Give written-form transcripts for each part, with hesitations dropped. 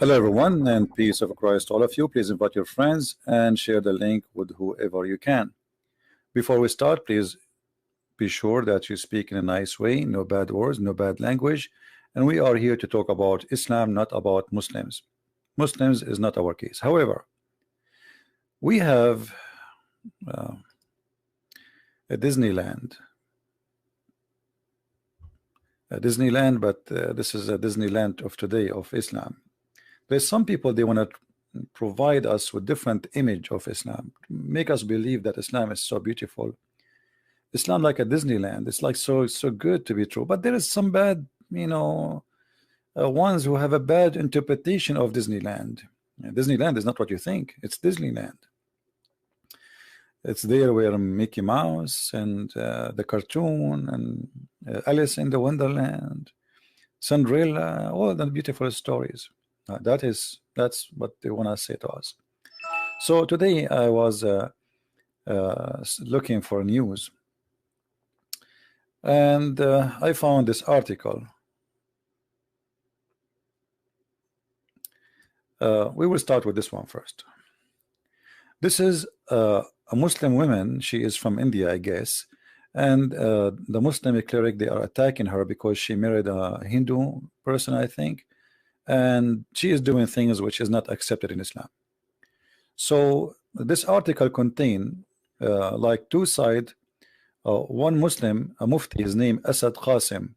Hello everyone, and peace of Christ to all of you. Please invite your friends and share the link with whoever you can. Before we start, please be sure that you speak in a nice way, no bad words, no bad language, and we are here to talk about Islam, not about Muslims. Muslims is not our case. However, we have a Disneyland, but this is a Disneyland of today of Islam. There's some people, they want to provide us with different image of Islam, make us believe that Islam is so beautiful. Islam like a Disneyland. It's like so good to be true, but there is some bad, ones who have a bad interpretation of Disneyland. Disneyland is not what you think. It's Disneyland. It's there where Mickey Mouse and the cartoon and Alice in the Wonderland, Cinderella, all the beautiful stories. That's what they want to say to us. So today I was looking for news, and I found this article. We will start with this one first. This is a Muslim woman. She is from India, I guess, and the Muslim cleric, they are attacking her because she married a Hindu person, I think, and she is doing things which is not accepted in Islam. So this article contain like two sides. One Muslim, a mufti, his name Asad Qasim,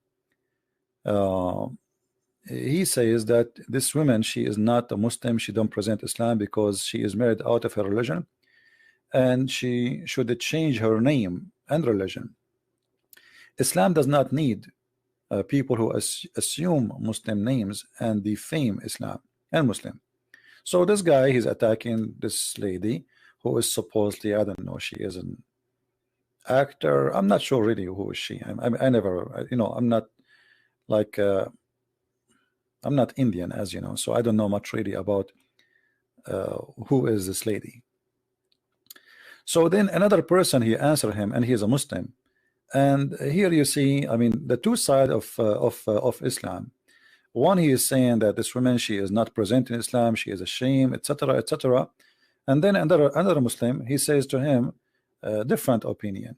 he says that this woman, she is not a Muslim, she don't present Islam because she is married out of her religion, and she should change her name and religion. Islam does not need people who assume Muslim names and defame Islam and Muslim. So this guy, he's attacking this lady who is supposedly, I don't know, she is an actor. I'm not sure really who is she. I never, I'm not like I'm not Indian, as you know, so I don't know much really about who is this lady. So then another person, he answered him, and he is a Muslim. And here you see, I mean, the two sides of Islam. One, he is saying that this woman, she is not present in Islam, she is ashamed, etc., etc. And then another Muslim, he says to him a different opinion.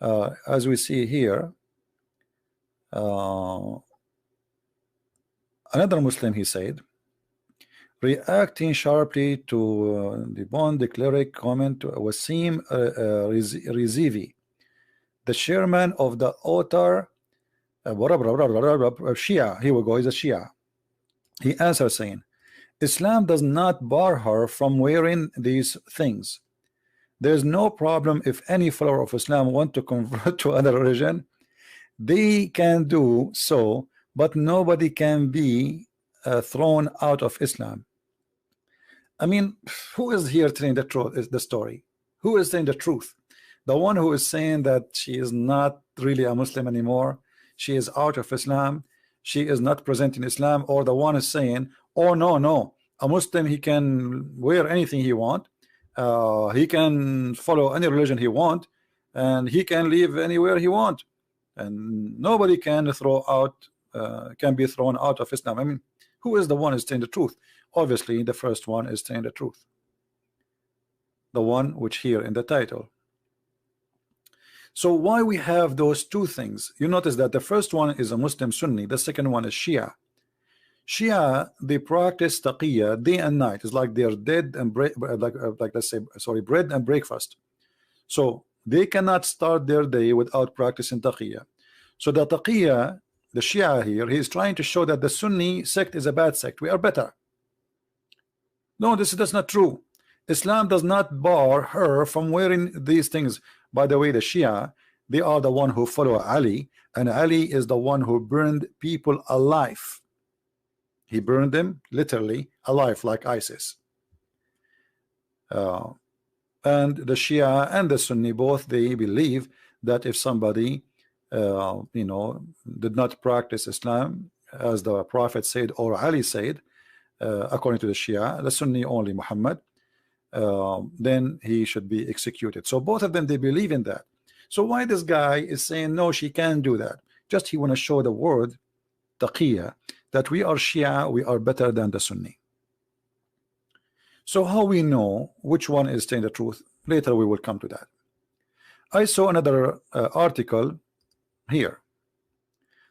As we see here, another Muslim, he said, reacting sharply to the cleric comment to Wasim Rizivi, the chairman of the author Shia. Here we go, he's a Shia. He answers saying, Islam does not bar her from wearing these things. There's no problem if any follower of Islam want to convert to other religion, they can do so, but nobody can be thrown out of Islam. I mean, who is here telling the truth? Is the story? Who is saying the truth? The one who is saying that she is not really a Muslim anymore, she is out of Islam, she is not present in Islam, or the one is saying, oh no, a Muslim, he can wear anything he want, he can follow any religion he want, and he can live anywhere he want, and nobody can be thrown out of Islam. I mean, who is the one who is saying the truth? Obviously the first one is saying the truth, the one which here in the title. So why we have those two things? You notice that the first one is a Muslim Sunni, the second one is Shia. Shia, they practice taqiyya day and night. It's like they're dead and let's say, sorry, bread and breakfast. So they cannot start their day without practicing taqiyya. So the taqiyya, the Shia here, he is trying to show that the Sunni sect is a bad sect. We are better. No, that's not true. Islam does not bar her from wearing these things. By the way, the Shia, they are the one who follow Ali, and Ali is the one who burned people alive. He burned them literally alive, like ISIS. And the Shia and the Sunni, both, they believe that if somebody did not practice Islam as the Prophet said or Ali said, according to the Shia, the Sunni only Muhammad, then he should be executed. So both of them, they believe in that. So why this guy is saying no, she can't do that? Just he want to show the word taqiyya, that we are Shia, we are better than the Sunni. So how we know which one is saying the truth? Later we will come to that. I saw another article here.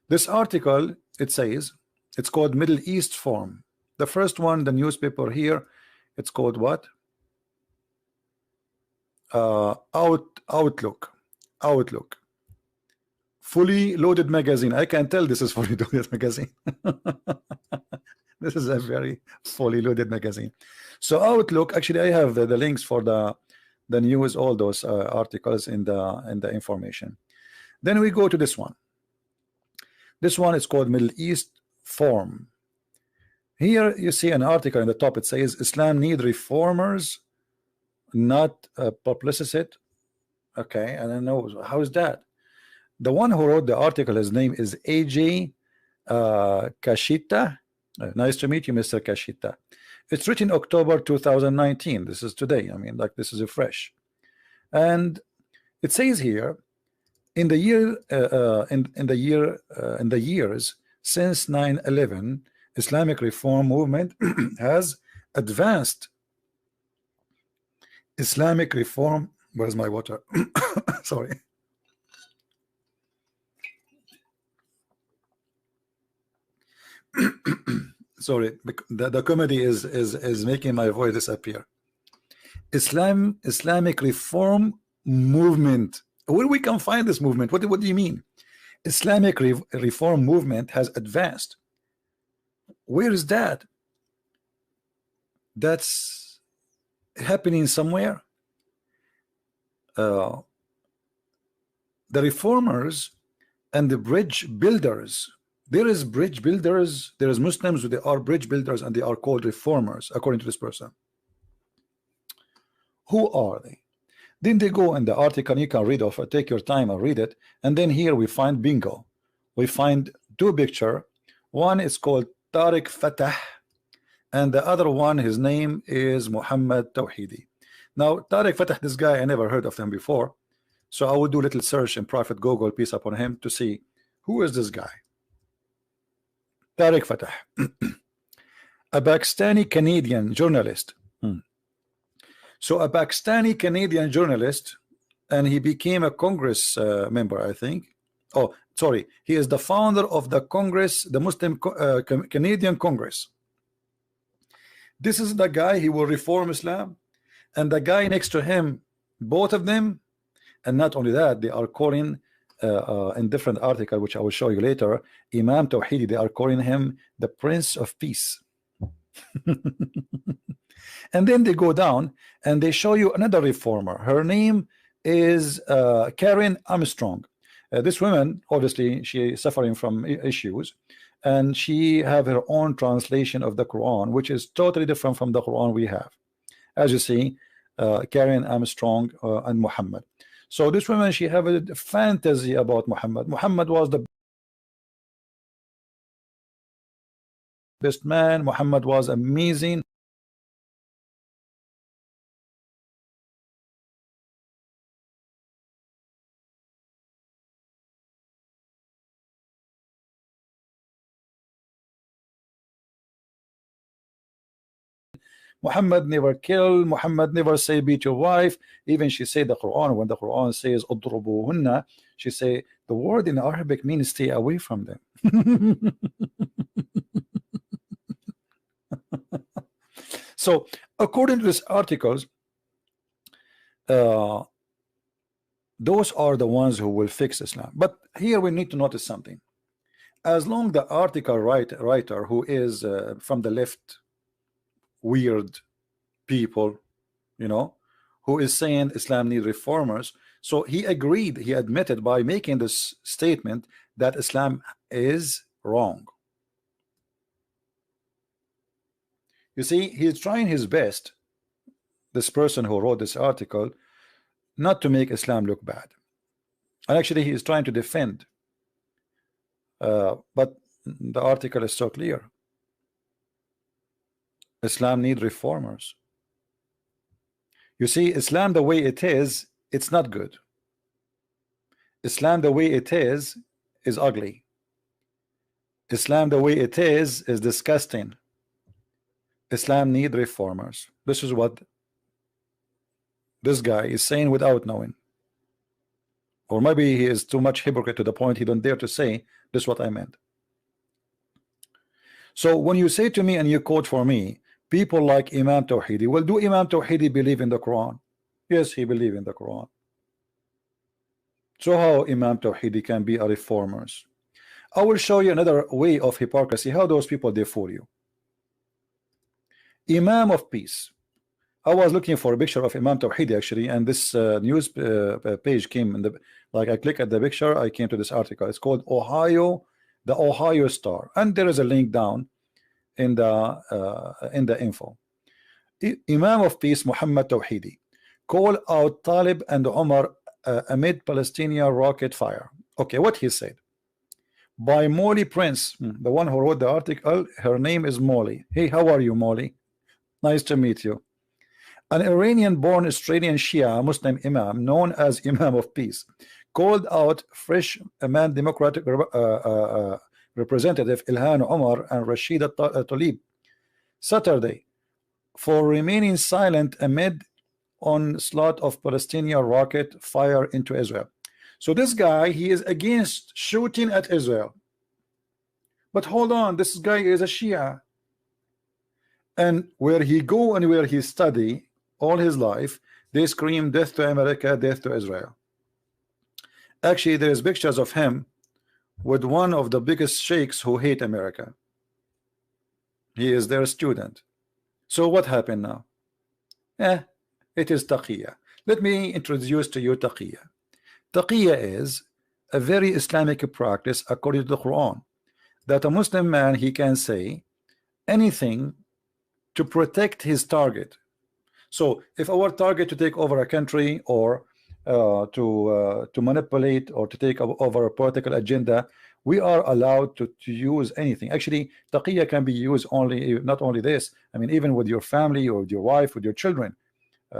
This article, it says, it's called Middle East Forum. The first one, the newspaper here, it's called what? Outlook. Fully loaded magazine. I can tell this is fully loaded magazine. This is a very fully loaded magazine. So Outlook, actually I have the links for the news, all those articles in the information. Then we go to this one. This one is called Middle East Forum. Here you see an article in the top. It says Islam need reformers, not publicists. Okay, and I know how is that. The one who wrote the article, his name is AJ Kashita. Nice to meet you, Mr. Kashita. It's written October 2019. This is today. I mean, like, this is a fresh. And it says here, in the years since 9/11, Islamic reform movement has advanced. Islamic reform. Where's my water? Sorry. Sorry, the comedy is making my voice disappear. Islamic reform movement. Where we can find this movement? What do you mean? Islamic reform movement has advanced. Where is that? That's happening somewhere. The reformers and the bridge builders. There is bridge builders. There is Muslims who they are bridge builders, and they are called reformers, according to this person. Who are they? Then they go in the article. You can read off. Take your time and read it. And then here we find bingo. We find two pictures. One is called Tariq Fatah, and the other one, his name is Mohammed Tawhidi. Now Tariq Fatah, this guy, I never heard of him before, so I will do a little search in private Google, peace upon him, to see who is this guy. Tariq Fatah, a Pakistani Canadian journalist. So a Pakistani Canadian journalist, and he became a Congress member, I think. Oh, sorry, he is the founder of the Congress, the Muslim Canadian Congress. This is the guy. He will reform Islam, and the guy next to him, both of them, and not only that, they are calling in different article, which I will show you later, Imam Tawhidi, they are calling him the Prince of Peace. And then they go down and they show you another reformer. Her name is Karen Armstrong. This woman, obviously, she is suffering from issues, and she have her own translation of the Quran, which is totally different from the Quran we have. As you see, Karen Armstrong and Muhammad. So this woman, she have a fantasy about Muhammad. Muhammad was the best man. Muhammad was amazing. Muhammad never kill. Muhammad never say beat your wife. Even she say the Quran, when the Quran says udrubuhunna, she say the word in Arabic means stay away from them. So according to this articles, those are the ones who will fix Islam. But here we need to notice something. As long the article writer who is from the left, weird people, you know, who is saying Islam need reformers, so he agreed, he admitted by making this statement that Islam is wrong. You see, he's trying his best, this person who wrote this article, not to make Islam look bad, and actually he is trying to defend, but the article is so clear. Islam need reformers. You see, Islam the way it is, it's not good. Islam the way it is ugly. Islam the way it is disgusting. Islam need reformers. This is what this guy is saying without knowing. Or maybe he is too much hypocrite to the point he don't dare to say this is what I meant. So when you say to me and you quote for me people like Imam Tawhidi, well, do Imam Tawhidi believe in the Quran? Yes, he believe in the Quran. So how Imam Tawhidi can be a reformers? I will show you another way of hypocrisy, how those people they fool you. Imam of peace. I was looking for a picture of Imam Tawhidi actually, and this news page came in the, like I click at the picture, I came to this article. It's called Ohio, the Ohio Star, and there is a link down in the info. Imam of peace Mohammed Tawhidi call out Talib and Omar amid Palestinian rocket fire. Okay, what he said by Molly Prince, the one who wrote the article. Her name is Molly. Hey, how are you, Molly? Nice to meet you. An Iranian-born Australian Shia Muslim Imam known as Imam of Peace called out fresh man Democratic Representative Ilhan Omar and Rashida Tlaib Saturday for remaining silent amid onslaught of Palestinian rocket fire into Israel. So this guy, he is against shooting at Israel. But hold on, this guy is a Shia. And where he go and where he study all his life, they scream death to America, death to Israel. Actually, there's pictures of him with one of the biggest sheikhs who hate America. He is their student. So what happened now? It is taqiyya. Let me introduce to you taqiyya. Taqiyya is a very Islamic practice according to the Quran, that a Muslim man, he can say anything to protect his target. So if our target to take over a country or to manipulate or to take over a political agenda, we are allowed to use anything. Actually, taqiyya can be used only, not only this, I mean even with your family or with your wife, with your children.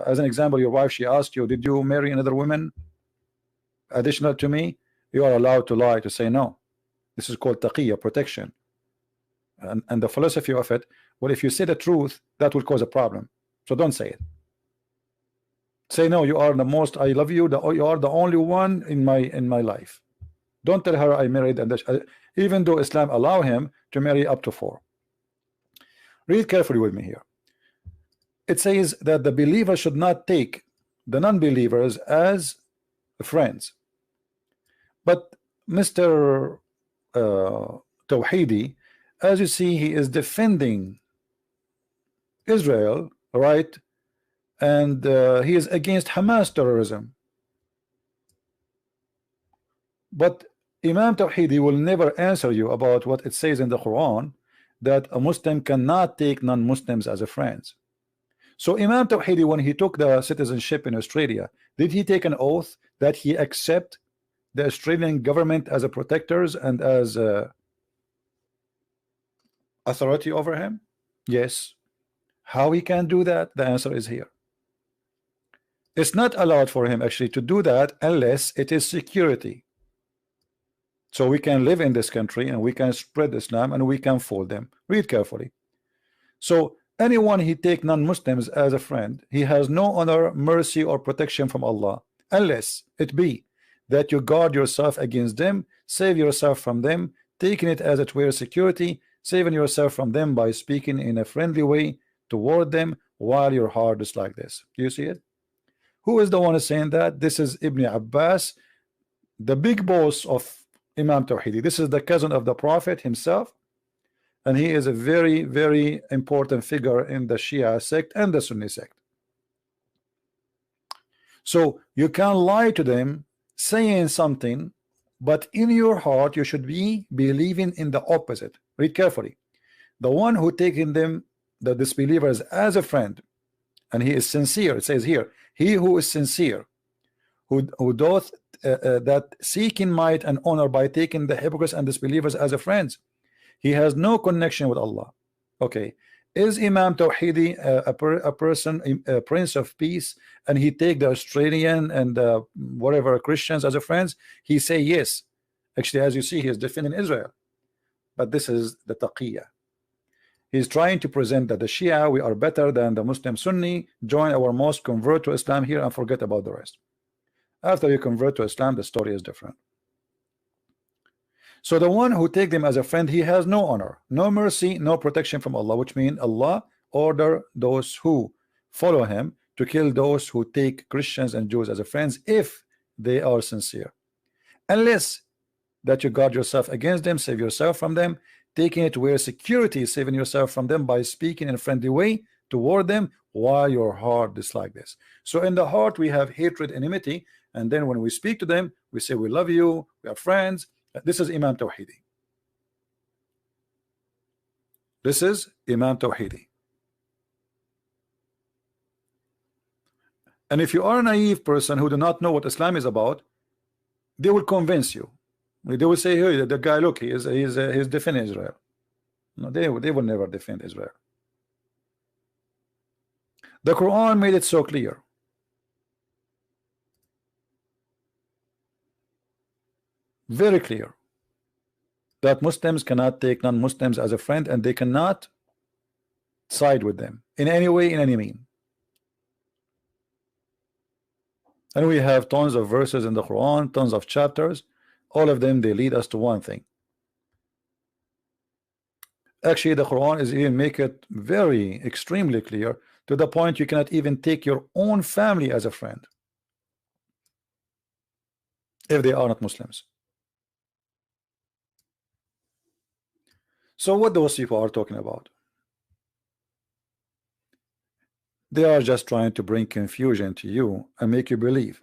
As an example, your wife, she asked you, did you marry another woman additional to me? You are allowed to lie, to say no. This is called taqiyya, protection. And the philosophy of it, well, if you say the truth, that will cause a problem. So don't say it. Say no, you are the most, I love you, you are the only one in my life. Don't tell her I married, and even though Islam allow him to marry up to 4. Read carefully with me here. It says that the believer should not take the non-believers as friends. But Mr. Tawhidi, as you see, he is defending Israel, right? And he is against Hamas terrorism. But Imam Tawhidi will never answer you about what it says in the Quran, that a Muslim cannot take non-Muslims as a friends. So Imam Tawhidi, when he took the citizenship in Australia, did he take an oath that he accept the Australian government as a protectors and as authority over him? Yes. How he can do that? The answer is here. It's not allowed for him actually to do that unless it is security. So we can live in this country and we can spread Islam and we can fool them. Read carefully. So anyone he take non-Muslims as a friend, he has no honor, mercy, or protection from Allah, unless it be that you guard yourself against them, save yourself from them, taking it as it were security, saving yourself from them by speaking in a friendly way toward them while your heart is like this. Do you see it? Who is the one saying that? This is Ibn Abbas, the big boss of Imam Tawhidi. This is the cousin of the Prophet himself, and he is a very, very important figure in the Shia sect and the Sunni sect. So you can lie to them saying something, but in your heart you should be believing in the opposite. Read carefully. The one who taking them, the disbelievers, as a friend, and he is sincere, it says here, he who is sincere, who doth that seeking might and honor by taking the hypocrites and disbelievers as a friends, he has no connection with Allah. Okay, is Imam Tawhidi a person, a prince of peace, and he take the Australian and whatever Christians as a friends? He say yes. Actually, as you see, he is defending Israel. but this is the taqiyya. He's trying to present that the Shia, we are better than the Muslim Sunni. Join our mosque, convert to Islam here, and forget about the rest. After you convert to Islam, the story is different. So the one who take them as a friend, he has no honor, no mercy, no protection from Allah, which means Allah order those who follow him to kill those who take Christians and Jews as a friends if they are sincere. Unless that you guard yourself against them, save yourself from them, taking it where security is saving yourself from them by speaking in a friendly way toward them while your heart dislike this. So in the heart we have hatred, enmity, and then when we speak to them we say we love you, we are friends. This is Imam Tawhidi. This is Imam Tawhidi. And if you are a naive person who do not know what Islam is about, they will convince you. They will say, hey, the guy, look, he's defending Israel. No, they will never defend Israel. The Quran made it so clear. Very clear. That Muslims cannot take non-Muslims as a friend, and they cannot side with them in any way, in any mean. And we have tons of verses in the Quran, tons of chapters. All of them, they lead us to one thing. Actually, the Quran is even make it very extremely clear to the point you cannot even take your own family as a friend if they are not Muslims. So what those people are talking about? They are just trying to bring confusion to you and make you believe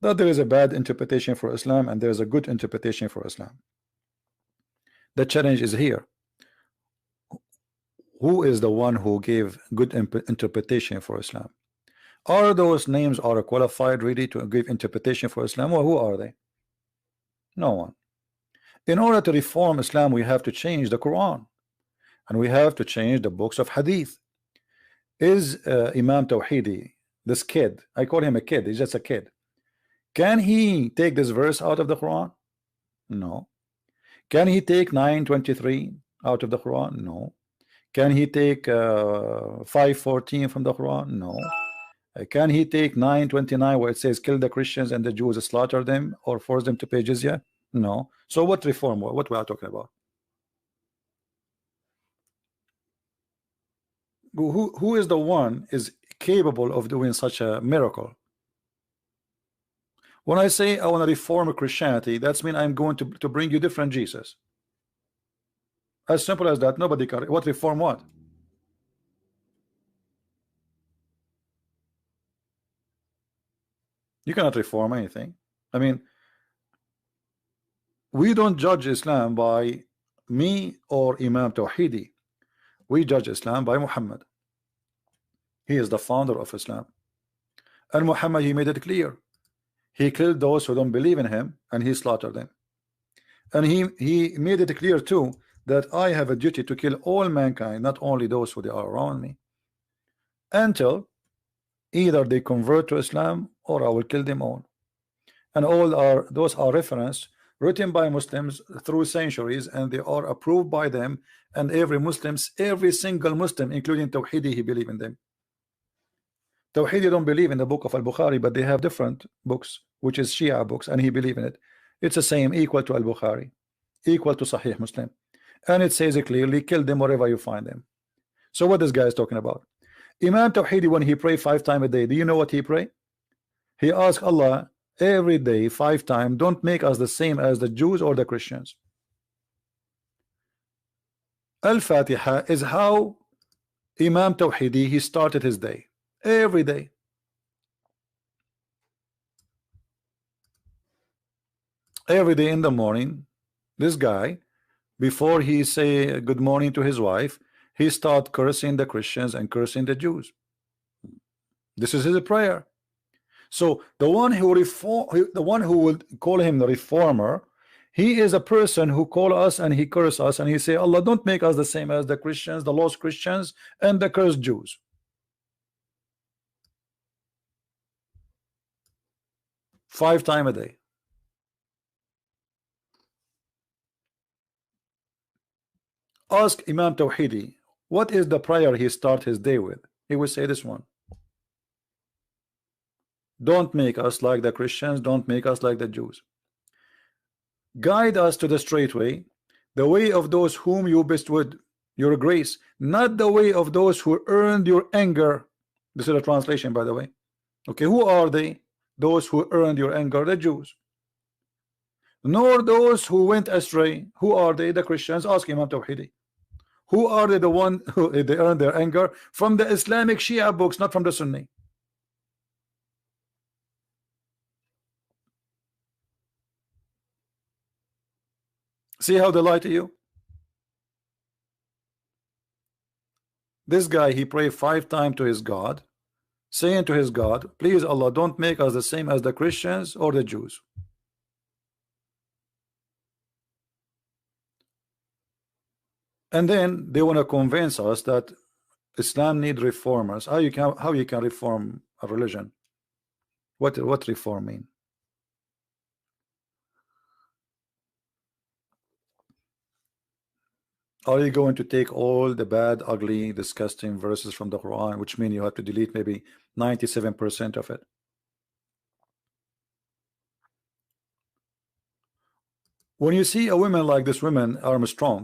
that there is a bad interpretation for Islam and there is a good interpretation for Islam. The challenge is here. Who is the one who gave good interpretation for Islam? Are those names are qualified really to give interpretation for Islam, or who are they? No one. In order to reform Islam, we have to change the Quran, and we have to change the books of Hadith. Is Imam Tawhidi, this kid, I call him a kid, he's just a kid, can he take this verse out of the Quran? No. Can he take 9:23 out of the Quran? No. Can he take 5:14 from the Quran? No. Can he take 9:29 where it says kill the Christians and the Jews, slaughter them, or force them to pay jizya? No. So what reform? What we are talking about? Who is the one is capable of doing such a miracle? When I say I want to reform Christianity, that's mean I'm going to bring you different Jesus. As simple as that. Nobody can. What reform? What? You cannot reform anything. I mean, we don't judge Islam by me or Imam Tawhidi. We judge Islam by Muhammad. He is the founder of Islam, and Muhammad, he made it clear. He killed those who don't believe in him, and he slaughtered them. And he made it clear too that I have a duty to kill all mankind, not only those who they are around me, until either they convert to Islam or I will kill them all. And those are reference written by Muslims through centuries, and they are approved by them, and every single Muslim, including Tawhidi, he believe in them. Tawhidi don't believe in the book of Al-Bukhari, but they have different books, which is Shia books, and he believe in it. It's the same, equal to Al-Bukhari, equal to Sahih Muslim, and it says it clearly, kill them wherever you find them. So what this guy is talking about? Imam Tawhidi, when he pray 5 times a day, do you know what he pray? He asks Allah every day 5 times, don't make us the same as the Jews or the Christians. Al-Fatiha is how Imam Tawhidi he started his day. Every day. Every day in the morning, this guy, before he say good morning to his wife, he start cursing the Christians and cursing the Jews. This is his prayer. So the one who will call him the reformer, he is a person who call us and he curse us and he say, Allah, don't make us the same as the Christians, the lost Christians, and the cursed Jews. 5 times a day. Ask Imam Tawhidi, what is the prayer he start his day with? He will say this one. Don't make us like the Christians, don't make us like the Jews. Guide us to the straight way, the way of those whom you bestowed your grace, not the way of those who earned your anger. This is a translation, by the way. Okay, who are they? Those who earned your anger, the Jews. Nor those who went astray. Who are they? The Christians. Ask Imam Tawhidi. Who are they? The one who they earned their anger from the Islamic Shia books, not from the Sunni. See how they lie to you? This guy, he prayed 5 times to his God, saying to his God, please Allah, don't make us the same as the Christians or the Jews. And then they want to convince us that Islam need reformers. How you can reform a religion? What reform mean? Are you going to take all the bad, ugly, disgusting verses from the Quran, which mean you have to delete maybe 97% of it? When you see a woman like this woman, Armstrong,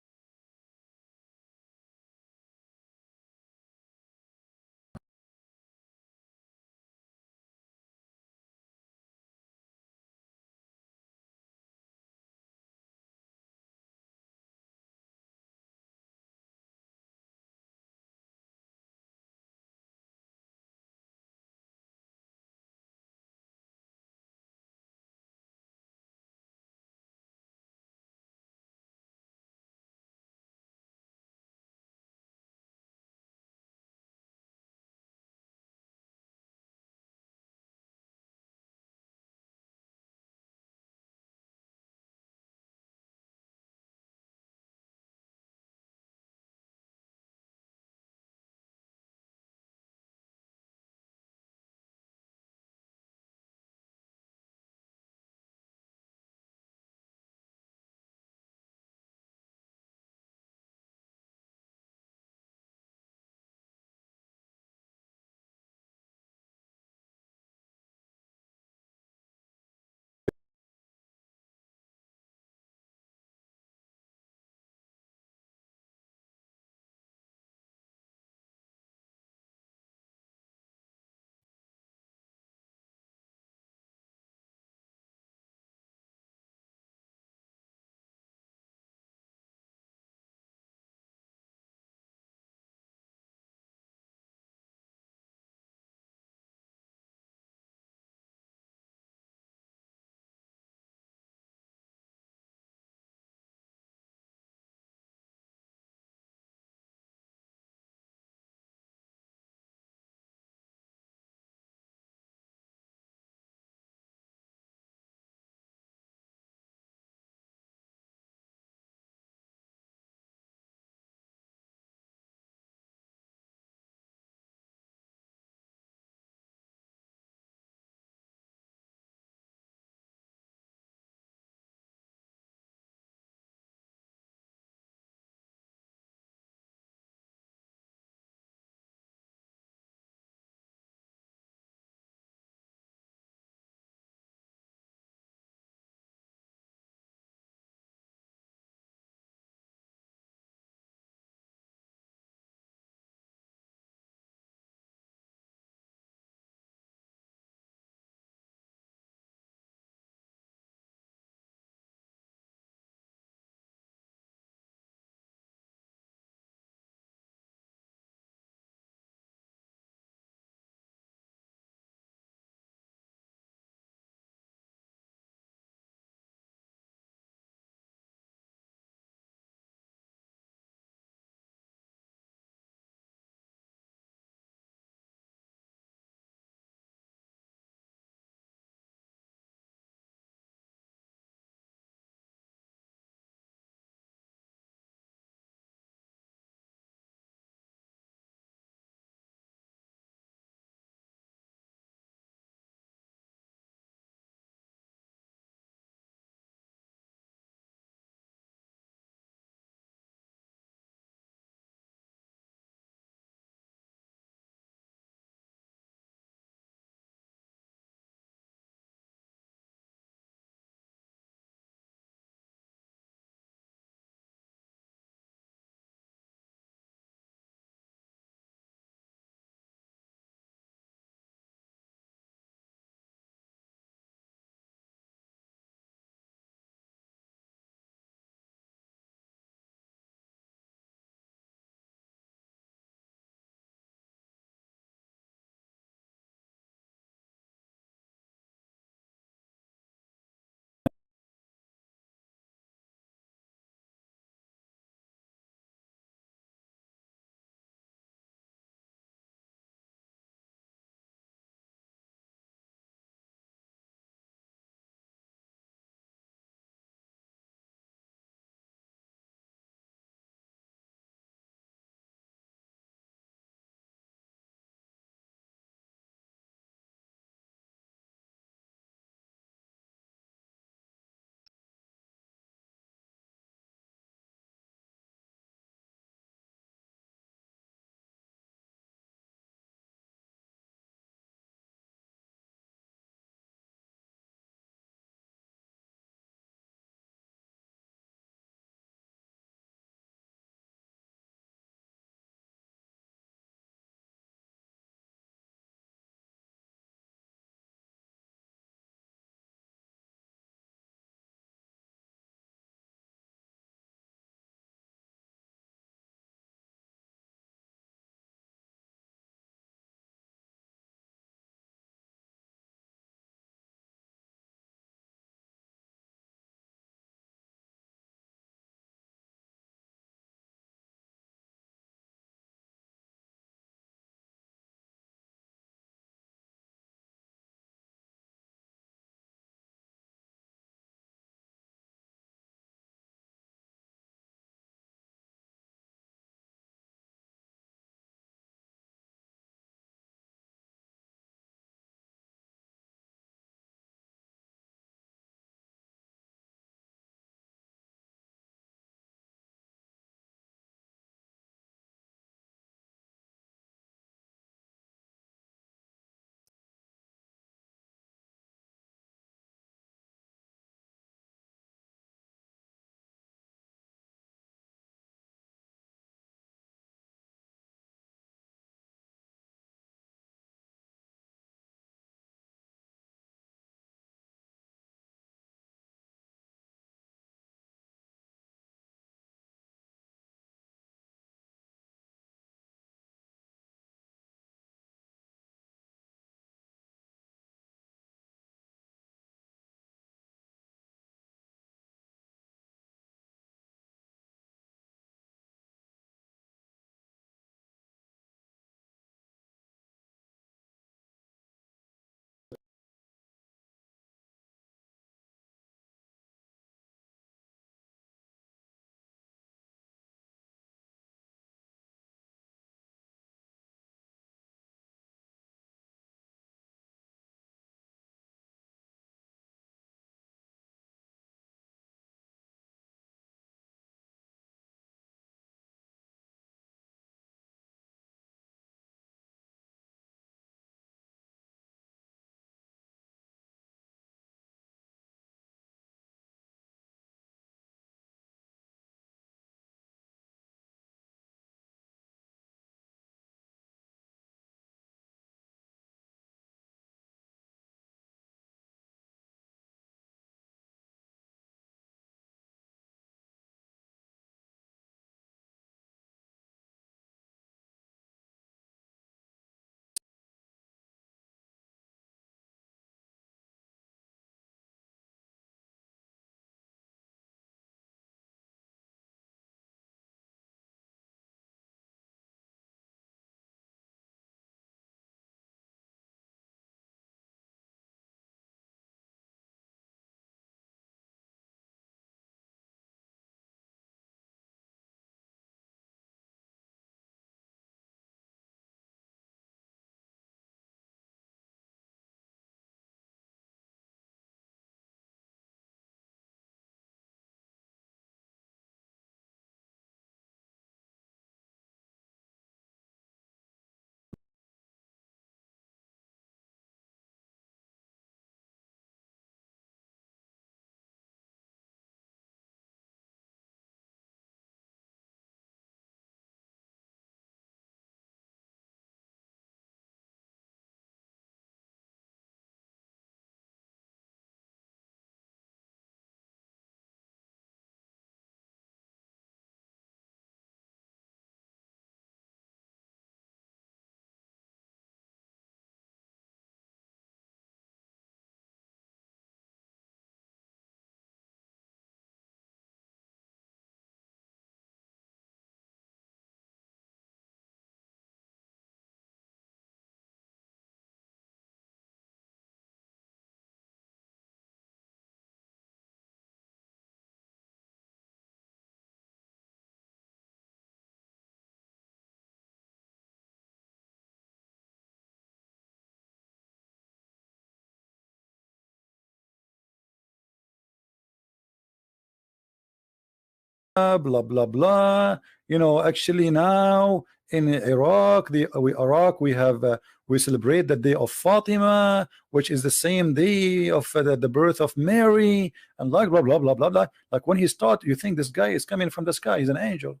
blah blah blah. You know, actually now in Iraq, we have we celebrate the day of Fatima, which is the same day of the birth of Mary, and like blah blah blah blah blah. Like when he start, you think this guy is coming from the sky. He's an angel.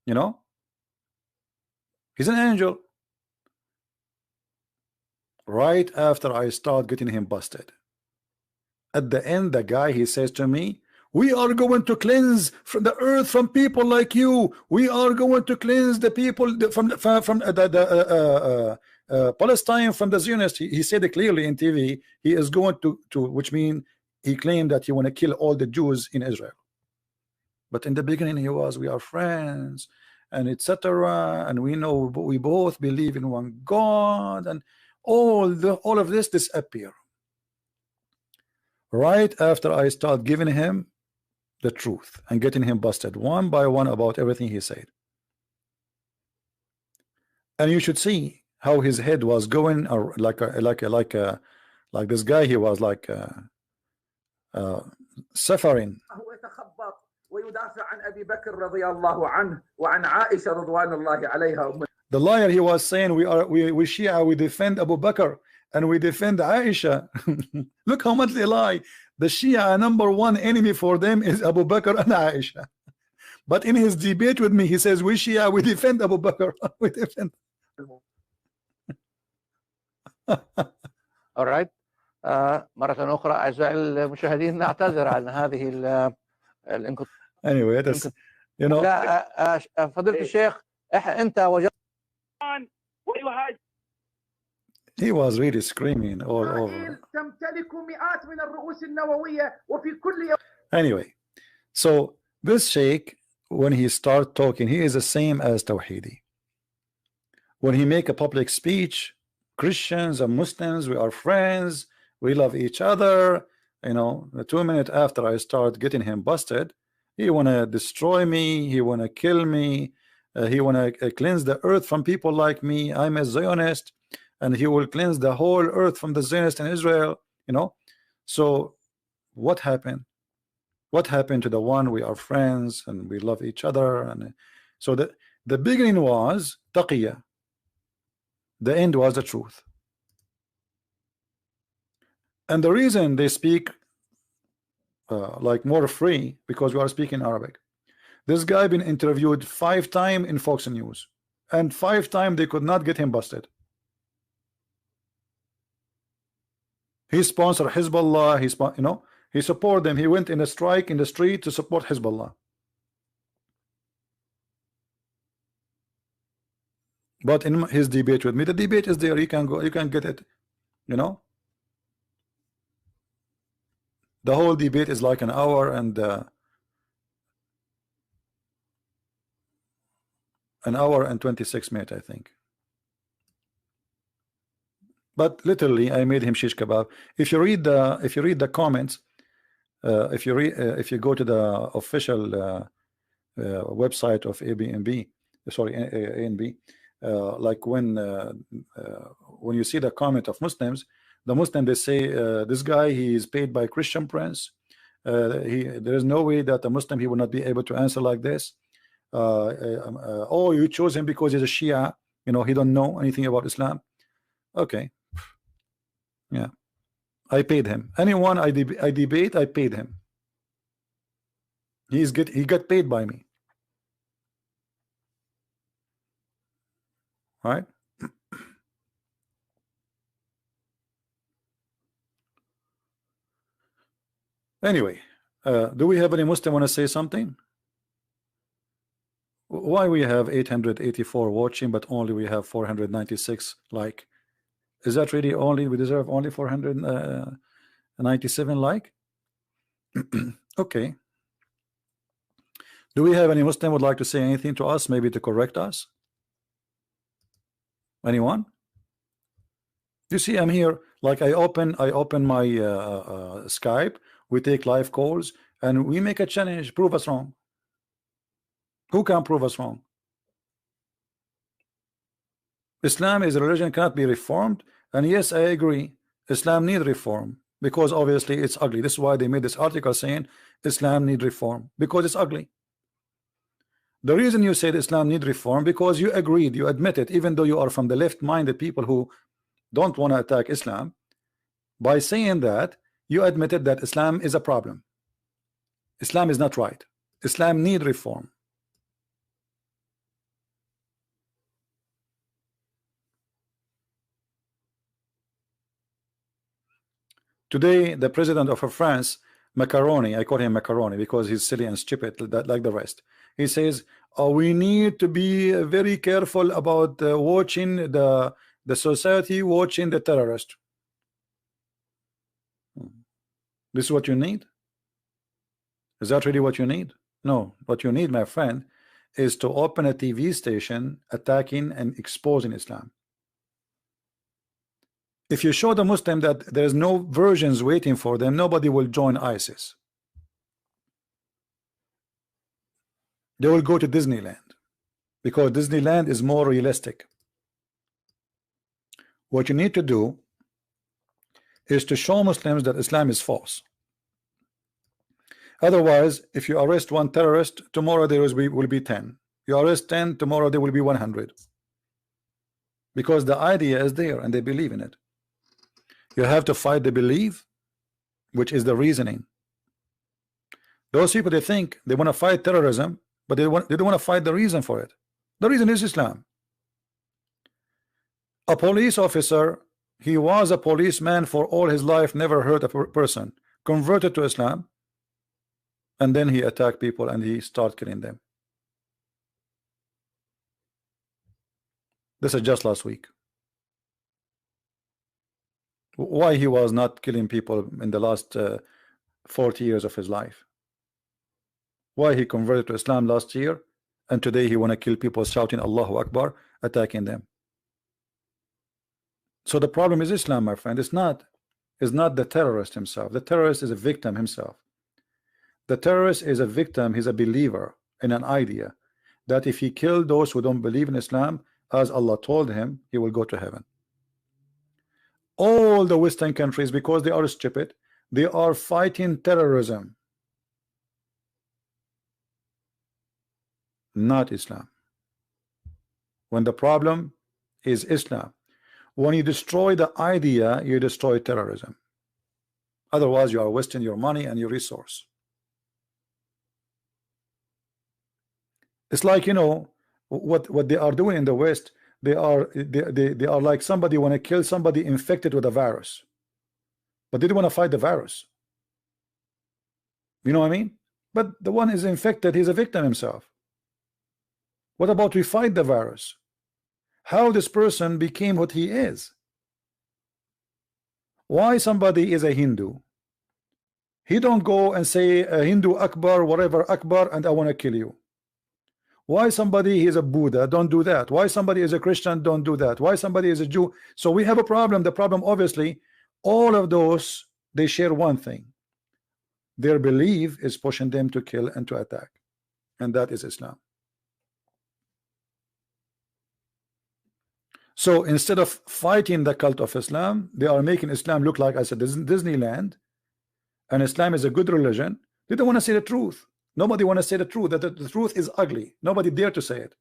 You know, he's an angel. Right after I start getting him busted, at the end, the guy, he says to me, we are going to cleanse from the earth from people like you. We are going to cleanse the people from Palestine from the Zionists. He said it clearly in TV. He is going to which means he claimed that he want to kill all the Jews in Israel. But in the beginning, he was, we are friends, and etc. And we know we both believe in one God, and all of this disappear. Right after I start giving him the truth and getting him busted one by one about everything he said. And you should see how his head was going, like this guy. He was like suffering. The liar, he was saying, we Shia, we defend Abu Bakr and we defend Aisha. Look how much they lie. The Shia #1 enemy for them is Abu Bakr and Aisha. But in his debate with me, he says, we Shia, we defend Abu Bakr. We defend. All right. مرة أخرى أعزائي المشاهدين نعتذر عن هذه الانقطاع. Anyway, that's, you know. لا فضيلة الشيخ أنت وجدت. He was really screaming all over. Anyway, so this sheikh, when he start talking, he is the same as Tawhidi. When he make a public speech, Christians and Muslims, we are friends, we love each other. You know, 2 minutes after I start getting him busted, he wanna destroy me, he wanna kill me, he wanna cleanse the earth from people like me. I'm a Zionist, and he will cleanse the whole earth from the Zionists in Israel. You know, so what happened? What happened to the one we are friends and we love each other? And so the beginning was taqiyya, the end was the truth. And the reason they speak like more free, because we are speaking Arabic. This guy been interviewed 5 times in Fox News, and 5 times they could not get him busted. He sponsored Hezbollah. He support them. He went in a strike in the street to support Hezbollah. But in his debate with me, the debate is there. You can go, you can get it. You know, the whole debate is like an hour and an hour and 26 minutes, I think. But literally, I made him shish kebab. If you read the comments, if you go to the official website of ANB, like when you see the comment of Muslims, the Muslim, they say this guy, he is paid by Christian prince. There is no way that a Muslim, he will not be able to answer like this. Oh, you chose him because he's a Shia. You know, he don't know anything about Islam. Okay. Yeah, I paid him. Anyone I debate, I paid him. He got paid by me. Right? Anyway, do we have any Muslim want to say something? Why we have 884 watching, but only we have 496 like? Is that really only we deserve only 497 like? Okay. Do we have any Muslim would like to say anything to us, maybe to correct us? Anyone? You see, I'm here. Like I open my Skype. We take live calls and we make a challenge. Prove us wrong. Who can prove us wrong? Islam is a religion, cannot be reformed, and yes, I agree. Islam needs reform. because obviously it's ugly. This is why they made this article saying Islam need reform, because it's ugly. The reason you said Islam need reform, because you agreed, you admit it, even though you are from the left-minded people who don't want to attack Islam. By saying that, you admitted that Islam is a problem. Islam is not right. Islam need reform. Today, the president of France, Macaroni, I call him Macaroni because he's silly and stupid like the rest. He says, oh, we need to be very careful about watching the society watching the terrorist. This is what you need? Is that really what you need? No, what you need, my friend, is to open a TV station attacking and exposing Islam. If you show the Muslim that there's no versions waiting for them, nobody will join ISIS. They will go to Disneyland because Disneyland is more realistic. What you need to do is to show Muslims that Islam is false. Otherwise, if you arrest one terrorist, tomorrow there will be 10. You arrest 10, tomorrow there will be 100. Because the idea is there and they believe in it. You have to fight the belief, which is the reasoning. Those people, they think they want to fight terrorism, but they don't want to fight the reason for it. The reason is Islam. A police officer, he was a policeman for all his life, never hurt a person, converted to Islam, and then he attacked people and he started killing them. This is just last week. Why he was not killing people in the last 40 years of his life? Why he converted to Islam last year and today he want to kill people shouting Allahu Akbar, attacking them? So the problem is Islam, my friend. It's not the terrorist himself. The terrorist is a victim himself. The terrorist is a victim. He's a believer in an idea that if he killed those who don't believe in Islam, as Allah told him, he will go to heaven. All the Western countries, because they are stupid, they are fighting terrorism, not Islam. When the problem is Islam, when you destroy the idea, you destroy terrorism. Otherwise, you are wasting your money and your resource. It's like, you know, what they are doing in the West. They are like somebody want to kill somebody infected with a virus, but they don't want to fight the virus. You know what I mean? But the one is infected, he's a victim himself. What about we fight the virus? How this person became what he is? Why somebody is a Hindu? He don't go and say a Hindu Akbar, whatever Akbar, and I want to kill you. Why somebody is a Buddha? Don't do that. Why somebody is a Christian? Don't do that. Why somebody is a Jew? So we have a problem. The problem, obviously, all of those, they share one thing. Their belief is pushing them to kill and to attack, and that is Islam. So instead of fighting the cult of Islam, they are making Islam look like, I said, Disneyland, and Islam is a good religion. They don't want to say the truth. Nobody want to say the truth, that the truth is ugly. Nobody dare to say it.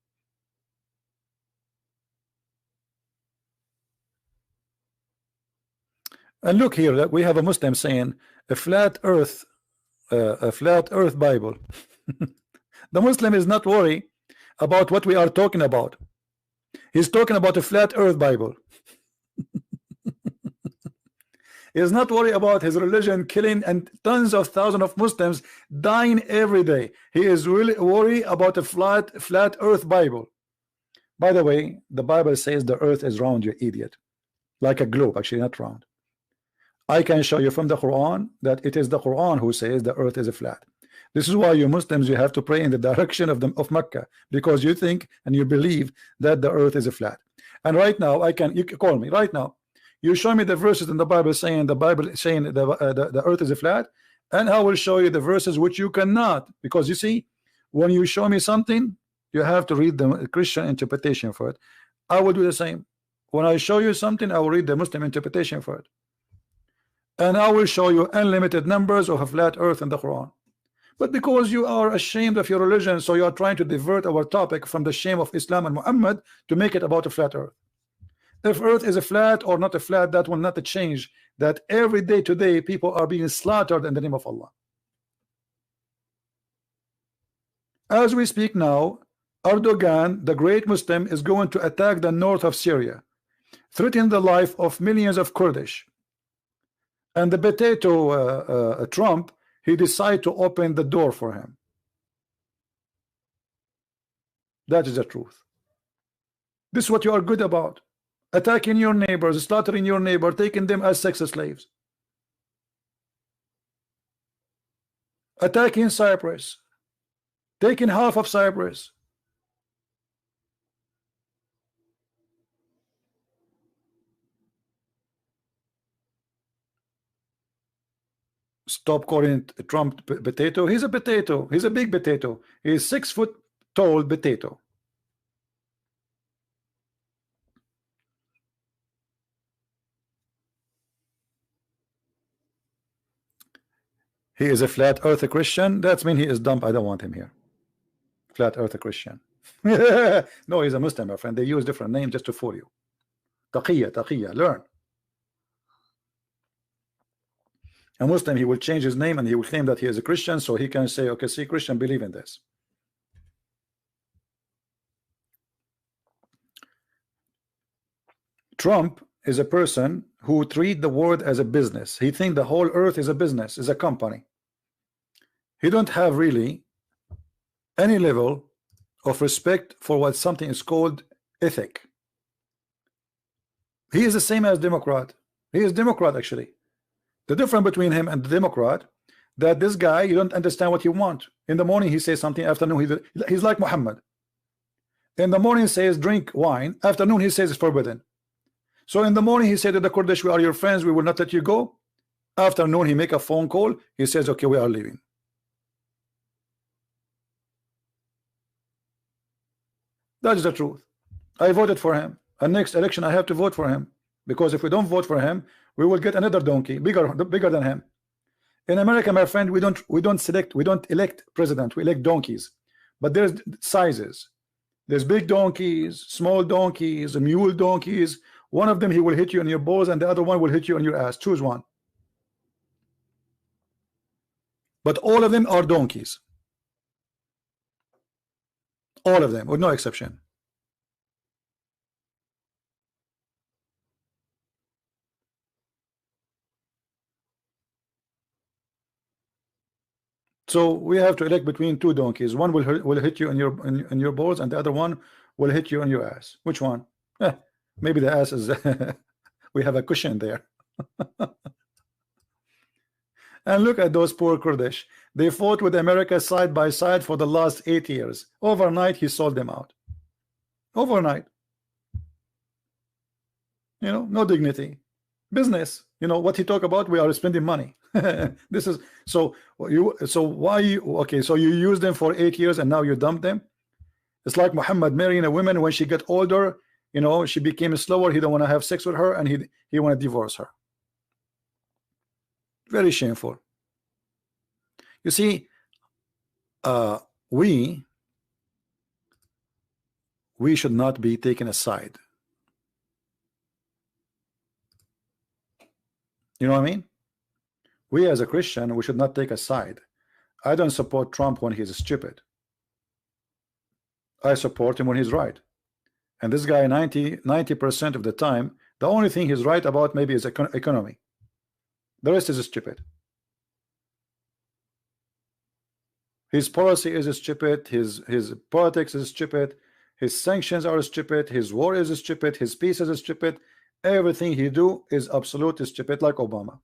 And look here, that we have a Muslim saying a flat earth Bible. The Muslim is not worried about what we are talking about. He's talking about a flat earth Bible. He is not worried about his religion killing and tons of thousands of Muslims dying every day. He is really worried about a flat earth Bible. By the way, the Bible says the earth is round, you idiot. Like a globe, actually not round. I can show you from the Quran that it is the Quran who says the earth is flat. This is why you Muslims, you have to pray in the direction of Mecca, because you think and you believe that the earth is flat. And right now, you can call me right now. You show me the verses in the Bible saying the earth is flat, and I will show you the verses which you cannot, because you see, when you show me something, you have to read the Christian interpretation for it. I will do the same. When I show you something, I will read the Muslim interpretation for it. And I will show you unlimited numbers of a flat earth in the Quran. But because you are ashamed of your religion, so you are trying to divert our topic from the shame of Islam and Muhammad to make it about a flat earth. If earth is a flat or not a flat, that will not change that every day today people are being slaughtered in the name of Allah. As we speak now, Erdogan, the great Muslim, is going to attack the north of Syria, threatening the life of millions of Kurdish. And the potato Trump, he decided to open the door for him. That is the truth. This is what you are good about. Attacking your neighbors, slaughtering your neighbor, taking them as sex slaves. Attacking Cyprus, taking half of Cyprus. Stop calling Trump potato. He's a potato. He's a big potato. He's 6 foot tall potato. He is a flat earth Christian. That's mean he is dumb. I don't want him here. Flat earth Christian. No, he's a Muslim, my friend. They use different names just to fool you. Taqiyya, taqiyya. Learn. A Muslim, he will change his name and he will claim that he is a Christian, so he can say, okay, see, Christian, believe in this. Trump is a person who treat the world as a business. He think the whole earth is a business, is a company. He don't have really any level of respect for what something is called ethic. He is the same as Democrat. He is Democrat actually. The difference between him and the Democrat, that this guy, you don't understand what he wants. In the morning he says something, afternoon he's like Muhammad. In the morning he says drink wine, afternoon he says it's forbidden. So in the morning he said to the Kurdish, we are your friends, we will not let you go. Afternoon he make a phone call, he says okay, we are leaving. That is the truth. I voted for him, and next election I have to vote for him, because if we don't vote for him, we will get another donkey bigger than him. In America, my friend, we don't elect president, we elect donkeys. But there's sizes. There's big donkeys, small donkeys, mule donkeys. One of them he will hit you on your balls, and the other one will hit you on your ass. Choose one. But all of them are donkeys. All of them, with no exception. So we have to elect between two donkeys. One will hit you on your balls, and the other one will hit you on your ass. Which one? Maybe the ass is we have a cushion there. And look at those poor Kurdish. They fought with America side by side for the last 8 years. Overnight he sold them out. Overnight. You know, no dignity. Business. You know what he talk about? We are spending money. This is so why you okay, so you use them for 8 years and now you dump them. It's like Muhammad marrying a woman. When she get older, you know, she became slower, he don't want to have sex with her, and he want to divorce her. Very shameful. You see, we should not be taken aside. You know what I mean? We as a Christian, we should not take a side. I don't support Trump when he's stupid. I support him when he's right. And this guy 90% of the time, the only thing he's right about maybe is economy. The rest is stupid. His policy is stupid, his politics is stupid, his sanctions are stupid, his war is stupid, his peace is stupid. Everything he do is absolutely stupid, like Obama.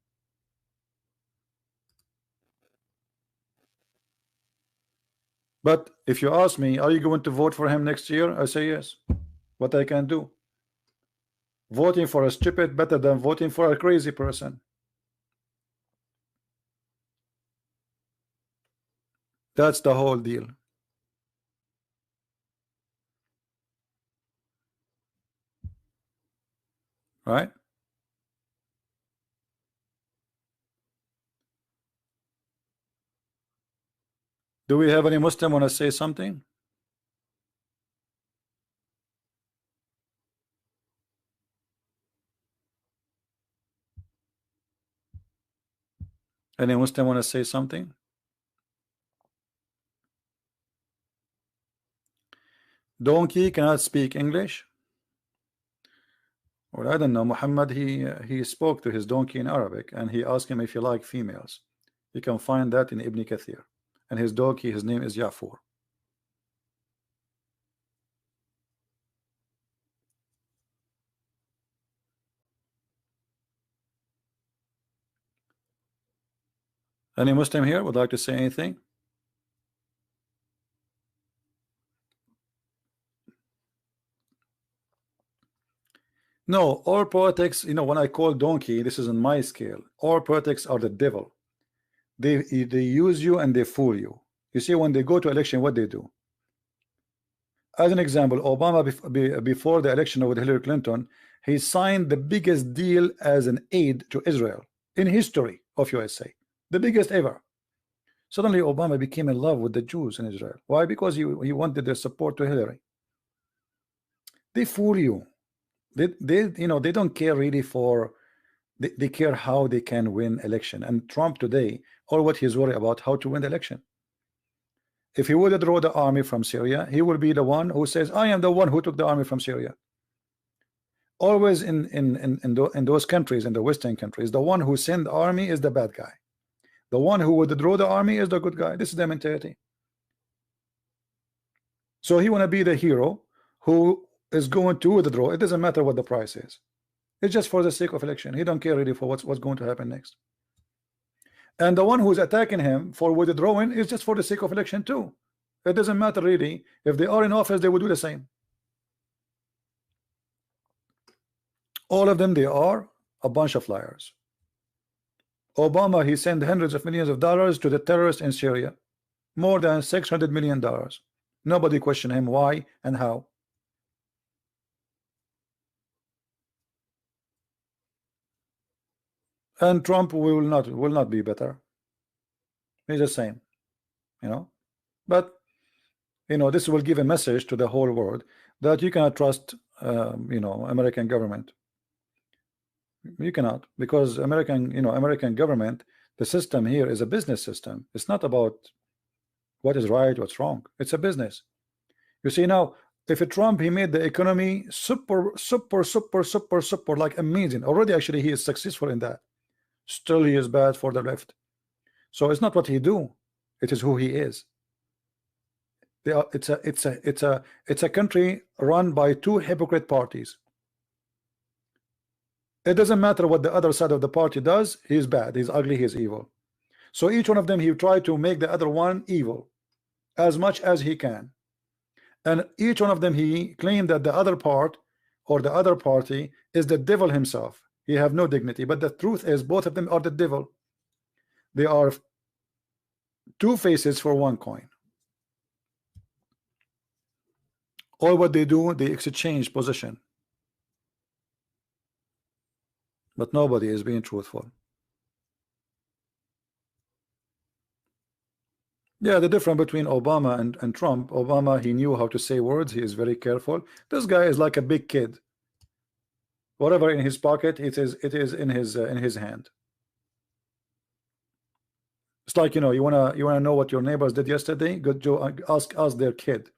But if you ask me, are you going to vote for him next year? I say yes. What I can do? Voting for a stupid better than voting for a crazy person. That's the whole deal. Right? Do we have any Muslim want to say something? Any Muslim want to say something? Donkey cannot speak English. Well, I don't know. Muhammad, he spoke to his donkey in Arabic, and he asked him if he liked females. You can find that in Ibn Kathir. And his donkey, his name is Ya'fur. Any Muslim here would like to say anything? No, all politics, when I call donkey, this is on my scale. All politics are the devil. They use you and they fool you. You see, when they go to election, what they do? As an example, Obama before the election with Hillary Clinton, he signed the biggest deal as an aid to Israel in history of USA, the biggest ever. Suddenly Obama became in love with the Jews in Israel. Why? Because he wanted their support to Hillary. They fool you. They don't care really for, they care how they can win election. And Trump today, all what he's worried about, how to win the election. If he would withdraw the army from Syria, he will be the one who says, I am the one who took the army from Syria. Always in those countries, in the Western countries, the one who sent the army is the bad guy. The one who would withdraw the army is the good guy. This is the mentality. So he want to be the hero who is going to withdraw. It doesn't matter what the price is. It's just for the sake of election. He don't care really for what's going to happen next. And the one who's attacking him for withdrawing is just for the sake of election too. It doesn't matter really. If they are in office, they will do the same. All of them, they are a bunch of liars. Obama, he sent hundreds of millions of dollars to the terrorists in Syria. More than $600 million. Nobody questioned him why and how. And Trump will not be better. He's the same, But this will give a message to the whole world that you cannot trust, American government. You cannot, because American government, the system here is a business system. It's not about what is right, what's wrong. It's a business. You see now, if a Trump, he made the economy super like amazing. Already, actually, he is successful in that. Still, he is bad for the left. So it's not what he do; it is who he is. It's a country run by two hypocrite parties. It doesn't matter what the other side of the party does. He's bad. He's ugly. He's evil. So each one of them, he tried to make the other one evil as much as he can. And each one of them, he claimed that the other part or the other party is the devil himself. He have no dignity. But the truth is, both of them are the devil. They are two faces for one coin. All what they do, they exchange position. But nobody is being truthful. Yeah, the difference between Obama and Trump, Obama, he knew how to say words. He is very careful. This guy is like a big kid. Whatever in his pocket, it is in his hand. It's like, you wanna know what your neighbors did yesterday? Go ask their kid.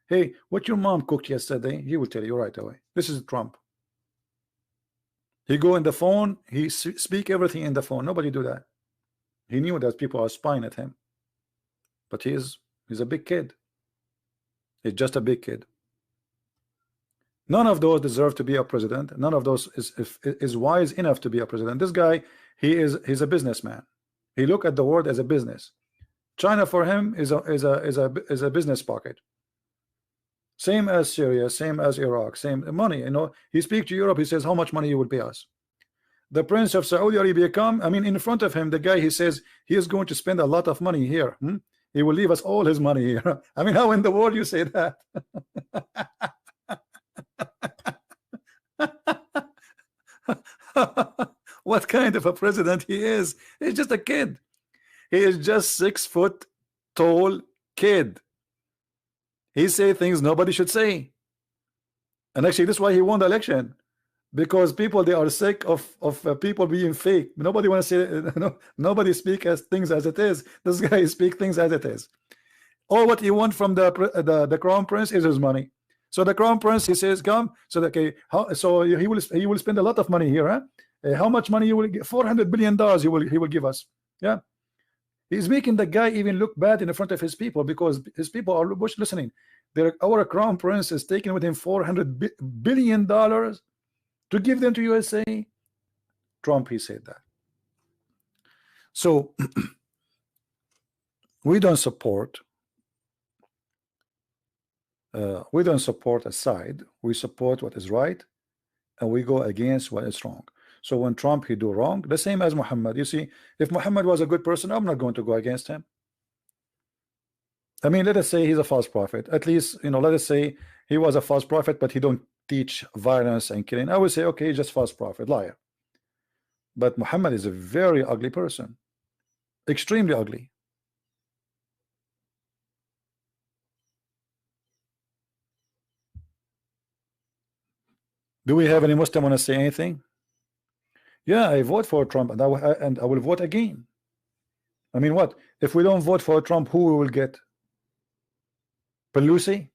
Hey, what your mom cooked yesterday? He will tell you right away. This is Trump. He go in the phone, he speak everything in the phone. Nobody do that. He knew that people are spying at him. But he's a big kid. He's just a big kid. None of those deserve to be a president. None of those is wise enough to be a president. This guy, he's a businessman. He look at the world as a business. China for him is a business pocket. Same as Syria, same as Iraq, same money. He speaks to Europe. He says, how much money you will pay us? The Prince of Saudi Arabia come. I mean, in front of him, the guy, he says he is going to spend a lot of money here. He will leave us all his money here. I mean, how in the world you say that? What kind of a president he is? He's just a kid. He is just 6'2", tall kid. He say things nobody should say. And actually, this is why he won the election. Because people, they are sick of people being fake. Nobody want to say nobody speak as things as it is. This guy speak things as it is. All what he want from the crown prince is his money. So the crown prince, he says, come. So okay, so he will spend a lot of money here. Huh? How much money you will get? $400 billion he will give us. Yeah, he's making the guy even look bad in front of his people, because his people are listening. Our crown prince is taking with him $400 billion to give them to USA. Trump, he said that. So we don't support a side. We support what is right, and we go against what is wrong. So when Trump he do wrong, the same as Muhammad. You see, if Muhammad was a good person, I'm not going to go against him. I mean, let us say he's a false prophet. At least, you know, let us say he was a false prophet, but he don't teach violence and killing. I would say, okay, just false prophet, liar. But Muhammad is a very ugly person, extremely ugly. Do we have any Muslim want to say anything? Yeah, I vote for Trump, and I will vote again. I mean, what if we don't vote for Trump? Who we will get? Pelosi,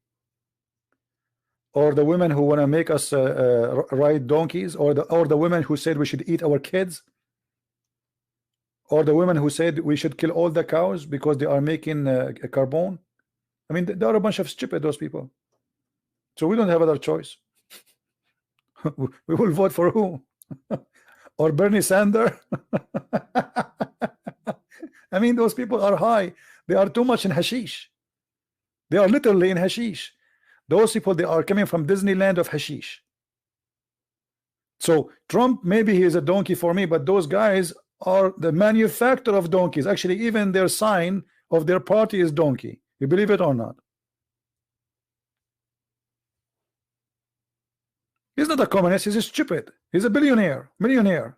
or the women who want to make us ride donkeys, or the women who said we should eat our kids, or the women who said we should kill all the cows because they are making carbon. I mean, they are a bunch of stupid, those people. So we don't have other choice. We will vote for who? Or Bernie Sanders? I mean, those people are high. They are too much in hashish. They are literally in hashish. Those people, they are coming from Disneyland of hashish. So Trump, maybe he is a donkey for me, but those guys are the manufacturer of donkeys. Actually, even their sign of their party is donkey. You believe it or not? He's not a communist, he's a stupid. He's a millionaire.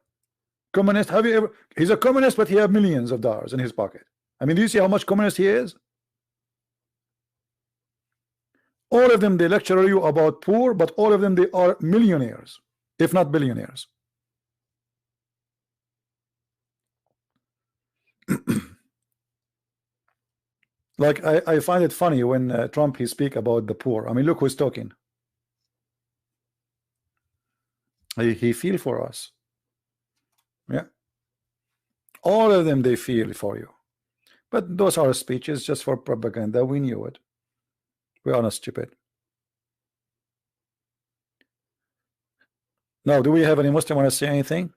Communist, have you ever? He's a communist, but he has millions of dollars in his pocket. I mean, do you see how much communist he is? All of them, they lecture you about poor, but all of them, they are millionaires, if not billionaires. Like, I find it funny when Trump, he speak about the poor. I mean, look who's talking. He feel for us. Yeah. All of them, they feel for you. But those are speeches just for propaganda. We knew it. We are not stupid. Now, do we have any Muslim want to say anything?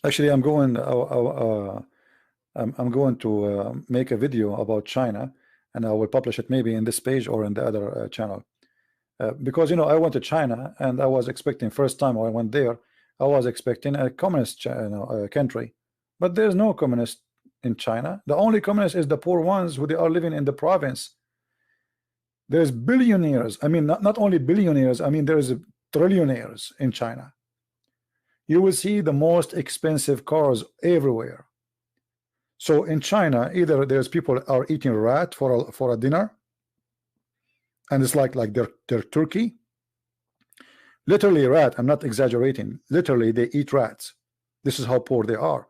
Actually, I'm going to make a video about China, and I will publish it maybe in this page or in the other channel. Because, you know, I went to China, and I was expecting, first time I went there, I was expecting a communist country. But there's no communist in China. The only communist is the poor ones who they are living in the province. There's billionaires. I mean, not only billionaires, I mean, there's trillionaires in China. You will see the most expensive cars everywhere. So in China, either there's people are eating rat for a dinner, and it's like their turkey. Literally rat, I'm not exaggerating. Literally, they eat rats. This is how poor they are.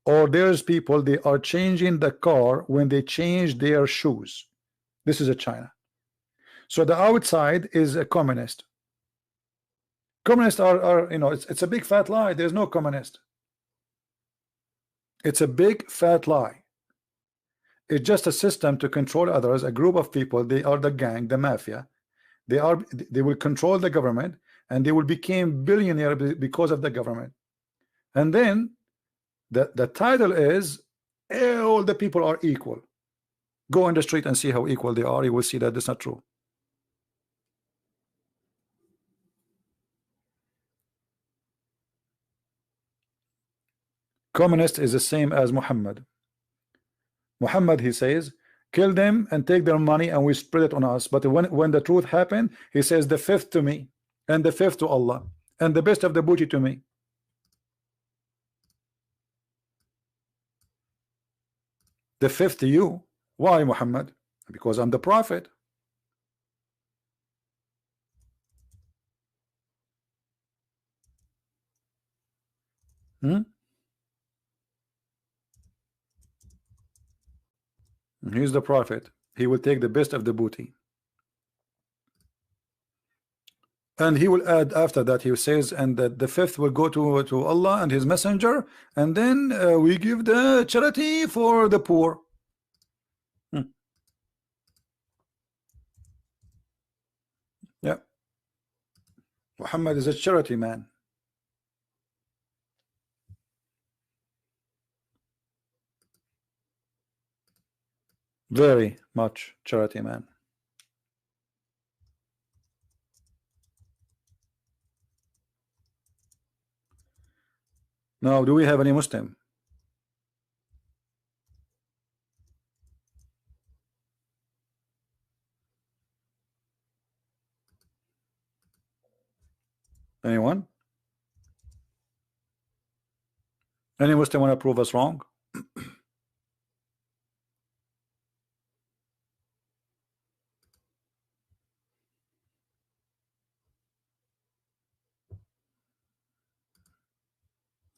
Or there's people, they are changing the car when they change their shoes. This is a China. So the outside is a communist. Communists are you know, it's a big fat lie. There's no communist. It's a big fat lie. It's just a system to control others, a group of people. They are the gang, the mafia. They will control the government, and they will become billionaire because of the government. And then the title is all the people are equal. Go on the street and see how equal they are. You will see that that's not true. Communist is the same as Muhammad. Muhammad, he says, kill them and take their money and we spread it on us. But when the truth happened, he says the fifth to me and the fifth to Allah and the best of the booty to me. The fifth to you. Why, Muhammad? Because I'm the prophet. He's the prophet. He will take the best of the booty. And he will add after that, he says, and that the fifth will go to Allah and his messenger, and then we give the charity for the poor. Yeah, Muhammad is a charity man. Very much charity man. Now, do we have any Muslim? Anyone? Any Muslim want to prove us wrong?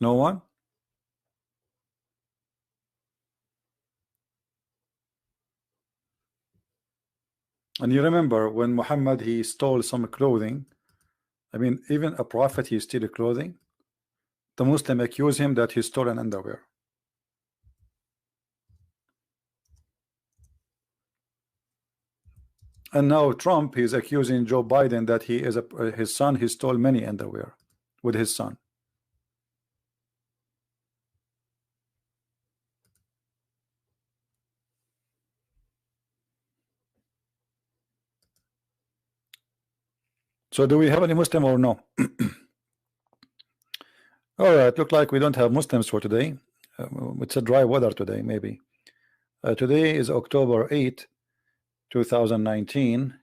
No one? And you remember when Muhammad, he stole some clothing. I mean, even a prophet, he steal clothing. The Muslim accuse him that he stole an underwear. And now Trump, he's accusing Joe Biden that he is his son, he stole many underwear with his son. So do we have any Muslim or no? All right, look like we don't have Muslims for today. It's a dry weather today, maybe. Today is October 8, 2019,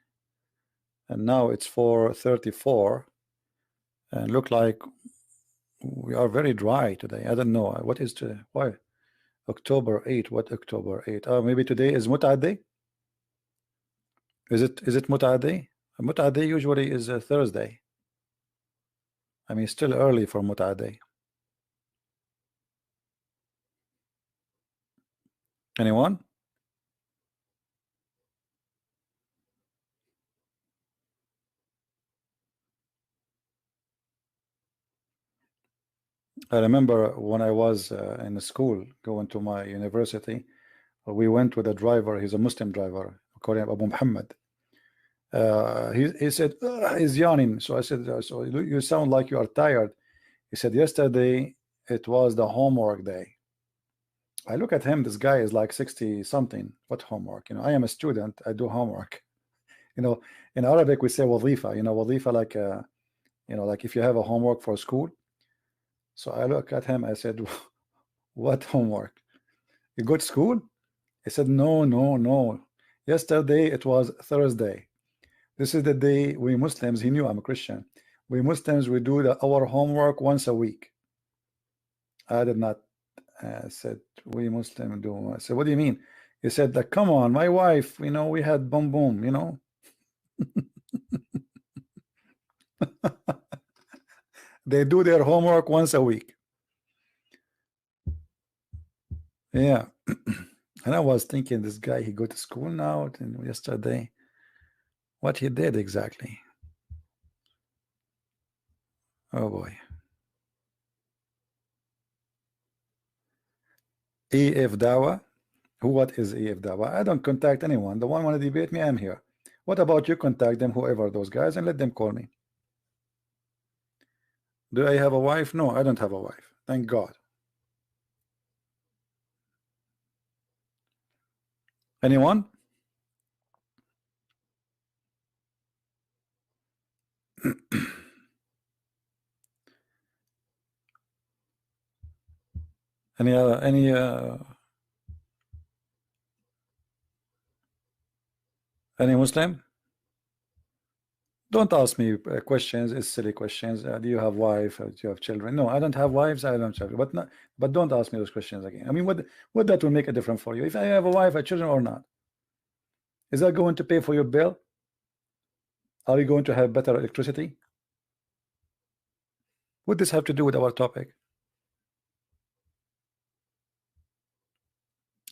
and now it's 4:34, and look like we are very dry today. I don't know what is today. Why October 8? What October 8? Oh, maybe today is Mut'ah Day. Is it Mut'ah Day? Mut'ah Day usually is a Thursday. I mean, still early for Mut'ah Day. Anyone? I remember when I was in school going to my university, we went with a driver. He's a Muslim driver, according to Abu Muhammad. He said he's yawning. So I said, so you sound like you are tired. He said, yesterday it was the homework day. I look at him, this guy is like 60 something. What homework? You know, I am a student, I do homework. You know, in Arabic we say wazifa, you know, wazifa, like you know, like if you have a homework for school. So I look at him, I said, what homework? You go to school? He said, no. Yesterday it was Thursday. This is the day we Muslims, he knew I'm a Christian. We Muslims, we do our homework once a week. I did not. I said, we Muslim do. I said, what do you mean? He said, that come on, my wife, you know, we had boom, you know. They do their homework once a week. Yeah. And I was thinking, this guy, he go to school now, and yesterday, what he did exactly. Oh boy. EF Dawa. What is EF Dawa? I don't contact anyone. The one want to debate me, I'm here. What about you? Contact them, whoever those guys, and let them call me. Do I have a wife? No, I don't have a wife. Thank God. Anyone? Any Muslim? Don't ask me questions. It's silly questions. Do you have wife? Do you have children? No, I don't have wives. I don't have children. But not, but don't ask me those questions again. I mean, what that will make a difference for you if I have a wife, a children, or not? Is that going to pay for your bill? Are you going to have better electricity? What does this have to do with our topic?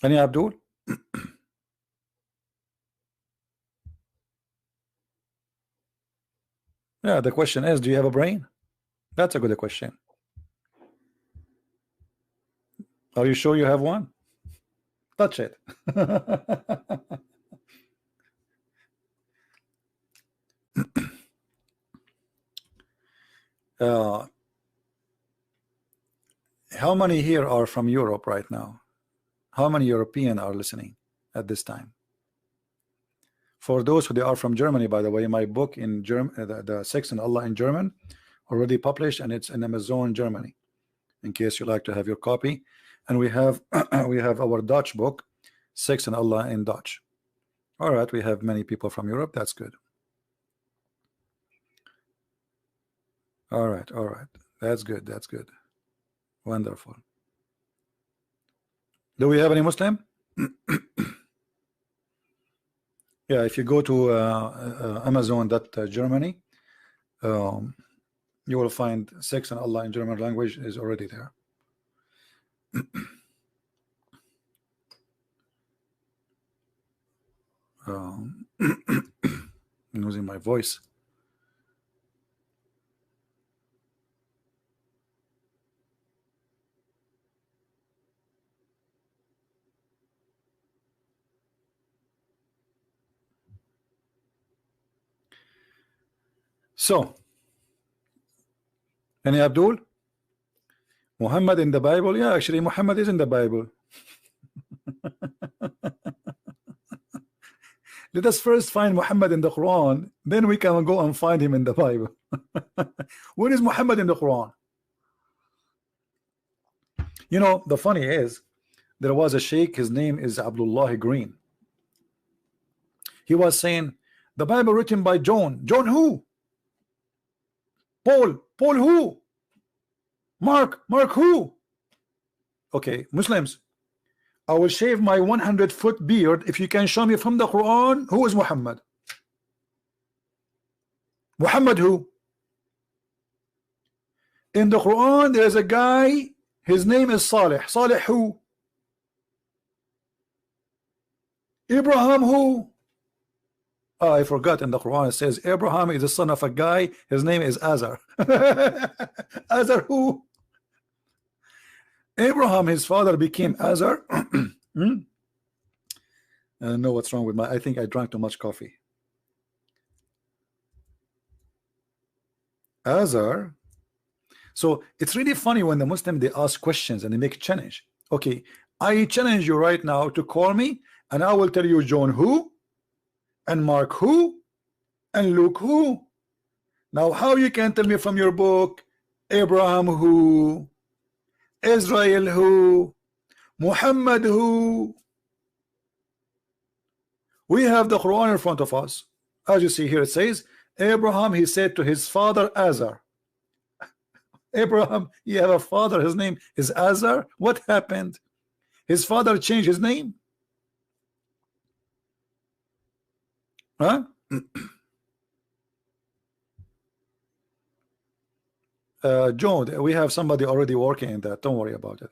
Any Abdul? Yeah, the question is, do you have a brain? That's a good question. Are you sure you have one? Touch it. How many here are from Europe right now? How many European are listening at this time? For those who are from Germany, by the way, my book in German, the Sex and Allah in German, already published, and it's in Amazon Germany, in case you like to have your copy. And we have we have our Dutch book, Sex and Allah in Dutch. All right, we have many people from Europe. That's good. All right, that's good. That's good. Wonderful. Do we have any Muslim? Yeah, if you go to Amazon.Germany, you will find Sex and Allah in German language is already there. I'm losing my voice. So, any Abdul? Muhammad in the Bible? Yeah, actually, Muhammad is in the Bible. Let us first find Muhammad in the Quran, then we can go and find him in the Bible. Where is Muhammad in the Quran? You know, the funny is, there was a sheikh, his name is Abdullah Green. He was saying, the Bible written by John. John who? Paul who? Mark who? Okay, Muslims, I will shave my 100-foot beard if you can show me from the Quran who is Muhammad. Muhammad who? In the Quran there is a guy, his name is Salih. Salih who? Abraham who? Oh, I forgot, in the Quran it says Abraham is the son of a guy, his name is Azar. Azar who? Abraham, his father became Azar. I don't know what's wrong with my, I think I drank too much coffee. Azar. So it's really funny when the Muslim, they ask questions and they make a challenge. Okay, I challenge you right now to call me and I will tell you John who, and Mark who, and Luke who. Now how you can tell me from your book Abraham who, Israel who, Muhammad who? We have the Quran in front of us. As you see here, it says Abraham, he said to his father Azar. Abraham, you have a father, his name is Azar. What happened? His father changed his name? Huh? Joe, we have somebody already working in that. Don't worry about it.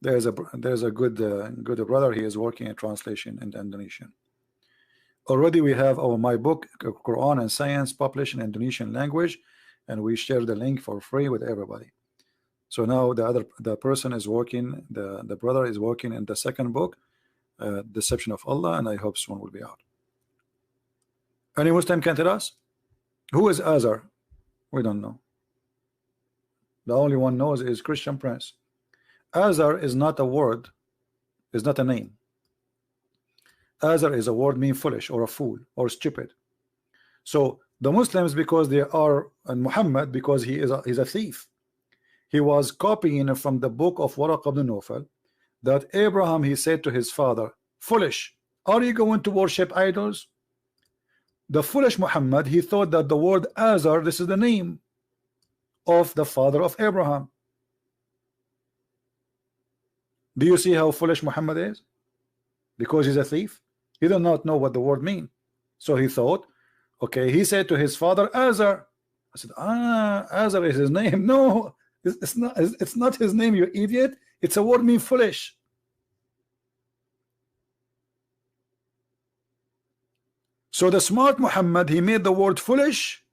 There's a good brother. He is working in translation in Indonesian. Already we have my book Quran and Science published in Indonesian language, and we share the link for free with everybody. So now the person is working, the brother is working in the second book, Deception of Allah, and I hope soon will be out. Any Muslim can tell us who is Azar? We don't know. The only one knows is Christian Prince. Azar is not a word, is not a name. Azar is a word mean foolish or a fool or stupid. So the Muslims, because they are, and Muhammad, because he's a thief. He was copying from the book of Waraq ibn Nawfal that Abraham, he said to his father, foolish, are you going to worship idols? The foolish Muhammad, he thought that the word Azar, this is the name of the father of Abraham. Do you see how foolish Muhammad is? Because he's a thief. He does not know what the word means. So he thought, okay, he said to his father Azar. I said, Azar is his name. No, it's not his name, you idiot. It's a word mean foolish. So the smart Muhammad, he made the word foolish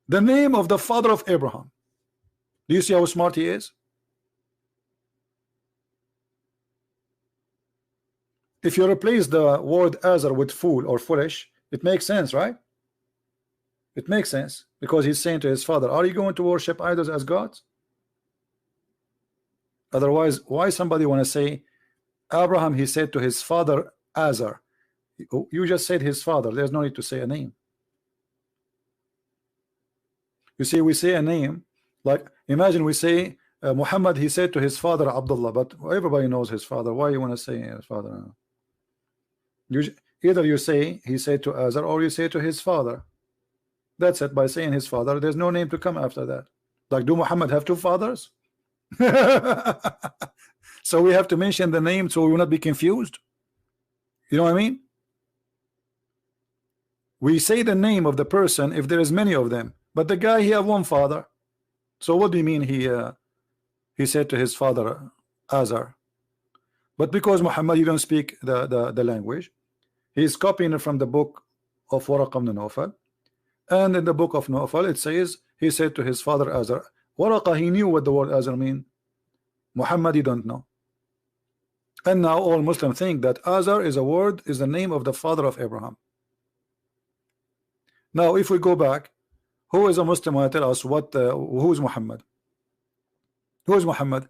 the name of the father of Abraham. Do you see how smart he is? If you replace the word Azar with fool or foolish, it makes sense, right? It makes sense, because he's saying to his father, are you going to worship idols as gods? Otherwise, why somebody want to say Abraham, he said to his father Azar? You just said his father. There's no need to say a name. You see, we say a name, like imagine we say Muhammad, he said to his father Abdullah, but everybody knows his father. Why you want to say his father? Either you say he said to Azar, or you say to his father. That's it. By saying his father, there's no name to come after that. Like, do Muhammad have two fathers? So we have to mention the name so we will not be confused. You know what I mean? We say the name of the person if there is many of them, but the guy, he have one father. So what do you mean he said to his father Azar? But because Muhammad, you don't speak the language, he is copying it from the book of Waraq ibn Nawfal, and in the book of Nawfal it says he said to his father Azar. Waraq, he knew what the word Azar mean. Muhammad, he don't know. And now all Muslims think that Azar is the name of the father of Abraham. Now, if we go back, who is a Muslim who tell us who is Muhammad? Who is Muhammad?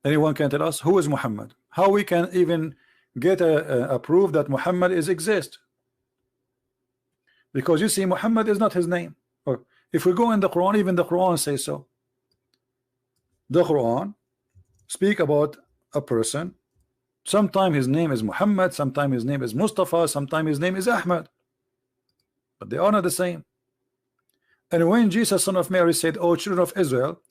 Anyone can tell us who is Muhammad? How we can even get a proof that Muhammad exist? Because you see, Muhammad is not his name. Or if we go in the Quran, even the Quran says so. The Quran speak about a person. Sometimes his name is Muhammad, sometimes his name is Mustafa, sometimes his name is Ahmad, but they are not the same. And when Jesus, son of Mary, said, O children of Israel,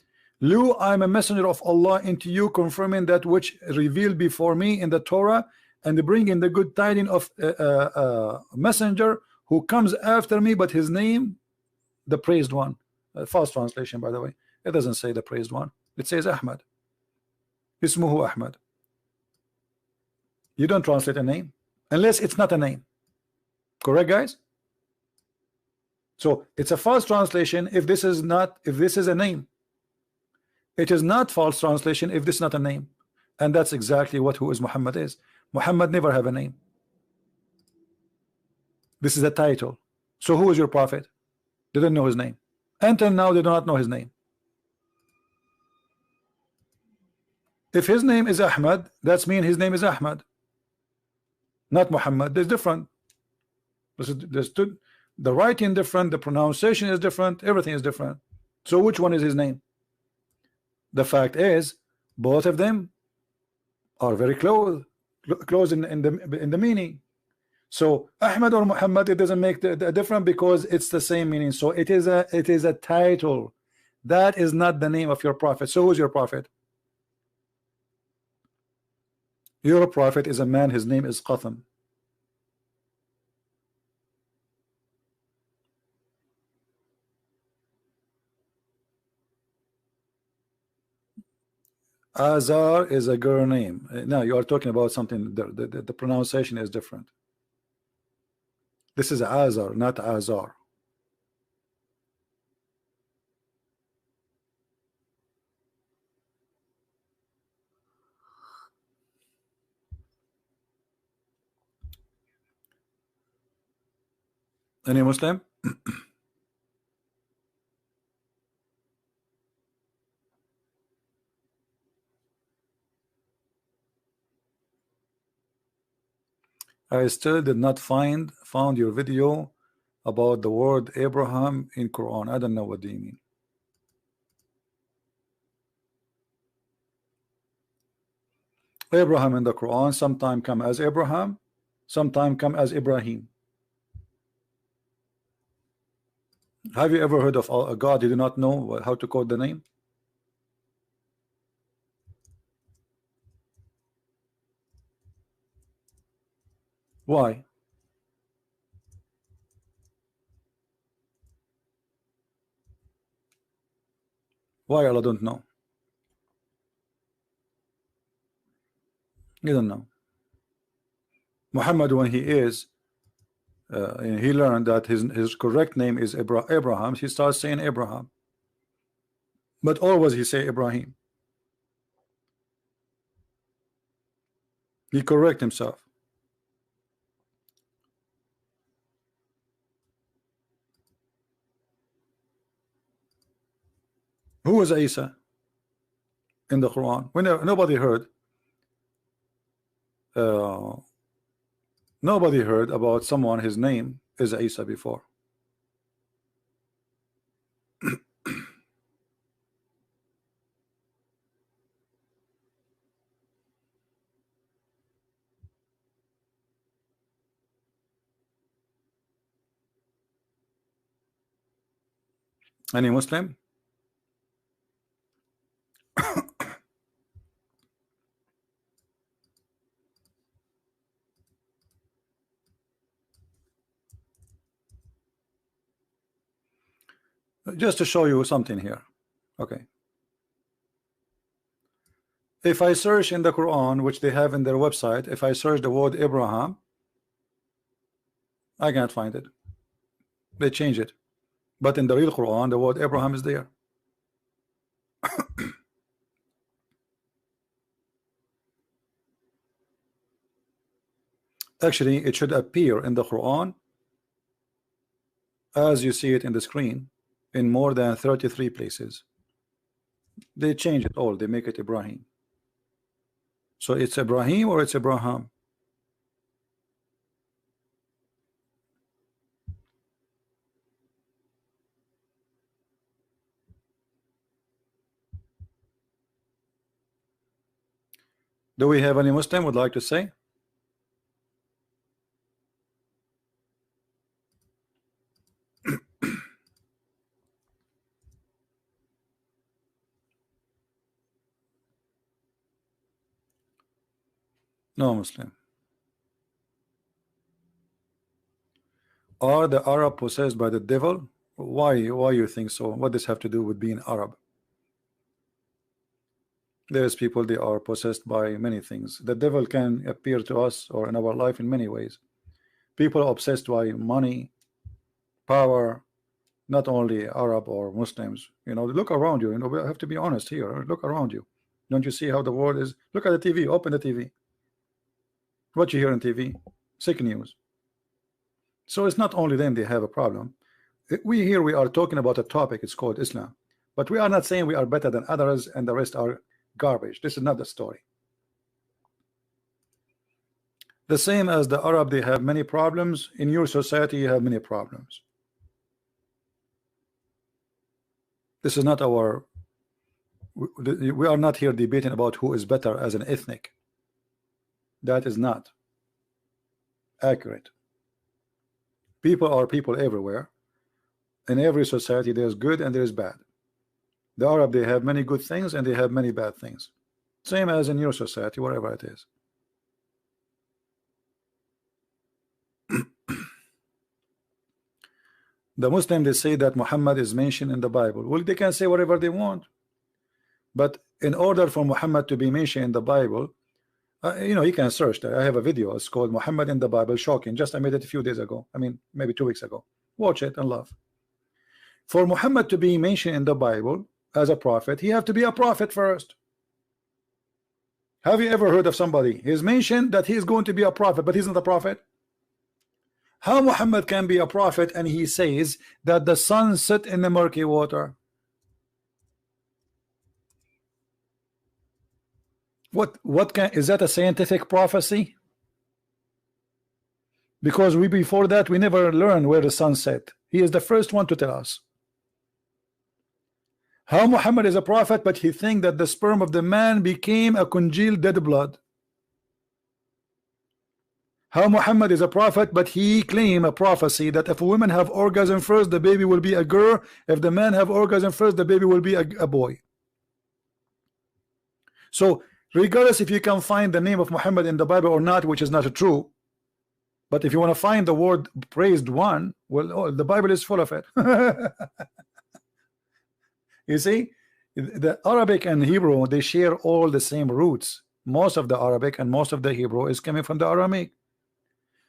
lo, I am a messenger of Allah into you, confirming that which revealed before me in the Torah, and bringing the good tidings of a messenger who comes after me, but his name, the praised one. False translation, by the way. It doesn't say the praised one. It says Ahmad. Ismuhu Ahmad. You don't translate a name unless it's not a name. Correct, guys? So it's a false translation if this is a name. It is not false translation if this is not a name. And that's exactly what who is Muhammad is. Muhammad never have a name. This is a title. So who is your prophet? They don't know his name. Until now, they do not know his name. If his name is Ahmad, that's mean his name is Ahmad, not Muhammad. There's different. The writing different, the pronunciation is different, everything is different. So which one is his name? The fact is, both of them are very close in the meaning. So Ahmad or Muhammad, it doesn't make the difference because it's the same meaning. So it is a title. That is not the name of your prophet. So who's your prophet? Your prophet is a man, his name is Qatham. Azar is a girl name. Now you are talking about something, the pronunciation is different. This is Azar, not Azar. Any Muslim? I still did not found your video about the word Abraham in Quran. I don't know what do you mean. Abraham in the Quran sometimes come as Abraham, sometimes come as Ibrahim. Have you ever heard of a God you do not know how to code the name? Why? Why Allah don't know? You don't know. Muhammad, when he learned that his correct name is Abraham, he starts saying Abraham, but always he say Ibrahim. He correct himself. Who was Isa in the Quran? When nobody heard. Nobody heard about someone his name is Isa before. Any Muslim? Just to show you something here. Okay. If I search in the Quran, which they have in their website, if I search the word Abraham, I can't find it. They change it. But in the real Quran, the word Abraham is there. Actually, it should appear in the Quran as you see it in the screen in more than 33 places. They change it all. They make it Ibrahim. So it's Ibrahim or it's Abraham. Do we have any Muslim would like to say? No Muslim. Are the Arab possessed by the devil? Why you think so? What does have to do with being Arab? There's people, they are possessed by many things. The devil can appear to us or in our life in many ways. People are obsessed by money, power, not only Arab or Muslims. You know, look around you. You know, we have to be honest here. Look around you. Don't you see how the world is? Look at the TV. Open the TV. What you hear on TV? Sick news. So it's not only them they have a problem. We are talking about a topic. It's called Islam, but we are not saying we are better than others and the rest are garbage. This is not the story. The same as the Arab, they have many problems. In your society, you have many problems. This is not our. We are not here debating about who is better as an ethnic. That is not accurate. People are people everywhere. In every society, there's good and there's bad. The Arab, they have many good things and they have many bad things. Same as in your society, wherever it is. The Muslim, they say that Muhammad is mentioned in the Bible. Well, they can say whatever they want. But in order for Muhammad to be mentioned in the Bible, you know, you can search that. I have a video. It's called Muhammad in the Bible. Shocking. Just I made it a few days ago. I mean, maybe 2 weeks ago. Watch it and laugh. For Muhammad to be mentioned in the Bible as a prophet, he have to be a prophet first. Have you ever heard of somebody? He's mentioned that he is going to be a prophet, but he's not a prophet. How Muhammad can be a prophet and he says that the sun set in the murky water? What is that a scientific prophecy? Because before that we never learned where the sun set. He is the first one to tell us. How Muhammad is a prophet, but he thinks that the sperm of the man became a congealed dead blood. How Muhammad is a prophet, but he claimed a prophecy that if women have orgasm first, the baby will be a girl. If the man have orgasm first, the baby will be a boy. So regardless if you can find the name of Muhammad in the Bible or not, which is not true, but if you want to find the word praised one, well, oh, the Bible is full of it. You see, the Arabic and Hebrew, they share all the same roots. Most of the Arabic and most of the Hebrew is coming from the Aramaic.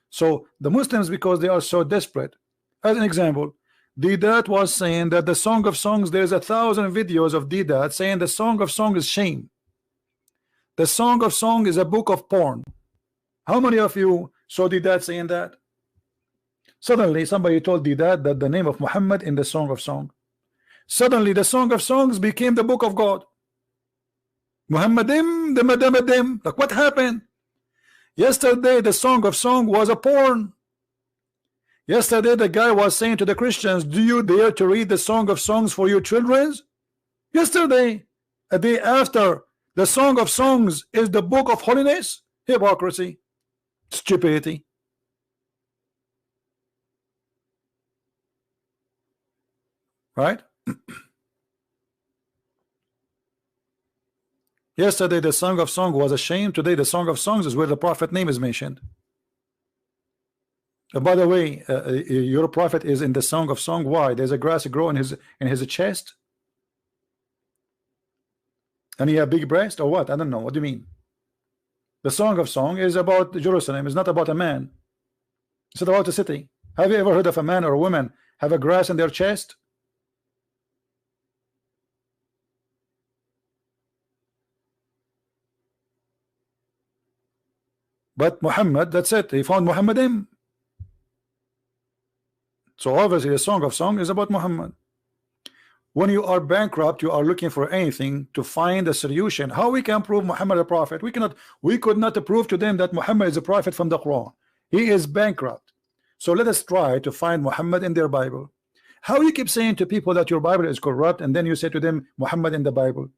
So the Muslims, because they are so desperate, as an example, Didat was saying that the Song of Songs, there's 1,000 videos of Didat saying the Song of Song is shame. The Song of Song is a book of porn. How many of you saw Didat saying that? Suddenly somebody told Didat that the name of Muhammad in the Song of Song. Suddenly the Song of Songs became the book of God. Muhammadim, the Madamadim. Like, what happened? Yesterday the Song of Song was a porn. Yesterday the guy was saying to the Christians, do you dare to read the Song of Songs for your children? Yesterday, a day after, the Song of Songs is the book of holiness. Hypocrisy, stupidity. Right? Yesterday the Song of Song was a shame. Today the Song of Songs is where the prophet name is mentioned. By the way, your prophet is in the Song of Song. Why? There's a grass grow in his chest, and he have big breast or what? I don't know. What do you mean? The Song of Song is about Jerusalem. It's not about a man. It's not about a city. Have you ever heard of a man or a woman have a grass in their chest? But Muhammad, that's it. He found Muhammadim. So obviously the Song of Song is about Muhammad. When you are bankrupt, you are looking for anything to find a solution. How we can prove Muhammad a prophet? We could not prove to them that Muhammad is a prophet from the Quran. He is bankrupt. So let us try to find Muhammad in their Bible. How you keep saying to people that your Bible is corrupt, and then you say to them Muhammad in the Bible?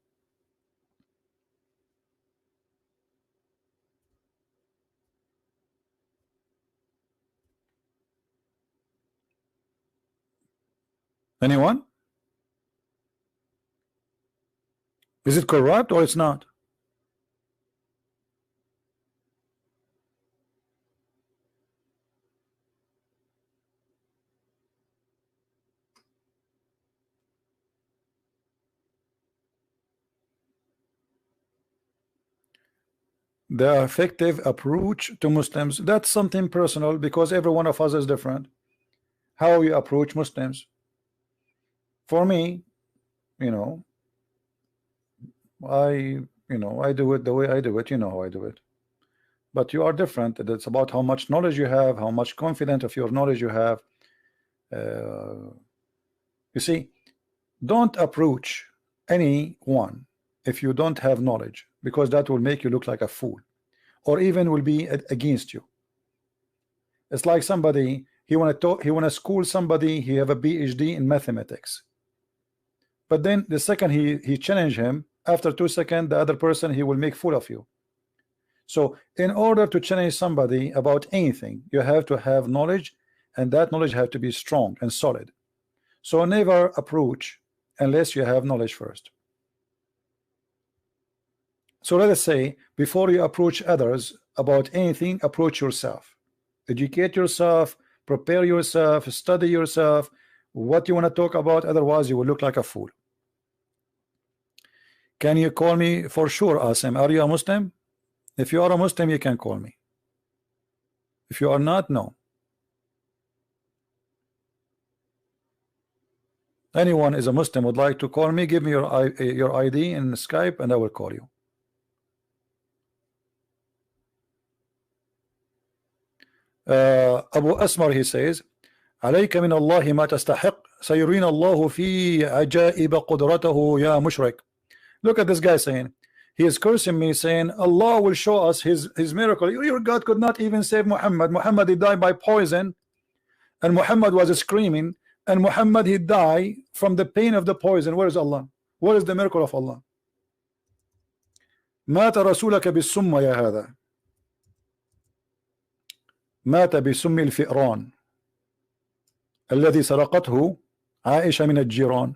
Anyone? Is it corrupt or it's not? The effective approach to Muslims, that's something personal, because every one of us is different. How you approach Muslims. For me, I do it the way I do it. You know how I do it. But you are different. It's about how much knowledge you have, how much confident of your knowledge you have. You see, don't approach anyone if you don't have knowledge, because that will make you look like a fool, or even will be against you. It's like somebody, he want to school somebody, he have a PhD in mathematics, but then the second he challenge him, after 2 seconds the other person, he will make fool of you. So in order to challenge somebody about anything, you have to have knowledge, and that knowledge have to be strong and solid. So never approach unless you have knowledge first. So let us say, before you approach others about anything, approach yourself. Educate yourself, prepare yourself, study yourself, what you want to talk about, otherwise you will look like a fool. Can you call me? For sure, Asim. Are you a Muslim? If you are a Muslim, you can call me. If you are not, no. Anyone is a Muslim would like to call me, give me your ID in Skype and I will call you. Abu Asmar, he says, عليك من الله ما تستحق سيرين الله في عجائب قدرته يا مشرك. Look at this guy saying, he is cursing me, saying Allah will show us his miracle. Your God could not even save Muhammad. Muhammad, he died by poison, and Muhammad was screaming, and Muhammad, he died from the pain of the poison. Where is Allah? What is the miracle of Allah? مات رسولك بالسم يا هذا. مات بسم الفئران الذي سرقته عائشة من الجيران،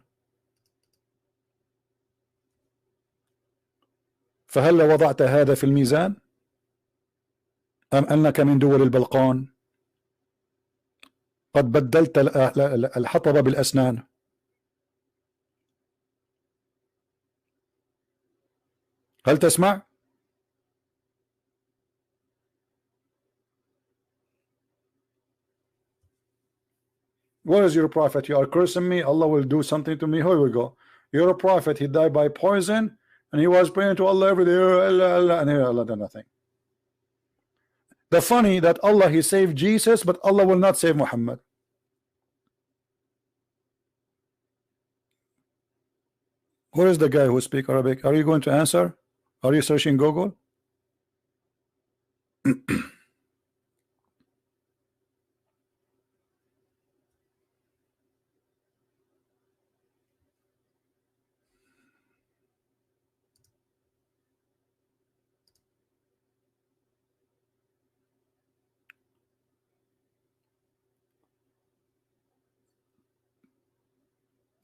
فهل وضعت هذا في الميزان أم أنك من دول البلقان قد بدلت الحطب بالأسنان؟ هل تسمع؟ Where is your prophet? You are cursing me. Allah will do something to me. Here we go. You're a prophet. He died by poison, and he was praying to Allah every day. Allah, Allah, and here Allah did nothing. The funny that Allah he saved Jesus, but Allah will not save Muhammad. Who is the guy who speaks Arabic? Are you going to answer? Are you searching Google?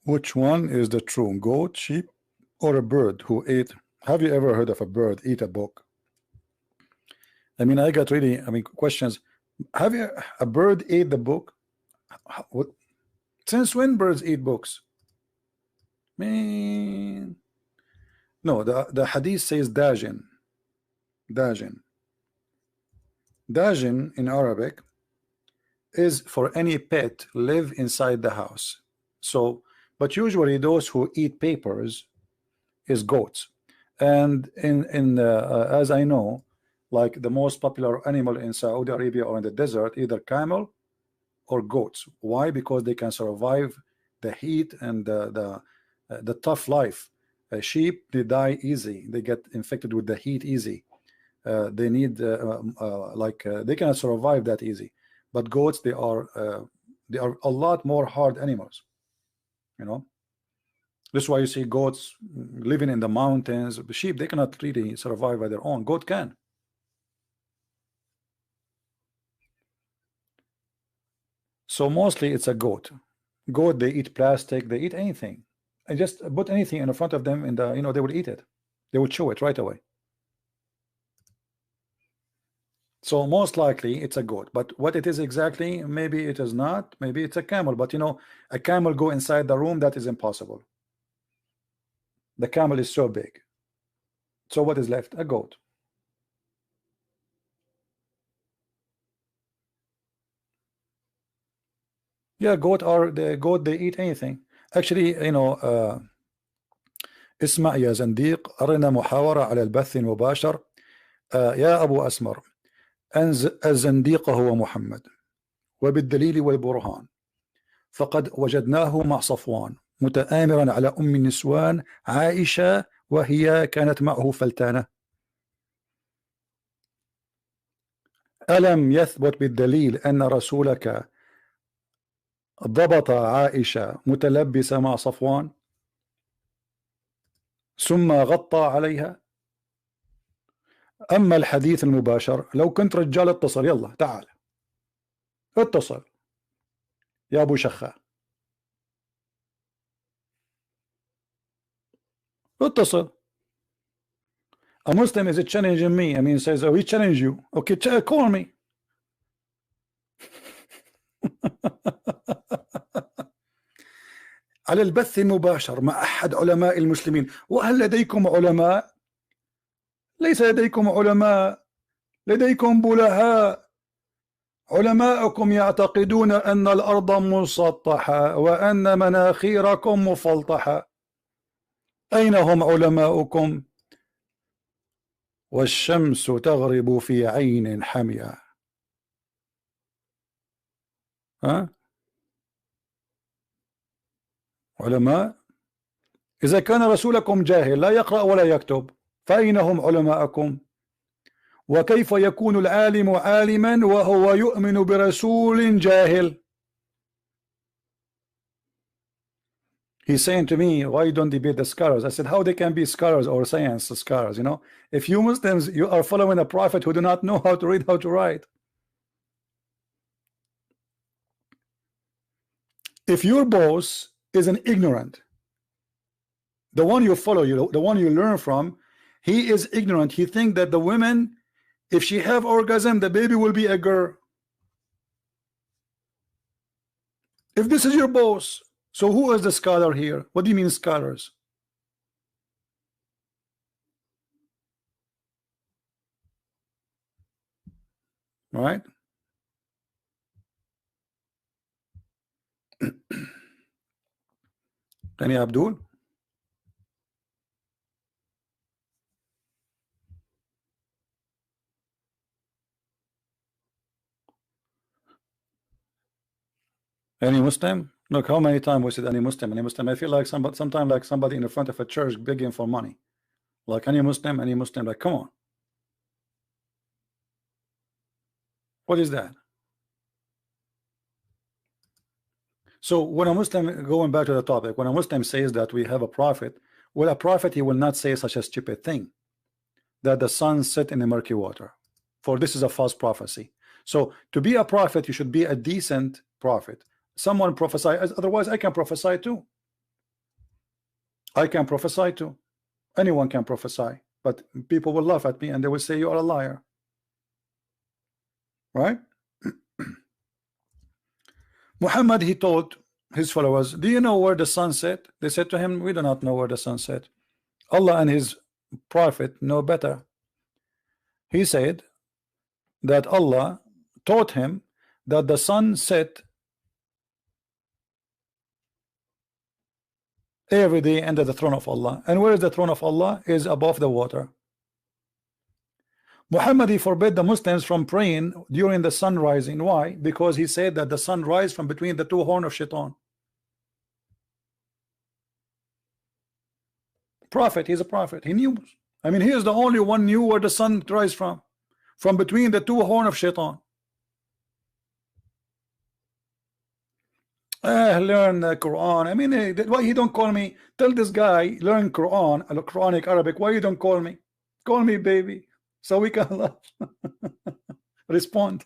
Which one is the true goat, sheep, or a bird who ate? Have you ever heard of a bird eat a book? I mean, I got really, questions. Have you a bird ate the book? What? Since when birds eat books? Man, no. The hadith says dajin. Dajin. Dajin in Arabic is for any pet live inside the house. So, but usually those who eat papers is goats. And as I know, like the most popular animal in Saudi Arabia or in the desert, either camel or goats. Why? Because they can survive the heat and the tough life. Sheep, they die easy. They get infected with the heat easy. They need they cannot survive that easy. But goats, they are a lot more hard animals. You know, this is why you see goats living in the mountains. Sheep, they cannot really survive by their own. Goat can. So mostly it's a goat. Goat, they eat plastic, they eat anything. And just put anything in front of them, and they will eat it. They will chew it right away. So most likely it's a goat, but what it is exactly, maybe it is not, maybe it's a camel. But a camel go inside the room, that is impossible. The camel is so big. So what is left? A goat. Yeah, goat, they eat anything. Actually, اسمع يا زنديق، أرنا محاورة على البث المباشر. يا أبو أسمر، الزنديق هو محمد، وبالدليل والبرهان، فقد وجدناه مع صفوان متآمرا على أم النسوان عائشة، وهي كانت معه فلتانة. ألم يثبت بالدليل أن رسولك ضبط عائشة متلبسة مع صفوان ثم غطى عليها؟ أما الحديث المباشر، لو كنت رجال اتصل، يلا تعال اتصل يا أبو شخة، اتصل. A Muslim is challenging me. Says, oh, we challenge you. Okay, call me. على البث المباشر مع أحد علماء المسلمين. وهل لديكم علماء؟ ليس لديكم علماء، لديكم بلهاء. علماءكم يعتقدون أن الأرض مسطحة وأن مناخيركم مفلطحة. أين هم علماؤكم؟ والشمس تغرب في عين حمية. ها؟ علماء؟ إذا كان رسولكم جاهل لا يقرأ ولا يكتب، فأين هم علماءكم؟ وكيف يكون العالم عالما وهو يؤمن برسول جاهل؟ He's saying to me, why don't they be the scholars? I said, how they can be scholars or science scholars? If you Muslims, you are following a prophet who do not know how to read, how to write. If your boss is an ignorant, the one you follow, the one you learn from, he is ignorant. He think that the women, if she have orgasm, the baby will be a girl. If this is your boss, so who is the scholar here? What do you mean scholars? Right? Any Abdul? Any Muslim? Look, how many times we said any Muslim, any Muslim. I feel like sometimes like somebody in the front of a church begging for money. Like any Muslim, any Muslim. Like, come on. What is that? So when a Muslim, going back to the topic, when a Muslim says that we have a prophet, well, a prophet, he will not say such a stupid thing, that the sun set in the murky water, for this is a false prophecy. So to be a prophet, you should be a decent prophet. Someone prophesy, otherwise I can prophesy too. I can prophesy too. Anyone can prophesy, but people will laugh at me and they will say you are a liar. Right? Muhammad, he told his followers, do you know where the sun set? They said to him, we do not know where the sun set. Allah and his prophet know better. He said that Allah taught him that the sun set every day under the throne of Allah. And where is the throne of Allah? Is above the water. Muhammad, he forbid the Muslims from praying during the sun rising. Why? Because he said that the sun rises from between the two horns of shaitan. Prophet, he's a prophet. He knew. I mean, he is the only one knew where the sun rises from between the two horns of shaitan. Learn the Quran. I mean, why he don't call me? Tell this guy, learn Quran, Quranic Arabic. Why you don't call me? Call me, baby, so we can respond.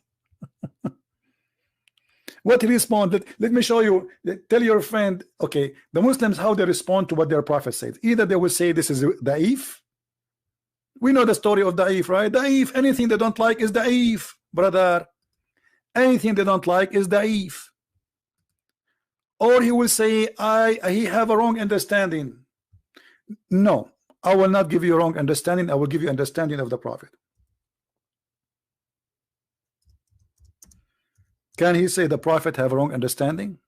What he respond? Let me show you. Tell your friend, okay, the Muslims, how they respond to what their prophet says. Either they will say this is da'if. We know the story of da'if, right? Da'if, anything they don't like is da'if, brother. Anything they don't like is da'if. Or he will say, he have a wrong understanding. No, I will not give you a wrong understanding. I will give you understanding of the prophet. Can he say the prophet have a wrong understanding?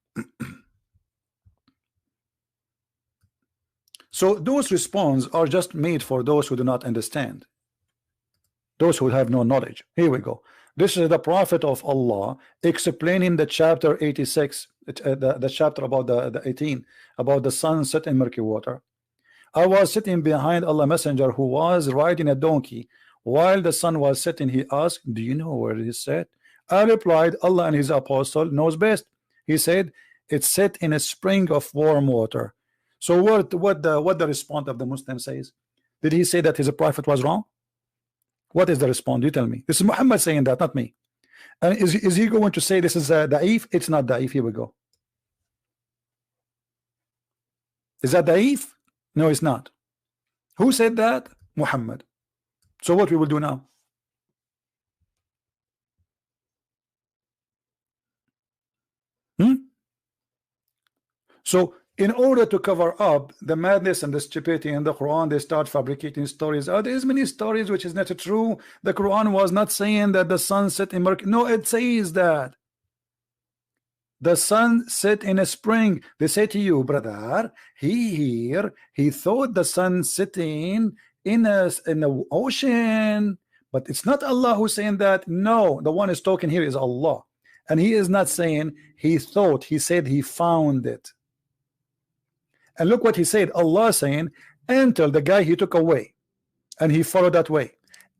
So those responses are just made for those who do not understand, those who have no knowledge. Here we go. This is the prophet of Allah explaining the chapter 86, the chapter about the 18, about the sun set in murky water. I was sitting behind Allah messenger who was riding a donkey while the sun was setting. He asked, do you know where it is set? I replied, Allah and his apostle knows best. He said, it's set in a spring of warm water. So what the response of the Muslim says? Did he say that his prophet was wrong? What is the response? You tell me. This is Muhammad saying that, not me. And is he going to say this is da'if? It's not da'if. Here we go. Is that da'if? No, it's not. Who said that? Muhammad. So what we will do now? So in order to cover up the madness and the stupidity in the Quran, they start fabricating stories. There is many stories which is not true. The Quran was not saying that the sun set in murky. No, it says that the sun set in a spring. They say to you, brother, he thought the sun sitting in the ocean, but it's not Allah who's saying that. No, the one is talking here is Allah, and he is not saying he thought. He said he found it. And look what he said. Allah saying, until the guy he took away and he followed that way,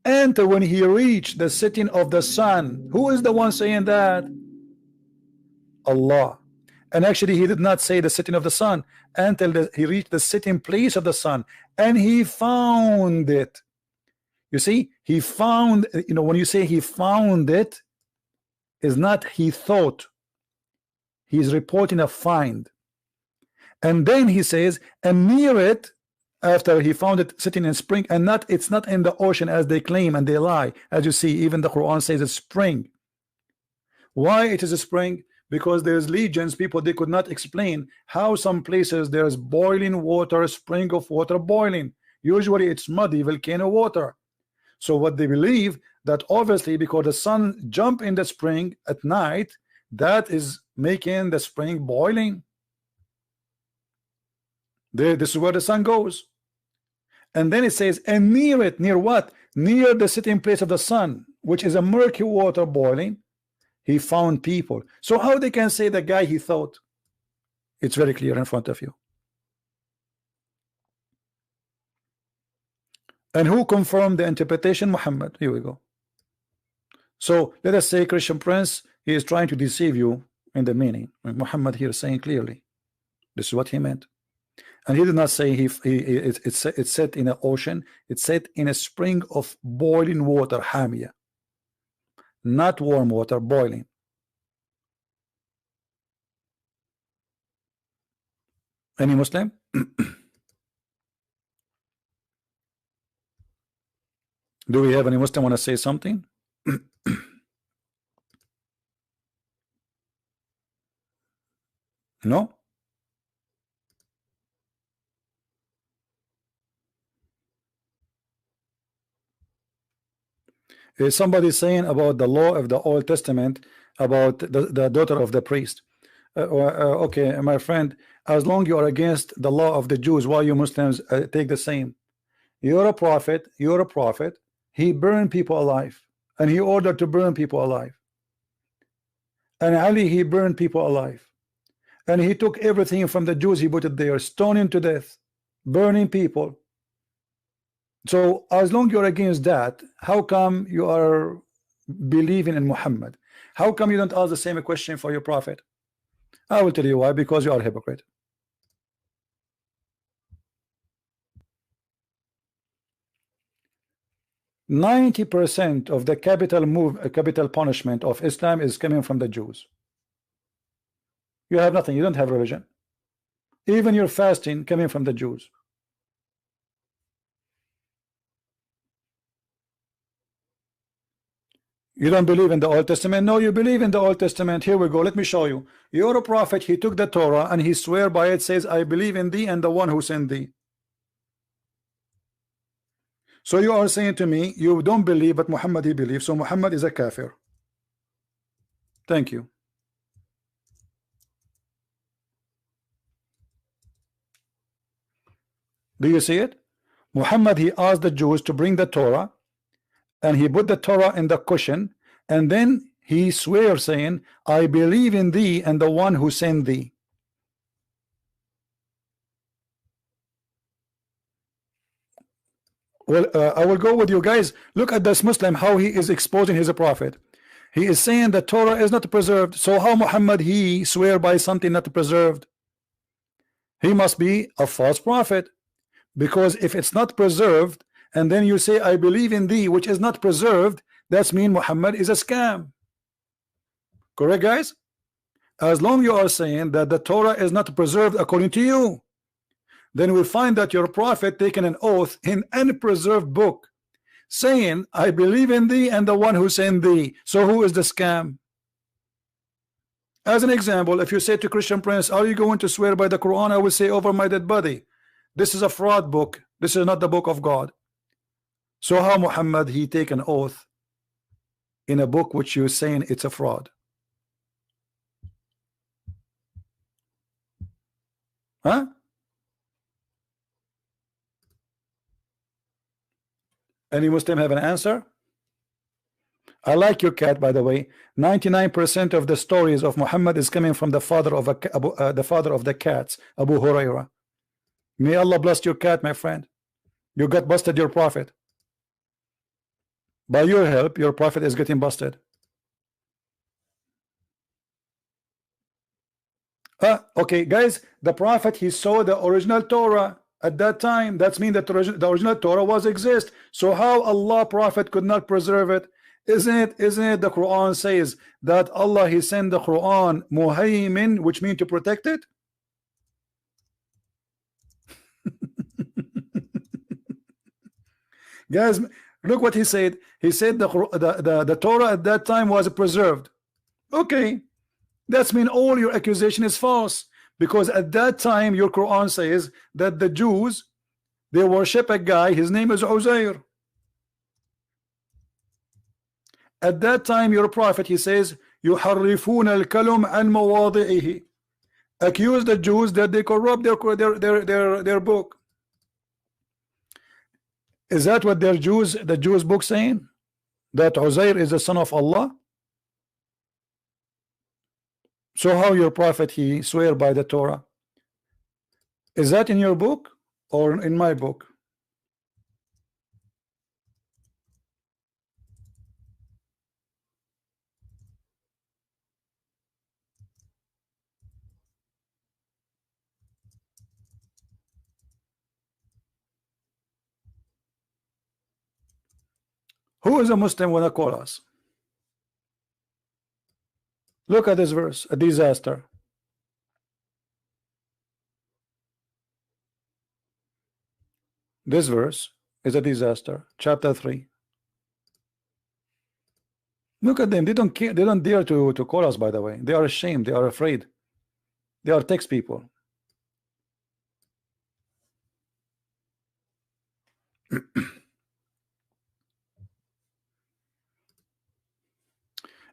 until when he reached the setting of the sun. Who is the one saying that? Allah. And actually he did not say the setting of the sun until he reached the sitting place of the sun, and he found it. You see, he found, you know, when you say he found it, is not he thought. He is reporting a find. And then he says, and near it, after he found it sitting in spring, and it's not in the ocean as they claim and they lie. As you see, even the Quran says it's spring. Why it is a spring? Because there's legions, people, they could not explain how some places there's boiling water, spring of water boiling. Usually it's muddy volcano water. So what they believe, that obviously because the sun jump in the spring at night, that is making the spring boiling. This is where the sun goes. And then it says, and near it, near what? Near the sitting place of the sun, which is a murky water boiling, he found people. So how they can say the guy he thought? It's very clear in front of you. And who confirmed the interpretation? Muhammad. Here we go. So let us say Christian Prince, he is trying to deceive you in the meaning. Muhammad here is saying clearly, this is what he meant. And he did not say it's set in an ocean. It's set in a spring of boiling water, hamia, not warm water, boiling. Any Muslim? Do we have any Muslim want to say something? No? Is somebody saying about the law of the Old Testament about the daughter of the priest? Okay, my friend, as long you are against the law of the Jews, why you Muslims take the same? You're a prophet, he burned people alive, and he ordered to burn people alive. And Ali, he burned people alive, and he took everything from the Jews, he put it there, stoning to death, burning people. So as long you're against that, how come you are believing in Muhammad? How come you don't ask the same question for your prophet? I will tell you why. Because you are a hypocrite. %90 of the capital punishment of Islam is coming from the Jews. You have nothing, you don't have religion. Even your fasting coming from the Jews. You don't believe in the Old Testament? No, you believe in the Old Testament. Here we go. Let me show you. You're a prophet. He took the Torah and he swear by it, says, I believe in thee and the one who sent thee. So you are saying to me, you don't believe, but Muhammad he believes. So Muhammad is a kafir. Thank you. Do you see it? Muhammad, he asked the Jews to bring the Torah, and he put the Torah in the cushion, and then he swears saying, I believe in thee and the one who sent thee. Well, I will go with you guys. Look at this Muslim, how he is exposing his prophet. He is saying the Torah is not preserved. So how Muhammad he swear by something not preserved? He must be a false prophet, because if it's not preserved, and then you say I believe in thee, which is not preserved, that's mean Muhammad is a scam. Correct, guys? As long you are saying that the Torah is not preserved according to you, then we find that your prophet taken an oath in unpreserved book saying I believe in thee and the one who sent thee. So who is the scam? As an example, if you say to Christian Prince, are you going to swear by the Quran? I will say, over my dead body, this is a fraud book, this is not the book of God. So how Muhammad he take an oath in a book which you're saying it's a fraud? Huh? Any Muslim have an answer? I like your cat, by the way. 99% of the stories of Muhammad is coming from the father of the father of the cats, Abu Huraira. May Allah bless your cat, my friend. You got busted your prophet. By your help, your prophet is getting busted. Okay, guys, the prophet he saw the original Torah at that time. That's mean that the original Torah was exist. So how Allah prophet could not preserve it? Isn't it the Quran says that Allah he sent the Quran muhaymin, which means to protect it? Guys, look what he said. He said the Torah at that time was preserved. Okay, that's mean all your accusation is false, because at that time your Quran says that the Jews, they worship a guy, his name is Uzair. At that time your prophet, he says يحرفون الكلم عن مواضعه, accuse the Jews that they corrupt their book. Is that what the Jews book saying, that Uzair is the son of Allah? So how your prophet he swear by the Torah? Is that in your book or in my book? Who is a Muslim when I call us? Look at this verse, a disaster. This verse is a disaster. Chapter 3. Look at them. They don't care. They don't dare to call us, by the way. They are ashamed. They are afraid. They are text people.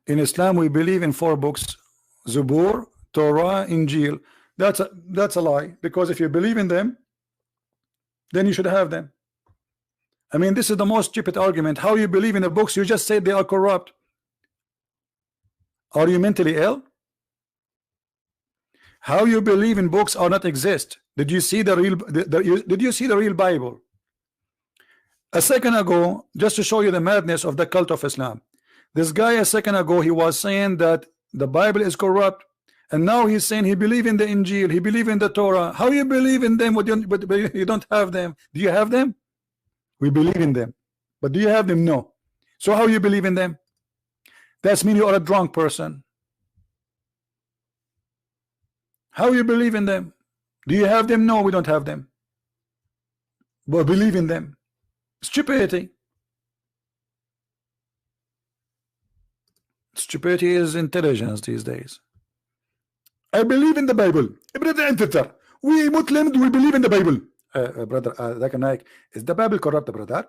In Islam, we believe in 4 books: Zubur, Torah, Injil. That's a lie, because if you believe in them, then you should have them. I mean, this is the most stupid argument. How you believe in the books? You just say they are corrupt. Are you mentally ill? How you believe in books are not exist? Did you see the real? Did you see the real Bible? A second ago, just to show you the madness of the cult of Islam, this guy a second ago, he was saying that the Bible is corrupt, and now he's saying he believe in the Injil, he believe in the Torah. How you believe in them but you don't have them? Do you have them? We believe in them, but do you have them? No. So how you believe in them? That's mean you are a drunk person. How you believe in them? Do you have them? No, we don't have them, but believe in them. Stupidity. Stupidity is intelligence these days. I believe in the Bible. Brother, we Muslims, we believe in the Bible. Brother Zakanaik, is the Bible corrupt, brother?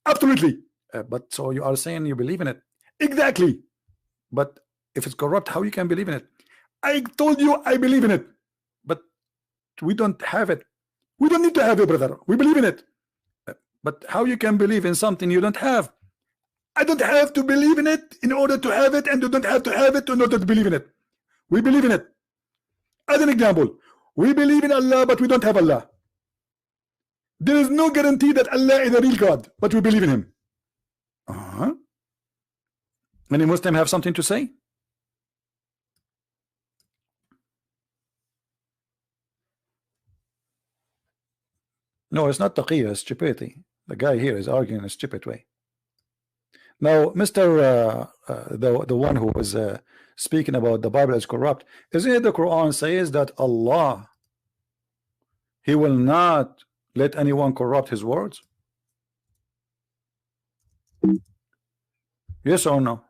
Absolutely. But so you are saying you believe in it? Exactly. But if it's corrupt, how you can believe in it? I told you I believe in it, but we don't have it. We don't need to have it, brother. We believe in it. But how you can believe in something you don't have? I don't have to believe in it in order to have it, and you don't have to have it in order to believe in it. We believe in it. As an example, we believe in Allah, but we don't have Allah. There is no guarantee that Allah is a real God, but we believe in him. Any Muslim have something to say? No, it's not taqiyya, it's stupidity. The guy here is arguing in a stupid way. Now, Mr. The one who was speaking about the Bible is corrupt, isn't it the Quran says that Allah, he will not let anyone corrupt his words? Yes or no?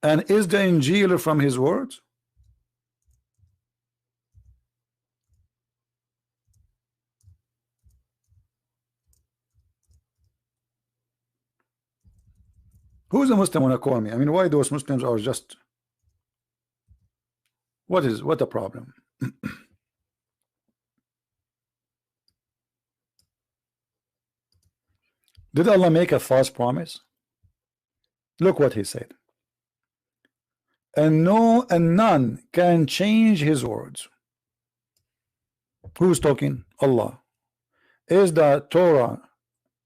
And is the Injil from his words? Who's a Muslim wanna call me? I mean, why those Muslims are just, what the problem? Did Allah make a false promise? Look what he said. And none can change his words. Who's talking? Allah. Is the Torah,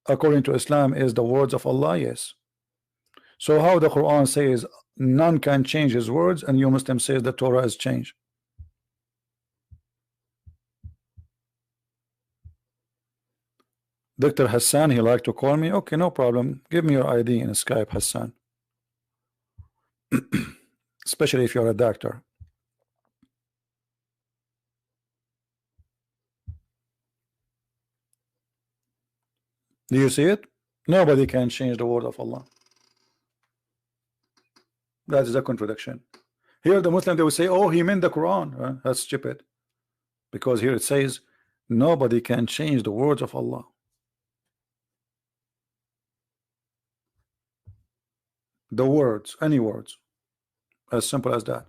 according to Islam, is the words of Allah? Yes. So how the Quran says none can change his words, and you Muslim says the Torah is changed? Dr. Hassan, he like to call me. Okay, no problem. Give me your ID in Skype, Hassan. especially if you're a doctor. Do you see it? Nobody can change the word of Allah. That is a contradiction. Here the Muslim, they will say, oh, he meant the Quran. That's stupid, because here it says nobody can change the words of Allah. The words, any words, as simple as that.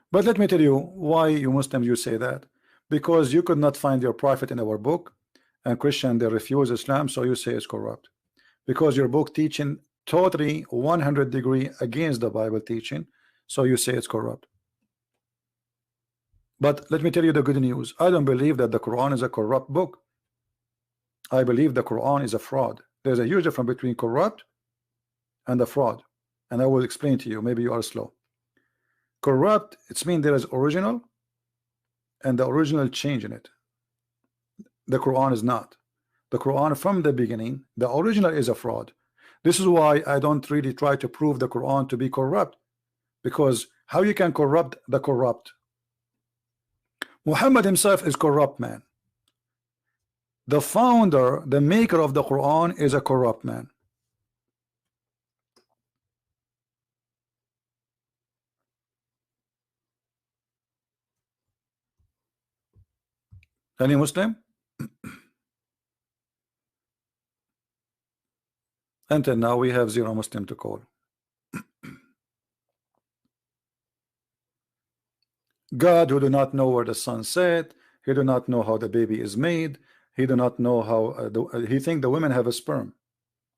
But let me tell you why you Muslims you say that. Because you could not find your prophet in our book, and Christian they refuse Islam, so you say it's corrupt. Because your book teaching totally 100-degree against the Bible teaching, so you say it's corrupt. But let me tell you the good news. I don't believe that the Quran is a corrupt book. I believe the Quran is a fraud. There's a huge difference between corrupt and a fraud, and I will explain to you. Maybe you are slow. Corrupt, it means there is original and the original change in it. The Quran is not. The Quran from the beginning, the original is a fraud. This is why I don't really try to prove the Quran to be corrupt, because how you can corrupt the corrupt? Muhammad himself is corrupt man. The founder, the maker of the Quran is a corrupt man. Any Muslim? Until now we have 0 Muslim to call. God, who do not know where the sun set, he do not know how the baby is made, he do not know how he think the women have a sperm.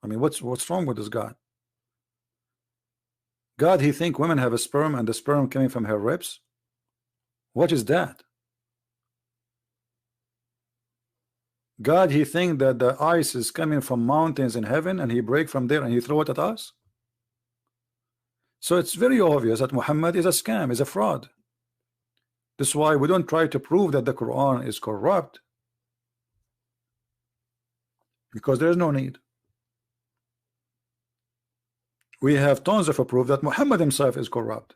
I mean, what's wrong with this God? God, he think women have a sperm and the sperm coming from her ribs? What is that? God, he think that the ice is coming from mountains in heaven and he break from there and he throw it at us? So it's very obvious that Muhammad is a scam, is a fraud. This is why we don't try to prove that the Quran is corrupt, because there is no need. We have tons of proof that Muhammad himself is corrupt,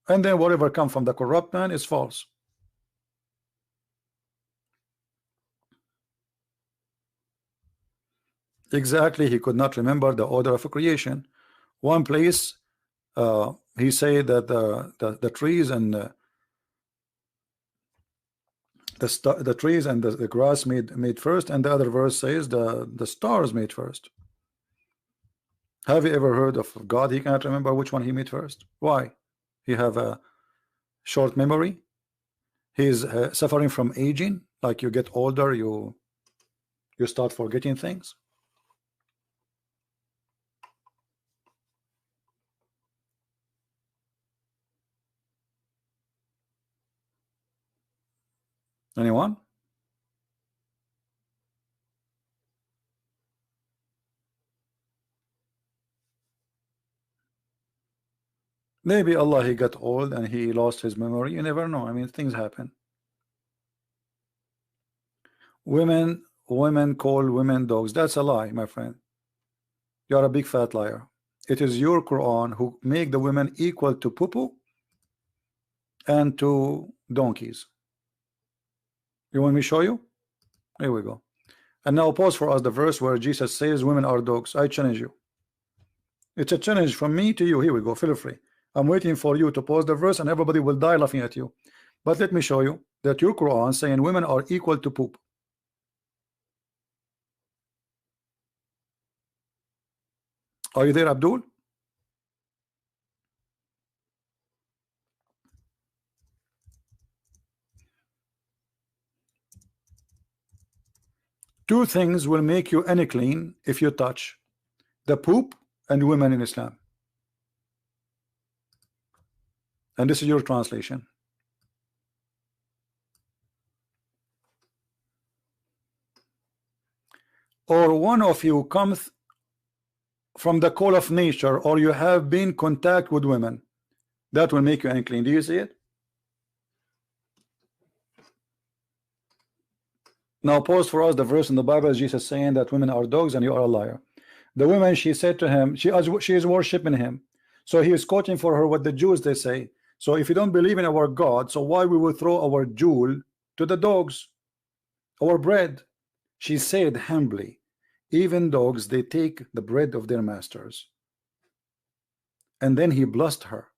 and then whatever comes from the corrupt man is false. Exactly, he could not remember the order of creation. One place he said that the trees and the trees and the grass made first, and the other verse says the stars made first. Have you ever heard of God? He cannot remember which one he made first. Why? He have a short memory. He's suffering from aging. Like you get older, you start forgetting things. Anyone? Maybe Allah, he got old and he lost his memory. You never know. I mean, things happen. Women call women dogs. That's a lie, my friend. You are a big fat liar. It is your Quran who make the women equal to poo-poo and to donkeys. You want me to show you? Here we go. And now pause for us the verse where Jesus says women are dogs. I challenge you. It's a challenge from me to you. Here we go. Feel free. I'm waiting for you to pause the verse and everybody will die laughing at you. But let me show you that your Quran saying women are equal to poop. Are you there, Abdul? Two things will make you unclean if you touch: the poop and women in Islam. And this is your translation. Or one of you comes from the call of nature, or you have been in contact with women, that will make you unclean. Do you see it? Now pause for us the verse in the Bible, Jesus saying that women are dogs and you are a liar. The woman, she said to him, she is worshiping him. So he is quoting for her what the Jews they say. So if you don't believe in our God, so why we will throw our jewel to the dogs, our bread? She said humbly, even dogs, they take the bread of their masters. And then he blessed her.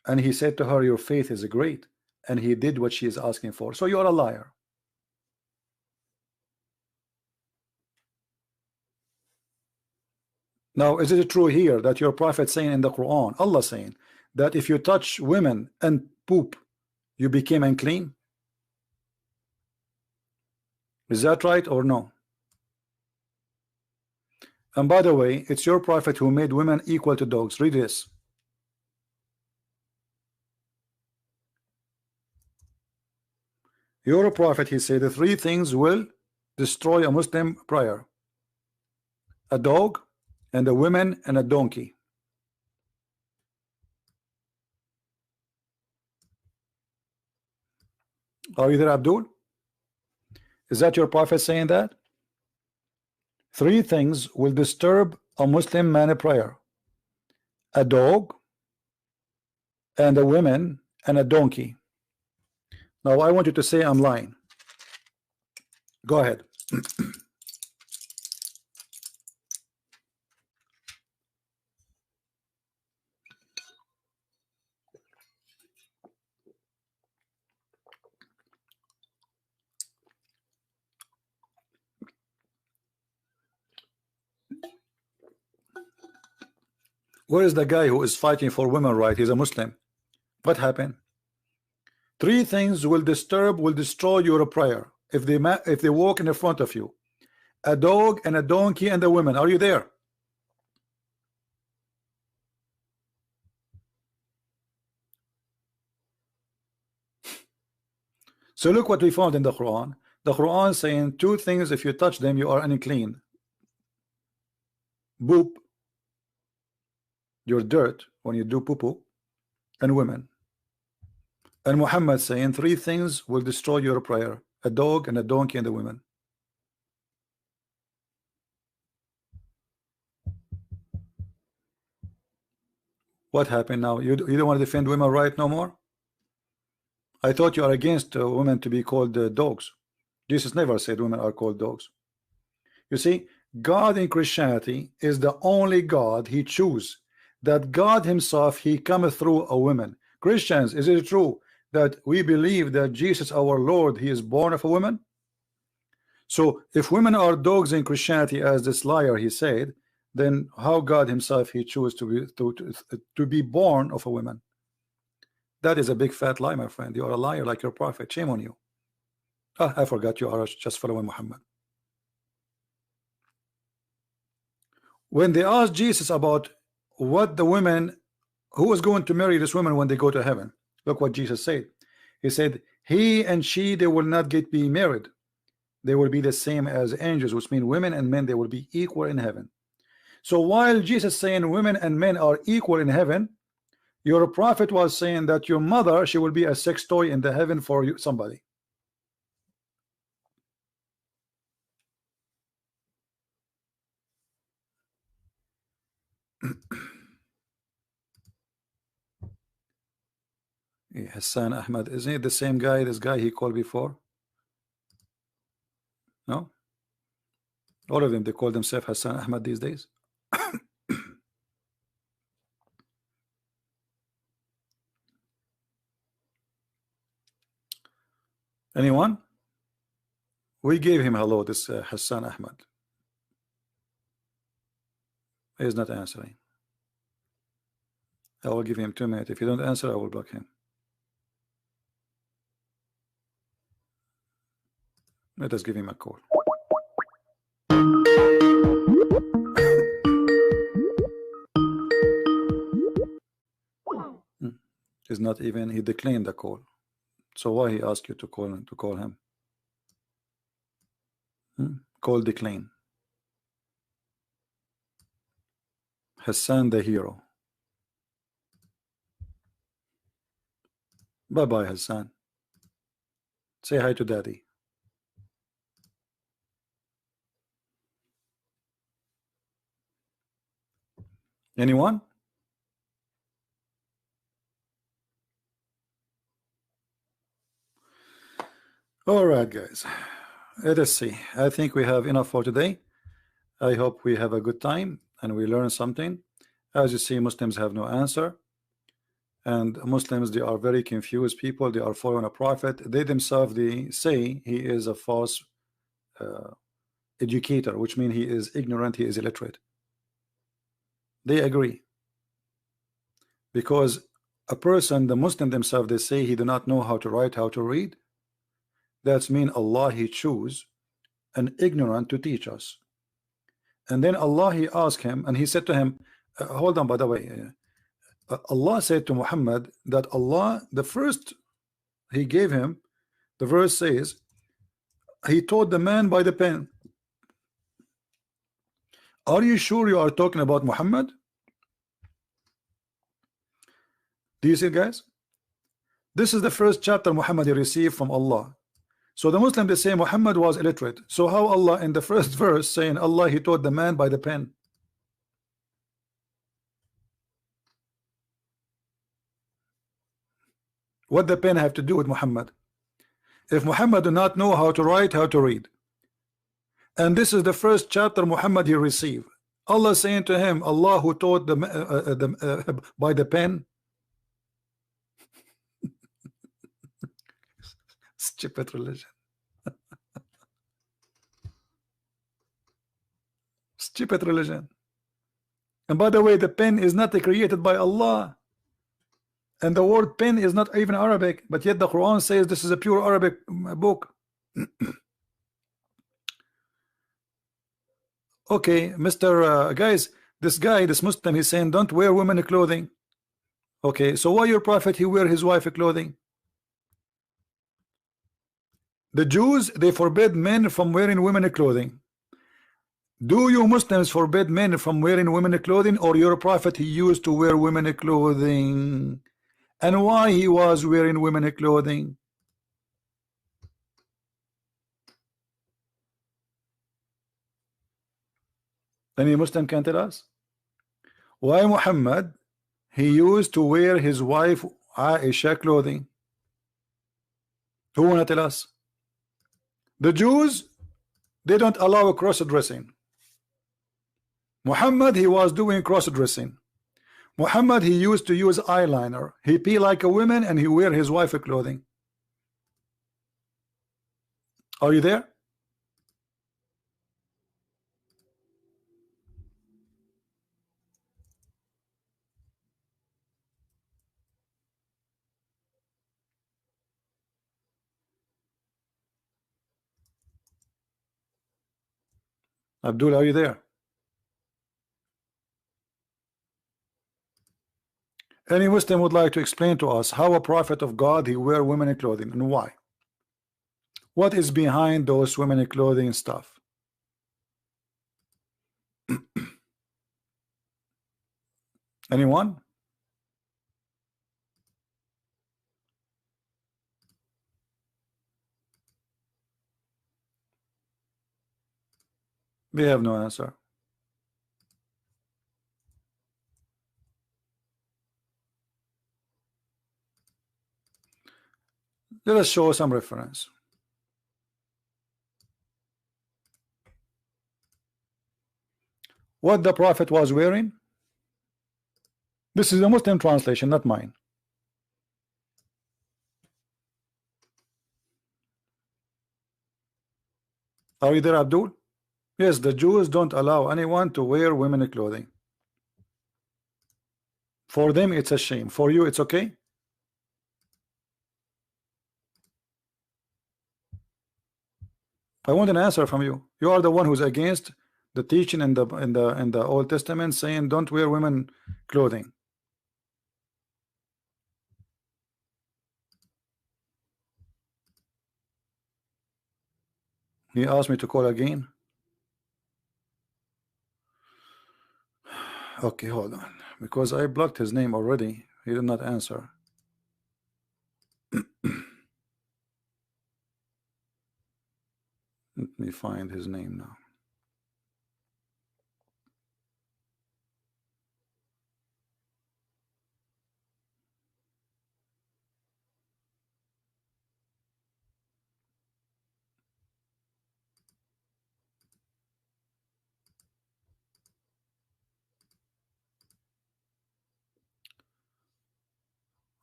And he said to her, your faith is great. And he did what she is asking for. So you're a liar. Now, is it true here that your prophet saying in the Quran, Allah saying that if you touch women and poop, you became unclean? Is that right or no? And by the way, it's your prophet who made women equal to dogs. Read this. Your prophet, he said, the three things will destroy a Muslim prayer: a dog, and a woman, and a donkey. Are you there, Abdul? Is that your prophet saying that? Three things will disturb a Muslim man prayer: a dog, and a woman, and a donkey. Now I want you to say I'm lying. Go ahead. Where is the guy who is fighting for women rights? He's a Muslim. What happened? Three things will destroy your prayer if they walk in the front of you: a dog, and a donkey, and a woman. Are you there? So look what we found in the Quran. The Quran saying two things: if you touch them, you are unclean. Boop, your dirt when you do poo-poo, and women. And Muhammad saying three things will destroy your prayer: a dog, and a donkey, and a woman. What happened now? You don't want to defend women right no more? I thought you are against women to be called dogs. Jesus never said women are called dogs. You see, God in Christianity is the only God he chooses. That God himself, he cometh through a woman. Christians, is it true that we believe that Jesus our Lord, he is born of a woman? So if women are dogs in Christianity, as this liar he said, then how God himself he chose to be born of a woman? That is a big fat lie, my friend. You are a liar like your prophet. Shame on you. Ah, I forgot you are just following Muhammad. When they asked Jesus about what the women, who was going to marry this woman when they go to heaven, look what Jesus said. He said, he and she, they will not be married. They will be the same as angels, which means women and men, they will be equal in heaven. So while Jesus saying women and men are equal in heaven, your prophet was saying that your mother, she will be a sex toy in the heaven for you, somebody. Hassan Ahmad, isn't it the same guy, this guy he called before? No? All of them, they call themselves Hassan Ahmad these days. Anyone? We gave him hello, this Hassan Ahmad. He is not answering. I will give him 2 minutes. If you don't answer, I will block him. Let us give him a call. He's not even, he declined the call. So why he asked you to call him? Call decline. Hassan the hero. Bye bye, Hassan. Say hi to daddy. Anyone? All right, guys. Let us see. I think we have enough for today. I hope we have a good time and we learn something. As you see, Muslims have no answer. And Muslims, they are very confused people. They are following a prophet. They themselves, they say he is a false educator, which means he is ignorant, he is illiterate. They agree. Because a person, the Muslim themselves, they say he do not know how to write, how to read. That's mean Allah, he choose an ignorant to teach us. And then Allah, he asked him, and he said to him, hold on, by the way, Allah said to Muhammad that Allah, the first he gave him, the verse says, he taught the man by the pen. Are you sure you are talking about Muhammad? Do you see, guys? This is the first chapter Muhammad received from Allah. So the Muslim, they say Muhammad was illiterate. So how Allah in the first verse saying Allah, he taught the man by the pen? What the pen have to do with Muhammad? If Muhammad do not know how to write, how to read, and this is the first chapter Muhammad he received, Allah saying to him, Allah who taught by the pen. Stupid religion. Stupid religion. And by the way, the pen is not created by Allah, and the word pen is not even Arabic, but yet the Quran says this is a pure Arabic book. Okay, Mr. Guys, this guy, this Muslim, he's saying don't wear women clothing. Okay, so why your prophet he wear his wife clothing? The Jews, they forbid men from wearing women clothing. Do you Muslims forbid men from wearing women clothing, or your prophet he used to wear women clothing? And why he was wearing women clothing? Any Muslim can tell us why Muhammad he used to wear his wife Aisha clothing? Who wanna tell us? The Jews, they don't allow cross-dressing. Muhammad he was doing cross-dressing. Muhammad he used to use eyeliner. He pee like a woman and he wear his wife clothing. Are you there? Abdul, are you there? Any Muslim would like to explain to us how a prophet of God he wear women clothing and why? What is behind those women clothing stuff? Anyone? We have no answer. Let us show some reference. What the prophet was wearing? This is a Muslim translation, not mine. Are you there, Abdul? Yes, the Jews don't allow anyone to wear women clothing. For them it's a shame. For you it's okay? I want an answer from you. You are the one who's against the teaching in the Old Testament saying don't wear women clothing. He asked me to call again. Okay, hold on, because I blocked his name already. He did not answer. Let me find his name now.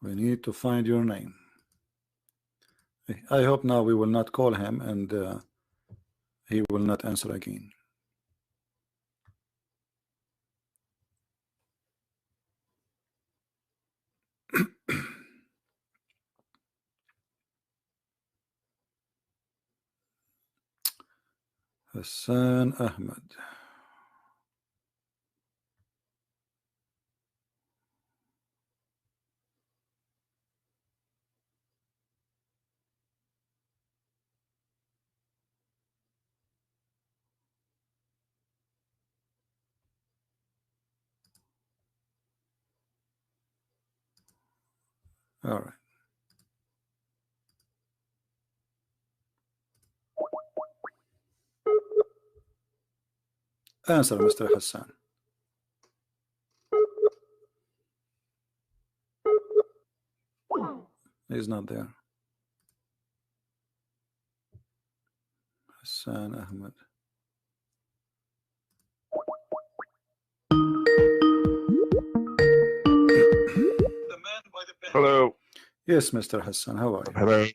We need to find your name. I hope now we will not call him and he will not answer again. Hassan Ahmed. All right. Answer, Mr. Hassan. He's not there. Hassan Ahmed. Hello. Yes, Mr. Hassan. How are you? Hello.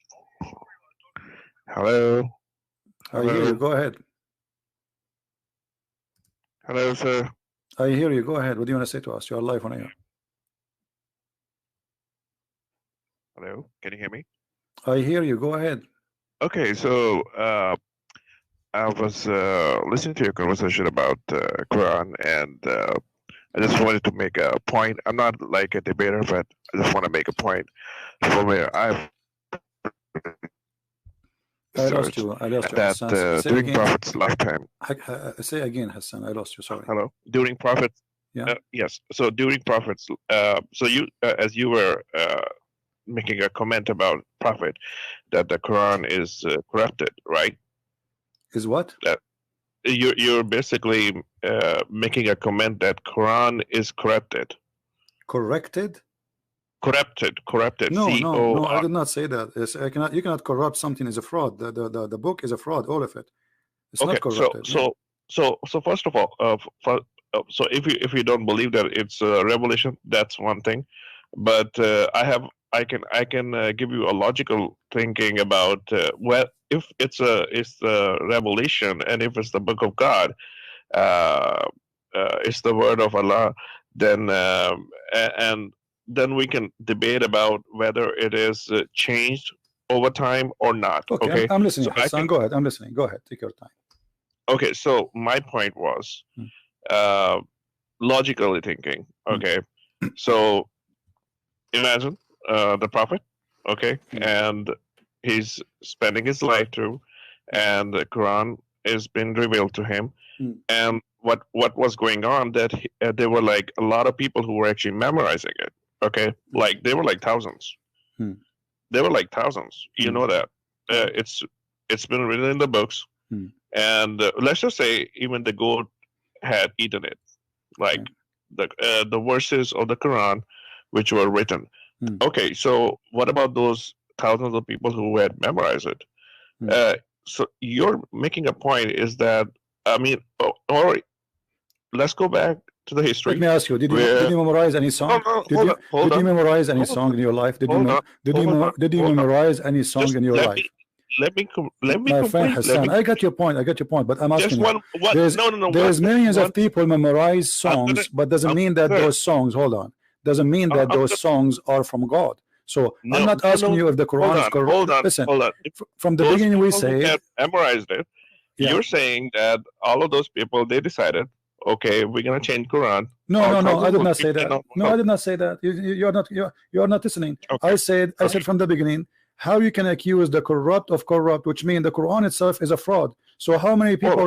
Hello. I hear you. Go ahead. Hello, sir. I hear you. Go ahead. What do you want to say to us? You are live on air. Hello. Can you hear me? I hear you. Go ahead. Okay, so I was listening to your conversation about Quran, and I just wanted to make a point. I'm not like a debater, but I just want to make a point from where I've I lost you. that Hassan. Say during again. Prophet's lifetime. Say again, Hassan. I lost you. Sorry. Hello. During Prophet. Yeah. Yes. So during Prophet's. So you, as you were making a comment about Prophet, that the Quran is corrupted, right? Is what? That you're basically making a comment that Quran is corrupted. Corrected? Corrupted. No, I did not say that. It's, you cannot corrupt something as a fraud. The book is a fraud, all of it. It's okay, not corrupted. So first of all, so if you don't believe that it's a revelation, that's one thing. But I can give you a logical thinking about well, if it's a revelation, and if it's the book of God, it's the word of Allah, then and then we can debate about whether it is changed over time or not. Okay, I'm listening. So Hassan, go ahead. I'm listening. Go ahead. Take your time. Okay, so my point was logically thinking. Okay, so imagine the Prophet, okay, and he's spending his life through, and the Quran is being revealed to him, and what was going on, that there were like a lot of people who were actually memorizing it. Okay, like they were like thousands. They were like thousands. You know that it's been written in the books, and let's just say even the goat had eaten it, like the verses of the Quran which were written. Okay, so what about those thousands of people who had memorized it? So you're making a point is that, I mean, or let's go back to the history. Let me ask you: Did you memorize any song? Did you memorize any song in your life? Did you memorize any song in your life? Let me My friend Hassan, I got your point. But I'm asking you. There's millions of people memorize songs, but doesn't mean that those songs. Hold on. Doesn't mean that those songs are from God. So I'm not asking you if the Quran is correct. Listen, from the beginning we say memorized it. You're saying that all of those people, they decided, okay, we're gonna change Quran. No, I did not say that. No, I did not say that. You're not listening. Okay. I said from the beginning, how you can accuse the corrupt of corrupt, which means the Quran itself is a fraud. So how many people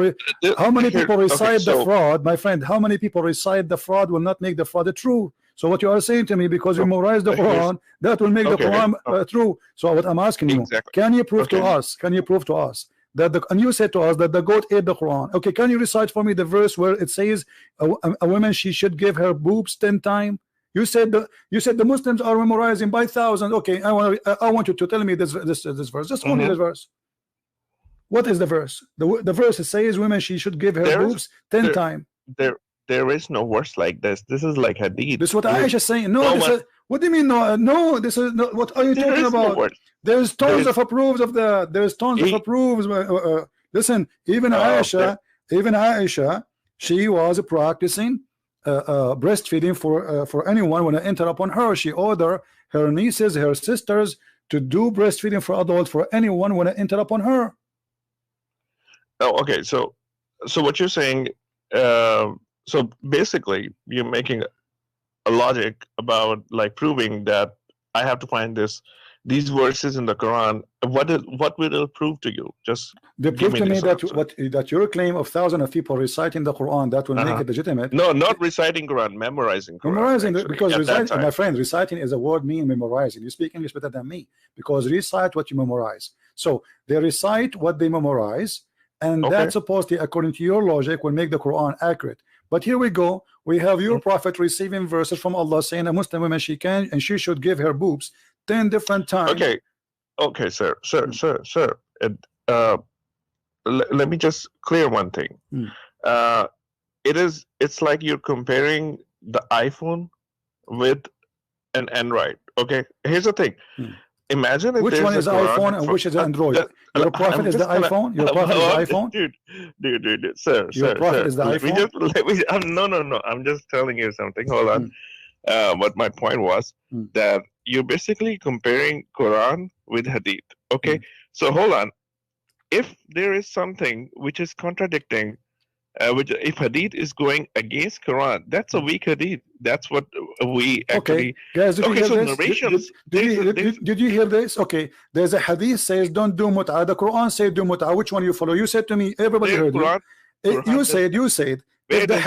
recite the fraud, my friend? How many people recite the fraud will not make the fraud true? So what you are saying to me, because you memorize the Quran, that will make the Quran true. So what I'm asking you, can you prove to us? Can you prove to us that and you said to us that the goat ate the Quran? Okay, can you recite for me the verse where it says a woman, she should give her boobs 10 times? You said the Muslims are memorizing by thousands. Okay, I want you to tell me this verse. Just only the verse. What is the verse? The verse says women, she should give her boobs 10 times. There is no verse like this. This is like hadith. This is what Aisha is saying. No, What do you mean no? No, this is no. What are you There talking is no about? word. There's tons of approves of the. There's tons of approves. Listen, even Aisha, she was practicing breastfeeding for anyone when I enter upon her. She ordered her nieces, her sisters to do breastfeeding for adults for anyone when I enter upon her. Oh, okay. So what you're saying? So basically, you're making a logic about like proving that I have to find these verses in the Quran. What will it prove to you? Just they prove to me that your claim of thousands of people reciting the Quran that will make it legitimate. No, not reciting Quran, memorizing Quran. Memorizing, because reciting, my friend, reciting is a word mean memorizing. You speak English better than me, because recite what you memorize. So they recite what they memorize, and that supposedly, according to your logic, will make the Quran accurate. But here we go. We have your prophet receiving verses from Allah saying a Muslim woman she should give her boobs 10 different times. Okay, sir. Let me just clear one thing. It's like you're comparing the iPhone with an Android. Okay, here's the thing. Imagine if which one is iPhone and which is Android. Your prophet is the iPhone. Your prophet is the iPhone. Dude, sir. Your prophet is the iPhone. No. I'm just telling you something. Hold on. But my point was that you're basically comparing Quran with Hadith. Okay, so hold on. If there is something which is contradicting, which if Hadith is going against Quran, that's a weak Hadith. That's what we actually. Guys, did you hear this? Did you hear this? Okay, there's a Hadith says don't do mut'ah. The Quran says do mut'ah. Which one you follow? You said to me, everybody heard you. You said if the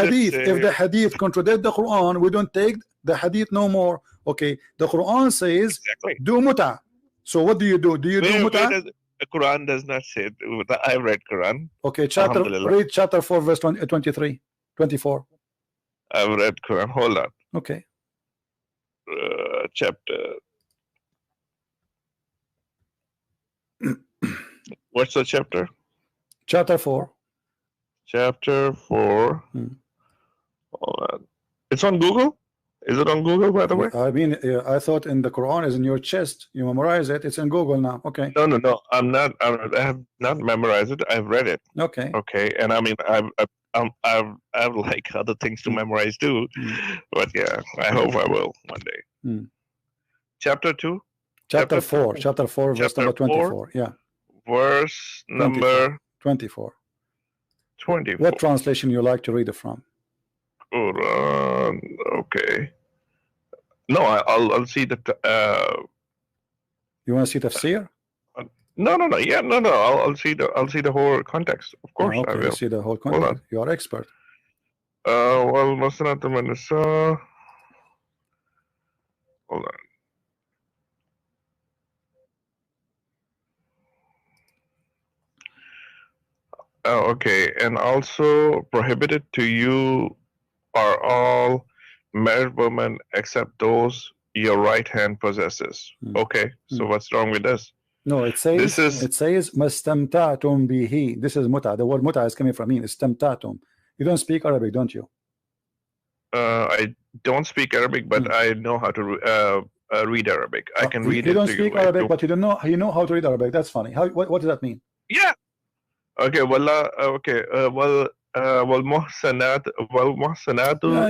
Hadith contradict the Quran, we don't take the Hadith no more. Okay, the Quran says do mut'ah. So what do you do? Do you do mut'ah? The Quran does not say. I read Quran. Okay, read chapter 4, verse 23, 24. I've read Quran. Hold on. Okay. Chapter. What's the chapter? Chapter 4. Chapter 4. Hold on. It's on Google. Is it on Google, by the way? I mean, I thought in the Quran is in your chest. You memorize it. It's in Google now. Okay. No. I'm not. I have not memorized it. I've read it. Okay. Okay. And I mean, I have like other things to memorize too. But yeah, I hope I will one day. Chapter 2. Chapter 4. Chapter 4, verse number 24. Yeah. Verse number 24. 24. What translation you like to read it from? Quran. Okay. No, I'll see the. You want to see tafsir? No. Yeah, no. I'll see the whole context. Of course, okay, I will. See the whole context. You are expert. Well, Musnad al-Nisa. Hold on. Okay, and also prohibited to you are all married women except those your right hand possesses. Okay, so what's wrong with this? No, it says mastamta'tum bihi. This is mut'a. The word mut'a is coming from me. Istamta'tum. You don't speak Arabic, don't you? I don't speak Arabic, but I know how to read Arabic. I can read it. You don't speak Arabic, but you don't know. You know how to read Arabic. That's funny. What does that mean? Yeah. Okay. Well. والمحسنات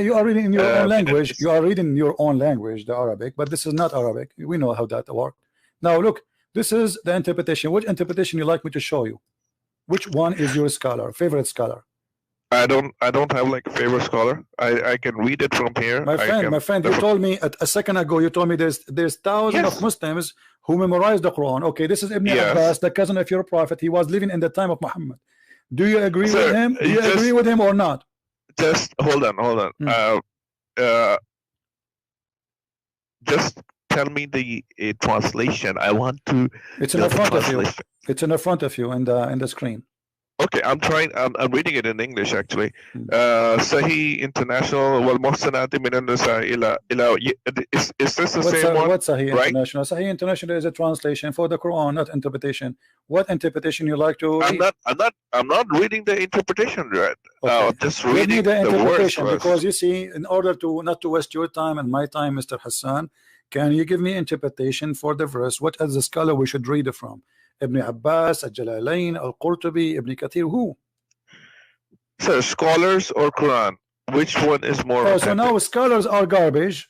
you are reading in your own language. You are reading your own language, the Arabic, but this is not Arabic. We know how that works. Now look, this is the interpretation. Which interpretation you like me to show you? Which one is your favorite scholar? I don't have like a favorite scholar. I can read it from here. My friend, you told me a second ago. You told me there's thousands of Muslims who memorize the Quran. Okay, this is Ibn Abbas, the cousin of your prophet. He was living in the time of Muhammad. Do you agree with him? Do you agree with him or not? Just hold on. Just tell me the translation. I want to. It's in the front of you. It's in the front of you in the screen. Okay, I'm trying. I'm reading it in English actually. Sahih International. Wal muhsanati min an-nisa ila. Is this the same one? What's Sahih International? Sahih International is a translation for the Quran, not interpretation. What interpretation you like to read? I'm not reading the interpretation, right? Okay. Just reading the interpretation words because you see, in order to not to waste your time and my time, Mr. Hassan, Can you give me interpretation for the verse? What is the scholar we should read it from? Ibn Abbas, Al-Jalalain, Al-Qurtubi, Ibn Kathir, who? So scholars or Quran? Which one is more? Oh, so now scholars are garbage.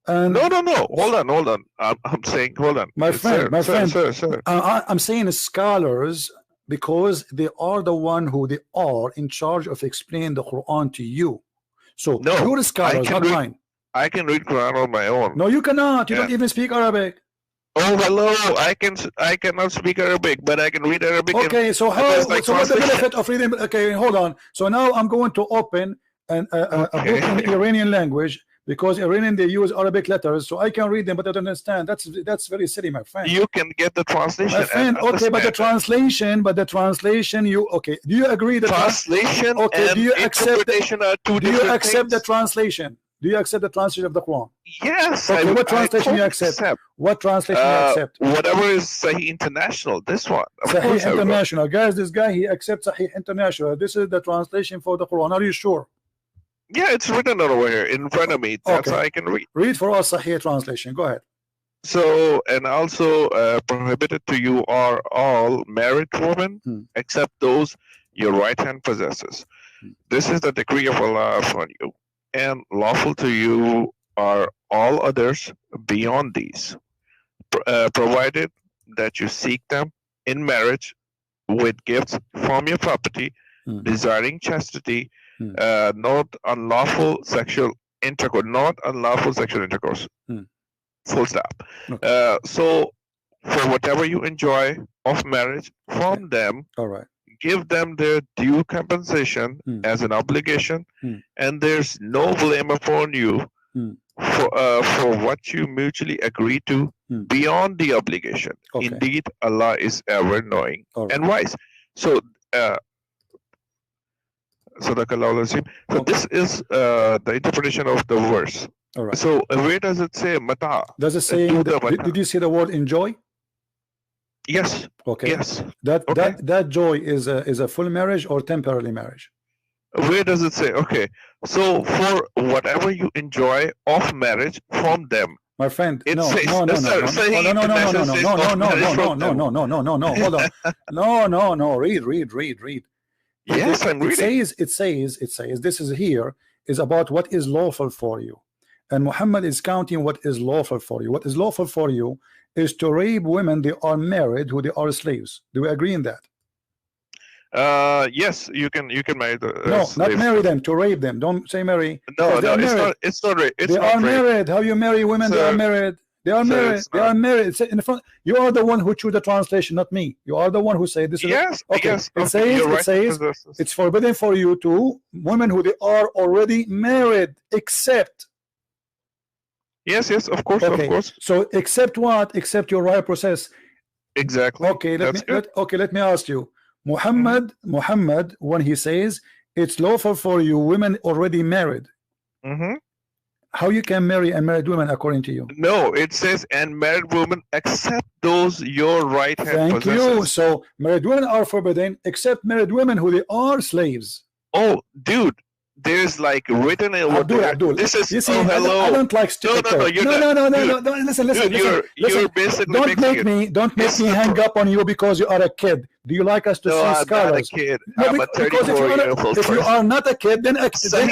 And no. Hold on. I'm saying, hold on. My friend, Sir. I'm saying scholars because they are the one who they are in charge of explaining the Quran to you. So no, you're scholars, not mine. I can read Quran on my own. No, you cannot. You don't even speak Arabic. Oh, hello. I cannot speak Arabic, but I can read Arabic. Okay, so how? So what's the benefit of reading? Okay, hold on. So now I'm going to open a book in the Iranian language, because Iranian they use Arabic letters, so I can read them, but I don't understand. That's very silly, my friend. You can get the translation. My friend, okay, but the translation, you okay? Do you agree that translation? Okay, do you accept? Do you accept the translation? Do you accept the translation of the Quran? Yes. Okay, what translation you accept? What translation you accept? Whatever is Sahih International. This one. Sahih International, guys. This guy he accepts Sahih International. This is the translation for the Quran. Are you sure? Yeah, it's written over here in front of me. That's how I can read. Read for us Sahih translation. Go ahead. So, and also prohibited to you are all married women, except those your right hand possesses. This is the decree of Allah upon you, and lawful to you are all others beyond these, provided that you seek them in marriage with gifts from your property, desiring chastity, not unlawful sexual intercourse. Full stop. Okay. So for whatever you enjoy of marriage from them, all right, give them their due compensation as an obligation, and there's no blame upon you for what you mutually agree to beyond the obligation. Okay. Indeed, Allah is ever knowing and wise. So so this is the interpretation of the verse. All right. So where does it say mata? Does it say? Did you see the word enjoy? Yes. Okay. Yes. That joy is a full marriage or temporary marriage? Where does it say? Okay. So for whatever you enjoy of marriage from them. My friend, no. Hold on. No. Read. Yes, I'm reading. It says this is here is about what is lawful for you, and Muhammad is counting what is lawful for you. What is lawful for you is to rape women they are married who they are slaves. Do we agree in that? Yes, you can marry the no, slave. not marry them, to rape them. Don't say marry. No, it's not rape. They are married. How you marry women? They are married. They are married. They are married. It's in the front. You are the one who choose the translation, not me. You are the one who say this is okay. Yes, it says it's forbidden for you to women who they are already married, except. Yes, of course. So except what? Except your right process. Exactly. Okay, let me ask you. Muhammad, when he says it's lawful for you women already married, how you can marry unmarried women according to you? No, it says and married women except those your right hand possesses. Thank you. So married women are forbidden except married women who they are slaves. Oh, dude. There's like written in Abdul. This is you see, hello. I don't like stupid. No. Listen. You're basically don't make me hang up on you because you are a kid. Do you like us to see scholars? I'm not a kid. I'm a 34-year-old person. If you are not a kid, then accept.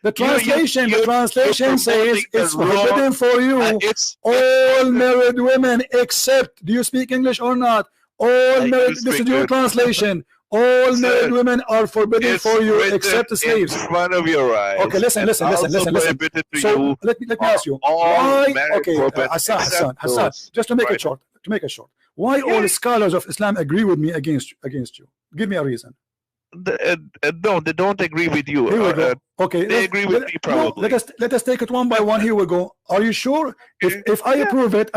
The translation. The translation says it's forbidden for you. All married women except. Do you speak English or not? All married, this is your translation. All married women are forbidden for you except slaves. In front of your eyes. Okay, listen. So let me ask you. Why? Okay, Hassan, just to make it short. Why all the scholars of Islam agree with me against you? Give me a reason. No, they don't agree with you. Here we go. Okay, they agree with me probably. No, let us take it one by one. Here we go. Are you sure? If I approve it,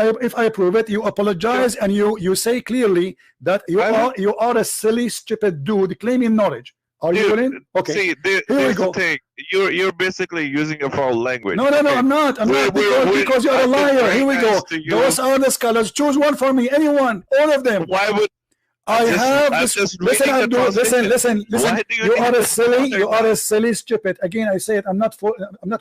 you apologize and you say clearly that you are a silly, stupid dude claiming knowledge. Are you willing? Okay. See, here's the thing. You're basically using a foul language. No, I'm not. Because you're a liar. Here we go. Those are the scholars. Choose one for me. Anyone. All of them. Why would I have I'm this. just Listen, reading the Abdul. Listen, translation. listen. Why do you You think are a it's silly. You are modern? a silly, stupid. Again, I say it. I'm not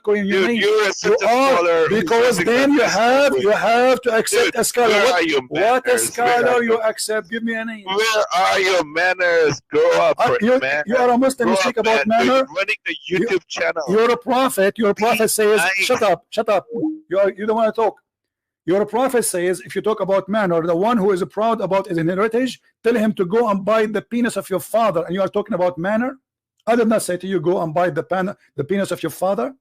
calling you Dude, names. you're such You a are, scholar who's because using then the you best have language. to accept Dude, a scholar. where are your What a manners? Where scholar are you your accept? Give me a name. Where are your manners? Grow up, man. You are a Muslim. Grow You up, speak about man. manner. You're running the YouTube channel. You're a prophet. Your prophet says, nice. "Shut up, shut up." You don't want to talk. Your prophet says, if you talk about manner, the one who is proud about his heritage, tell him to go and bite the penis of your father. And you are talking about manner? I did not say to you, go and bite the penis of your father.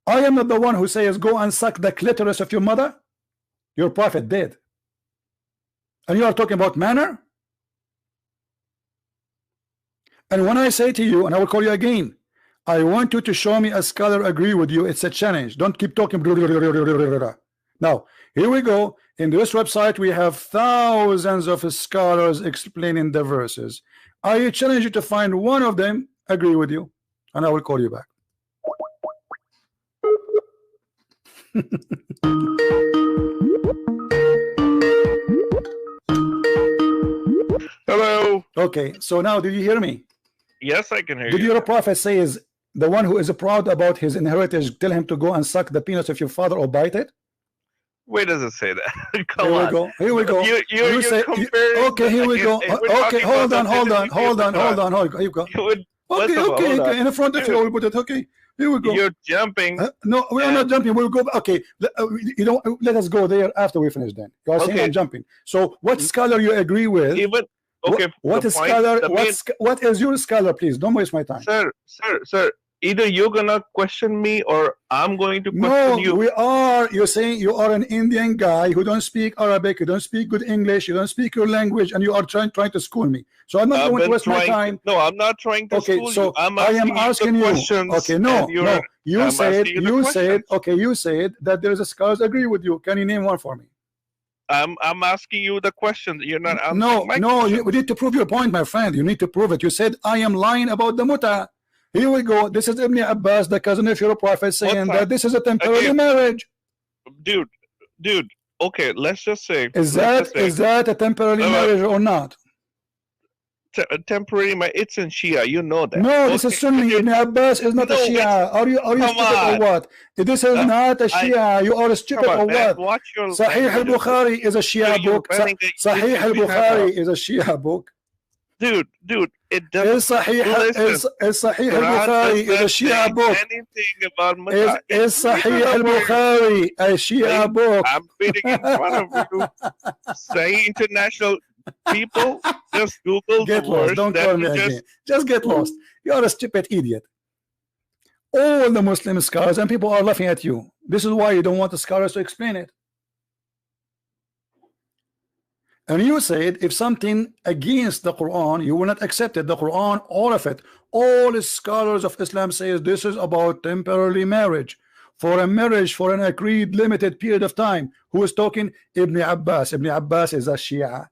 I am not the one who says, go and suck the clitoris of your mother. Your prophet did. And you are talking about manner? And when I say to you, and I will call you again, I want you to show me a scholar agree with you. It's a challenge. Don't keep talking. Now, here we go. In this website, we have thousands of scholars explaining the verses. I challenge you to find one of them agree with you, and I will call you back. Hello. Okay, so now did you hear me? Yes, I can hear Did you. your prophet say is the one who is proud about his inheritance, tell him to go and suck the penis of your father or bite it? Where does it say that? Come Here on. we go. Here we go. You're comparing. Okay, here we go. Okay, hold on. Here we go. Okay. In front of you, I will put it. Okay, here we go. You're jumping. No, we are not jumping. We'll go. Okay, you don't let us go there after we finish. Then you are saying I'm jumping. So, what scholar you agree with? Even okay. What is scholar? What is your scholar? Please don't waste my time. Sir. Either you're gonna question me or I'm going to question you. No, we are. You're saying you are an Indian guy who don't speak Arabic, you don't speak good English, you don't speak your language, and you are trying to school me. So I'm not going to waste my time. No, I'm not trying to school you. I am asking you. Okay, no. You said that there is a scholars agree with you. Can you name one for me? I'm asking you the question. You're not answering my question. We need to prove your point, my friend. You need to prove it. You said I am lying about the muta. Here we go. This is Ibn Abbas, the cousin of your prophet, saying that this is a temporary marriage. Dude. Okay, let's just say. Is that a temporary marriage or not? Temporary marriage. It's in Shia. You know that. No, this is Sunni. Ibn Abbas is not a Shia. Are you stupid or what? This is not a Shia. You are stupid or what? Sahih al-Bukhari is a Shia book. Sahih al-Bukhari is a Shia book. Dude, it doesn't. Sahih al-Bukhari is a Shia book. Anything about is Sahih al-Bukhari a Shia book? I'm reading in front of you. Sahih International people, just Google get the lost. words. Don't call me again. Just get lost. You are a stupid idiot. All the Muslim scholars and people are laughing at you. This is why you don't want the scholars to explain it. And you said if something against the Quran, you will not accept it. The Quran, all of it, all the scholars of Islam says this is about temporary marriage. For a marriage for an agreed limited period of time. Who is talking? Ibn Abbas. Ibn Abbas is a Shia.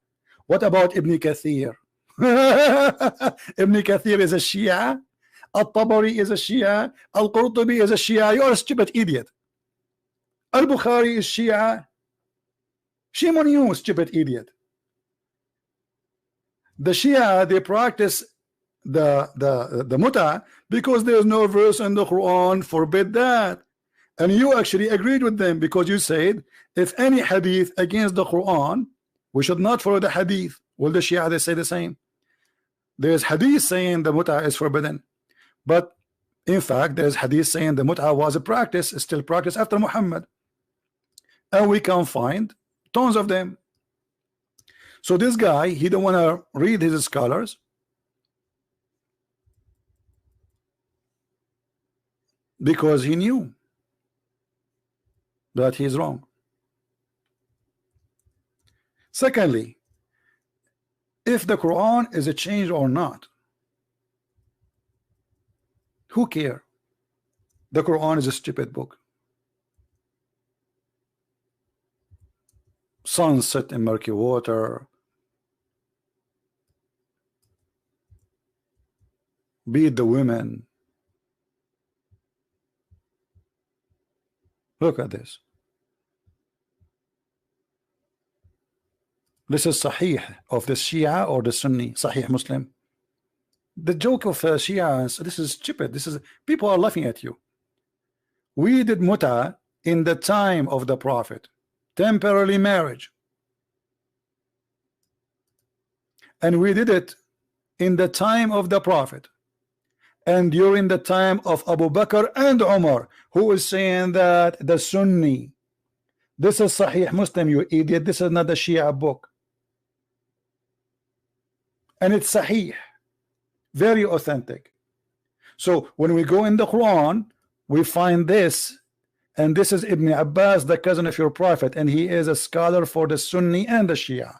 What about Ibn Kathir? Ibn Kathir is a Shia. Al-Tabari is a Shia. Al-Qurtubi is a Shia. You are a stupid idiot. Al-Bukhari is Shia. Shame on you, stupid idiot. The Shia, they practice the muta because there is no verse in the Quran forbid that. And you actually agreed with them because you said if any hadith against the Quran, we should not follow the hadith. Well, the Shia, they say the same. There's hadith saying the muta is forbidden, but in fact there's hadith saying the muta was a practice, still practice after Muhammad, and we can find tons of them. So this guy, he don't want to read his scholars because he knew that he's wrong. Secondly, if the Quran is a change or not, who care? The Quran is a stupid book. Sunset in murky water, beat the women. Look at this. This is Sahih of the Shia or the Sunni, Sahih Muslim. The joke of Shia, this is stupid. This is, people are laughing at you. We did muta in the time of the Prophet, temporary marriage, and we did it in the time of the Prophet and during the time of Abu Bakr and Umar, who is saying that the Sunni. This is Sahih Muslim, you idiot. This is not the Shia book, and it's Sahih, very authentic. So when we go in the Quran, we find this, and this is Ibn Abbas, the cousin of your Prophet, and he is a scholar for the Sunni and the Shia.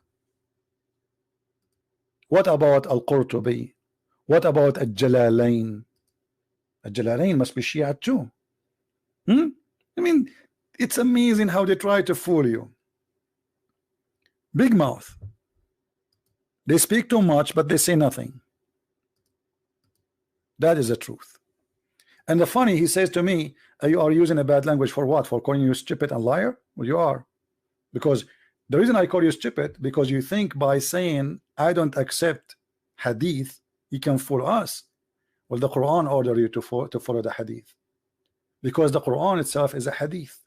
What about Al-Qurtubi? What about Al-Jalalain? Al-Jalalain must be Shia too. I mean, it's amazing how they try to fool you. Big mouth. They speak too much, but they say nothing. That is the truth. And the funny, he says to me, you are using a bad language for what? For calling you stupid and liar? Well, you are. Because the reason I call you stupid, because you think by saying I don't accept hadith, you can fool us. Well, the Quran order you to follow the hadith, because the Quran itself is a hadith.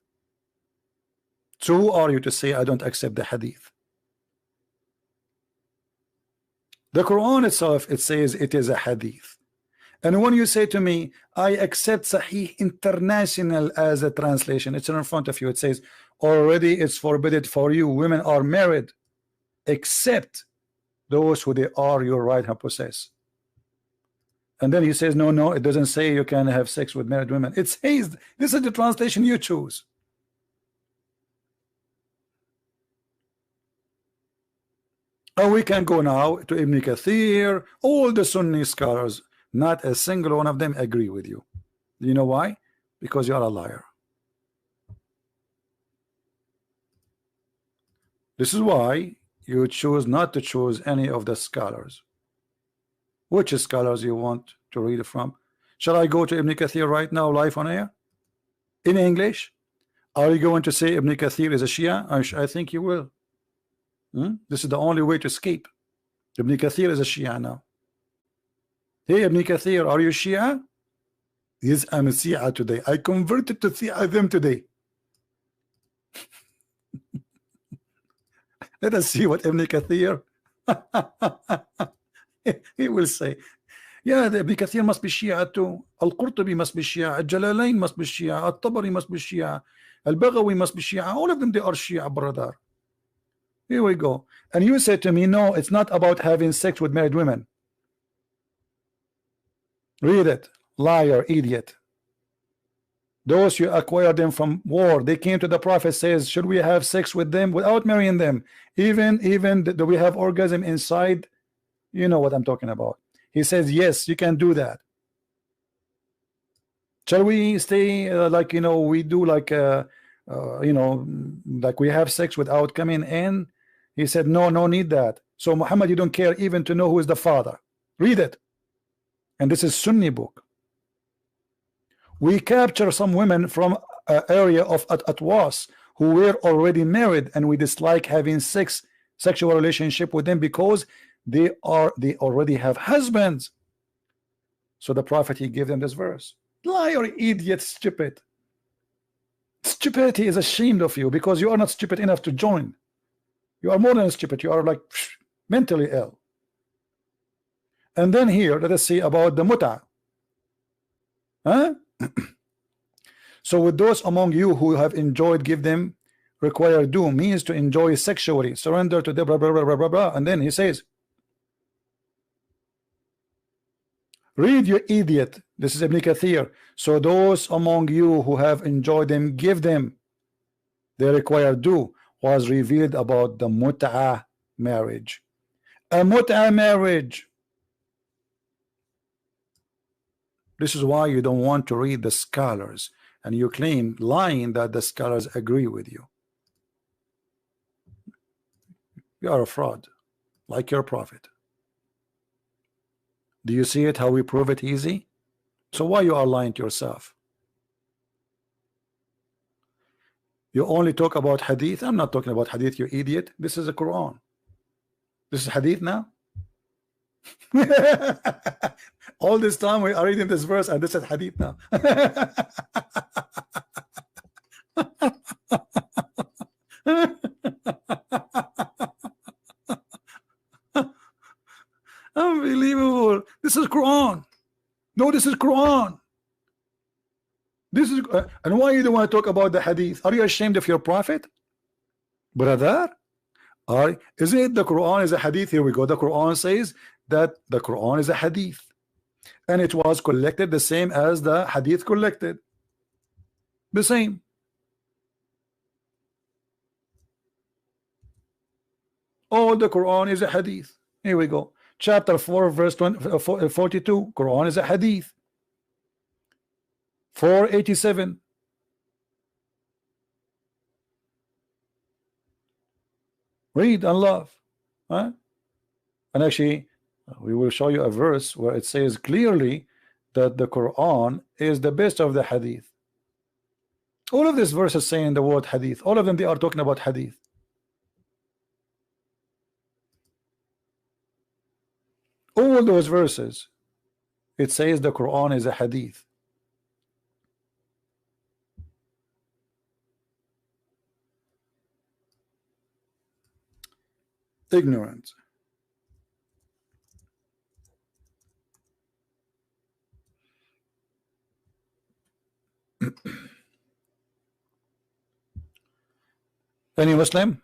So who are you to say I don't accept the hadith? The Quran itself, it says it is a hadith. And when you say to me, I accept Sahih International as a translation, it's in front of you. It says already it's forbidden for you. Women are married except those who they are your right hand possess. And then he says, no, it doesn't say you can have sex with married women. It says, this is the translation you choose. And we can go now to Ibn Kathir, all the Sunni scholars. Not a single one of them agree with you. Do you know why? Because you are a liar. This is why you choose not to choose any of the scholars. Which scholars you want to read from? Shall I go to Ibn Kathir right now, live on air? In English? Are you going to say Ibn Kathir is a Shia? I think you will. This is the only way to escape. Ibn Kathir is a Shia now. Hey, Ibn Kathir, are you Shia? Yes, I'm a Shia today. I converted to Shiaism today. Let us see what Ibn Kathir he will say. Yeah, the Ibn Kathir must be Shia too. Al-Qurtubi must be Shia. Al-Jalalain must be Shia. Al-Tabari must be Shia. Al-Baghawi must be Shia. All of them, they are Shia, brother. Here we go. And you said to me, no, it's not about having sex with married women. Read it. Liar, idiot. Those you acquire them from war. They came to the Prophet, says, should we have sex with them without marrying them? Even do we have orgasm inside? You know what I'm talking about. He says, yes, you can do that. Shall we stay like, you know, we do like, you know, like we have sex without coming in? He said, no need that. So Muhammad, you don't care even to know who is the father. Read it. And this is Sunni book. We capture some women from an area of Atwas who were already married, and we dislike having sexual relationship with them because they already have husbands. So the Prophet, he gave them this verse. Liar, idiot, stupid. Stupidity is ashamed of you because you are not stupid enough to join. You are more than stupid. You are like mentally ill. And then here, let us see about the muta. Huh? So with those among you who have enjoyed, give them require do, means to enjoy sexually, surrender to the blah, blah, blah, blah, blah, blah. And then he says, read, you idiot. This is Ibn Kathir. So those among you who have enjoyed them, give them. They require do, was revealed about the mut'ah marriage. A mut'ah marriage. This is why you don't want to read the scholars, and you claim, lying, that the scholars agree with you. You are a fraud, like your Prophet. Do you see it, how we prove it easy? So why you are lying to yourself? You only talk about hadith. I'm not talking about hadith, you idiot. This is the Quran. This is hadith now. All this time we are reading this verse and this is hadith now. Unbelievable. This is Quran. No, this is Quran. This is and why you don't want to talk about the hadith? Are you ashamed of your prophet, brother? Isn't it the Quran is a hadith? Here we go. The Quran says that the Quran is a hadith, and it was collected the same as the hadith collected. The same. All the Quran is a hadith. Here we go. Chapter 4, verse 42. Quran is a hadith. 487. Read and love. Huh? And actually, we will show you a verse where it says clearly that the Quran is the best of the hadith. All of these verses saying the word hadith. All of them, they are talking about hadith. All those verses, it says the Quran is a hadith. Ignorant. Any Muslim?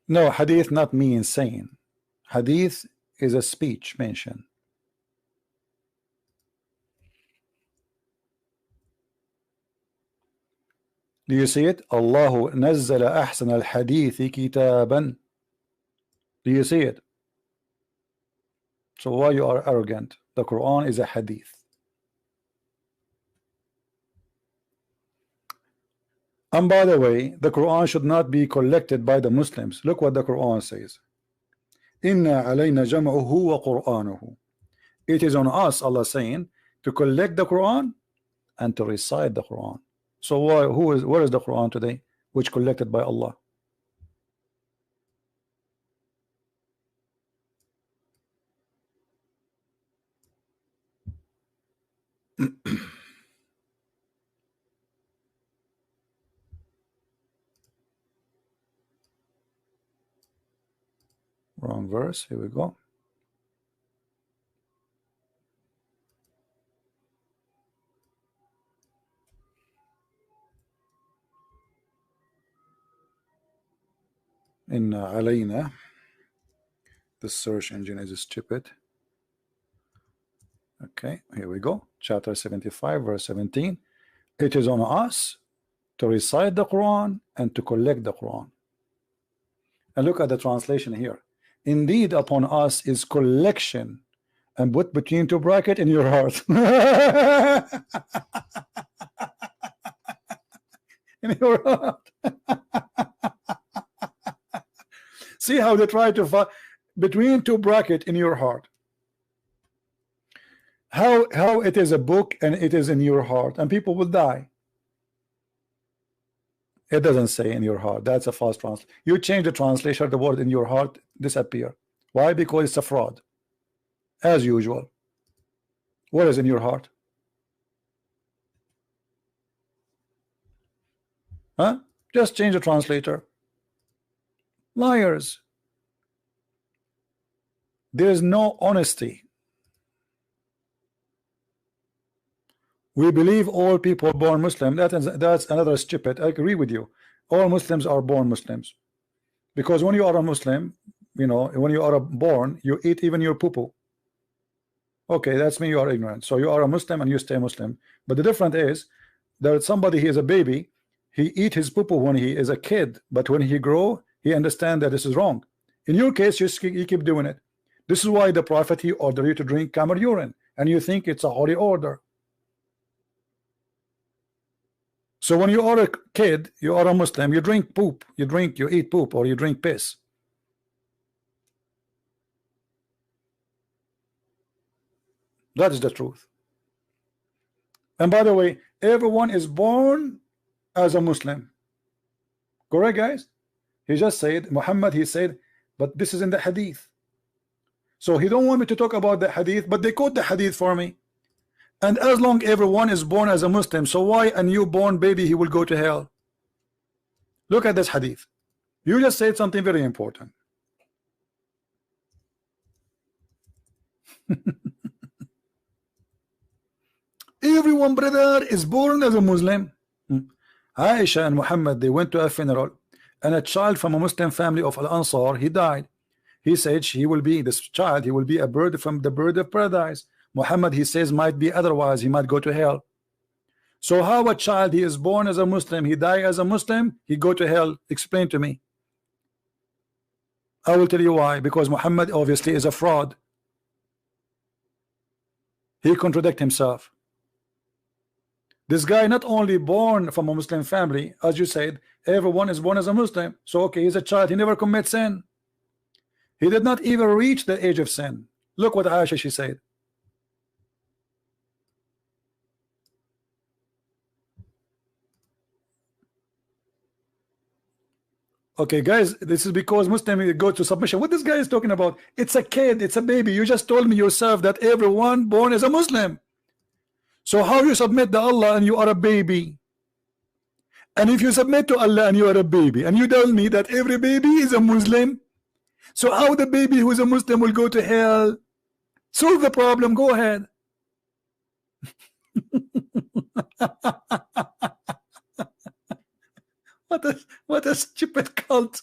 No, hadith not mean saying. Hadith is a speech mention. Do you see it? Allahu nazzala ahsan al-hadithi kitaban. Do you see it? So why you are arrogant? The Quran is a hadith. And by the way, the Quran should not be collected by the Muslims. Look what the Quran says. Inna alayna jam'uhu wa qur'anuhu. It is on us, Allah saying, to collect the Quran and to recite the Quran. So where is the Quran today, which collected by Allah? Wrong verse. Here we go. In alayna, the search engine is stupid. Okay, here we go. Chapter 75, verse 17. It is on us to recite the Quran and to collect the Quran. And look at the translation here. Indeed, upon us is collection, and put between two brackets in your heart. In your heart. See how they try to find between two brackets in your heart. How it is a book and it is in your heart, and people will die. It doesn't say in your heart. That's a false translation. You change the translation, the word in your heart disappear. Why? Because it's a fraud, as usual. What is in your heart? Huh? Just change the translator. Liars. There is no honesty. We believe all people born Muslim. That's another stupid. I agree with you. All Muslims are born Muslims, because when you are a Muslim, you know, when you are born, you eat even your poo-poo. Okay, that's me. You are ignorant. So you are a Muslim and you stay Muslim. But the difference is that somebody, he is a baby, he eat his poo-poo when he is a kid, but when he grow, he understand that this is wrong. In your case, you keep doing it. This is why the Prophet, he ordered you to drink camel urine, and you think it's a holy order. So when you are a kid, you are a Muslim, you drink poop, you eat poop, or you drink piss. That is the truth. And by the way, everyone is born as a Muslim. Correct, guys? He just said, Muhammad, he said, but this is in the hadith. So he don't want me to talk about the hadith, but they quote the hadith for me. And as long everyone is born as a Muslim, so why a newborn baby he will go to hell? Look at this hadith. You just said something very important. Everyone, brother, is born as a Muslim. Aisha and Muhammad, they went to a funeral, and a child from a Muslim family of Al-Ansar, he died. He said he will be, this child, he will be a bird from the bird of paradise. Muhammad, he says, might be otherwise, he might go to hell. So how a child, he is born as a Muslim, he die as a Muslim, he go to hell? Explain to me. I will tell you why. Because Muhammad obviously is a fraud. He contradict himself. This guy not only born from a Muslim family, as you said, everyone is born as a Muslim. So okay, he's a child, he never commits sin. He did not even reach the age of sin. Look what Aisha, she said. Okay, guys, this is because Muslim go to submission. What this guy is talking about? It's a kid, it's a baby. You just told me yourself that everyone born is a Muslim. So how you submit to Allah and you are a baby? And if you submit to Allah and you are a baby, and you tell me that every baby is a Muslim, so how the baby who is a Muslim will go to hell? Solve the problem, go ahead. What a stupid cult.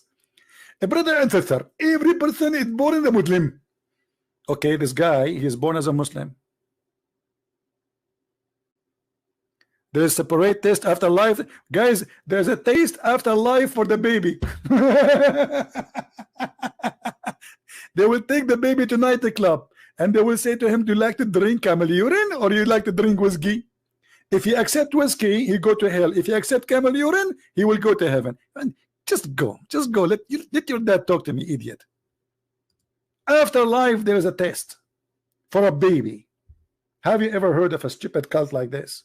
A brother and sister, every person is born as a Muslim. Okay, this guy, he is born as a Muslim. There is separate taste after life. Guys, there's a taste after life for the baby. They will take the baby to nightclub and they will say to him, do you like to drink camel urine or you like to drink whiskey? If he accept whiskey, he go to hell. If he accept camel urine, he will go to heaven. And just go. Let your dad talk to me, idiot. After life, there is a test for a baby. Have you ever heard of a stupid cult like this?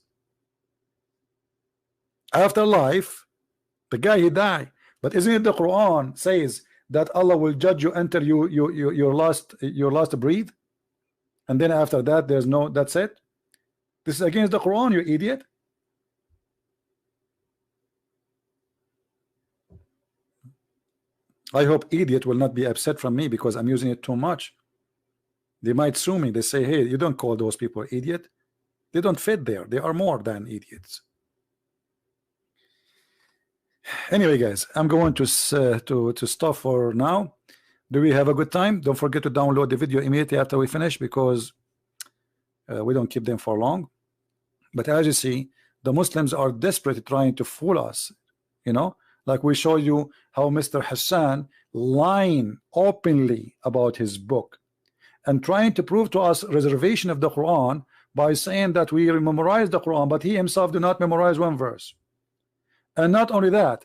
After life, the guy, he die. But isn't it the Quran says that Allah will judge you until your last breath, and then after that there's no, that's it? This is against the Quran, you idiot. I hope idiot will not be upset from me because I'm using it too much. They might sue me. They say, hey, you don't call those people idiot. They don't fit there. They are more than idiots. Anyway, guys, I'm going to stop for now. Do we have a good time? Don't forget to download the video immediately after we finish because we don't keep them for long. But as you see, the Muslims are desperately trying to fool us. You know, like we show you how Mr. Hassan lying openly about his book and trying to prove to us reservation of the Quran by saying that we memorize the Quran, but he himself do not memorize one verse. And not only that,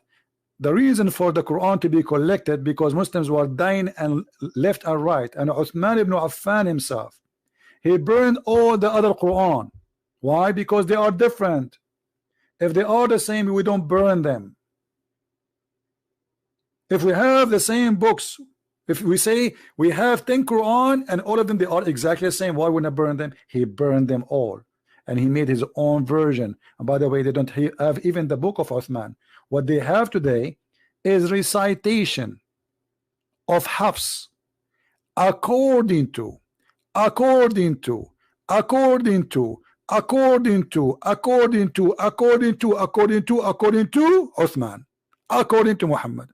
the reason for the Quran to be collected because Muslims were dying and left and right, and Uthman ibn Affan himself, he burned all the other Quran. Why? Because they are different. If they are the same, we don't burn them. If we have the same books, if we say we have 10 Quran and all of them they are exactly the same, why wouldn't I burn them? He burned them all. And he made his own version. And by the way, they don't have even the book of Uthman. What they have today is recitation of Hafs according to Uthman, according to Muhammad.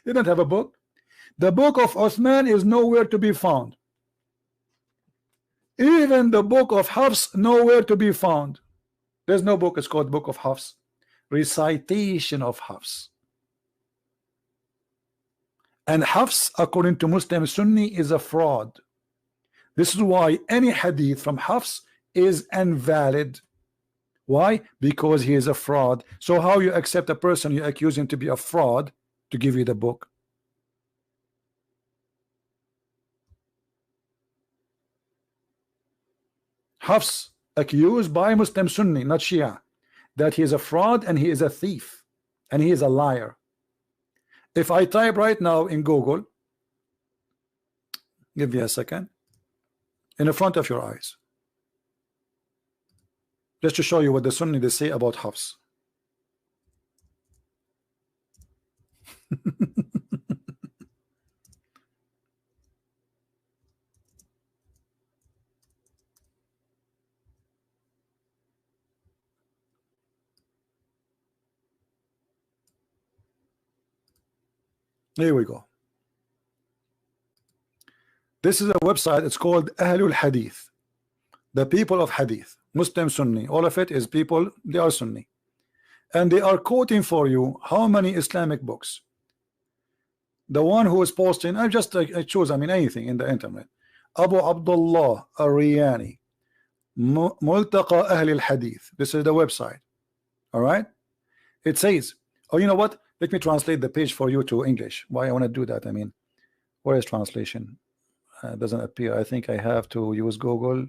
They don't have a book. The book of Uthman is nowhere to be found. Even the book of Hafs nowhere to be found. There's no book. It's called Book of Hafs. Recitation of Hafs. And Hafs, according to Muslim Sunni, is a fraud. This is why any hadith from Hafs is invalid. Why? Because he is a fraud. So how you accept a person you accuse him to be a fraud to give you the book? Hafs accused by Muslim Sunni, not Shia, that he is a fraud and he is a thief. and he is a liar. If I type right now in Google, give me a second, in the front of your eyes, just to show you what the Sunni they say about Hafs. Here we go. This is a website. It's called Ahlul Hadith, the people of Hadith, Muslim, Sunni. All of it is people, they are Sunni, and they are quoting for you how many Islamic books. The one who is posting, I choose, I mean, anything in the internet. Abu Abdullah Ar-Riyani, Multaqa Ahl al-Hadith. This is the website. All right. It says, oh, you know what? Let me translate the page for you to English. Why I want to do that? I mean, where is translation? It doesn't appear. I think I have to use Google.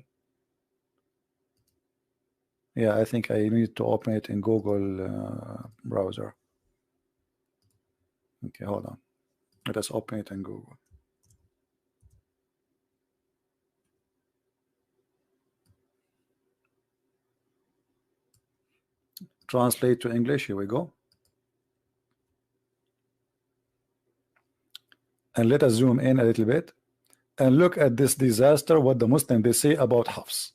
Yeah, I think I need to open it in Google browser. Okay, hold on. Let us open it in Google. Translate to English. Here we go. And let us zoom in a little bit and look at this disaster, what the Muslims they say about Hafs.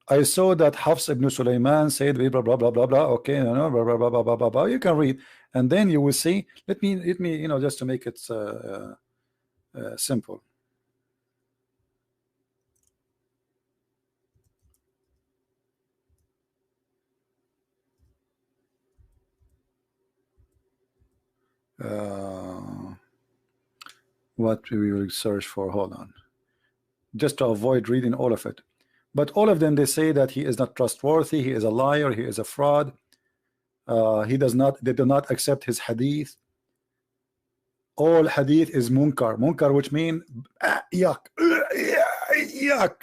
I saw that Hafs ibn Sulaiman said blah blah blah blah blah. Okay, no, blah blah blah blah blah blah blah. You can read, and then you will see. Let me you know, just to make it simple. What we will search for, hold on, just to avoid reading all of it. But all of them, they say that he is not trustworthy, he is a liar, he is a fraud, they do not accept his hadith. All hadith is munkar, which means yuck, yuck.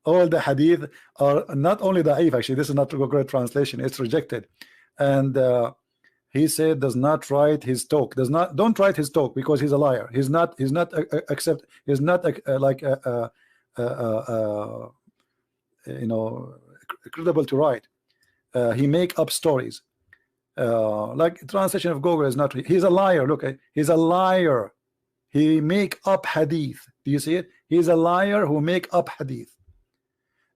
All the hadith are not only da'if, actually this is not a great translation, it's rejected. And he said does not write his talk, don't write his talk, because he's a liar. He's not like you know, credible to write. He make up stories. Like translation of Google is not, he's a liar. Look, he's a liar. He make up hadith. Do you see it? He's a liar who make up hadith.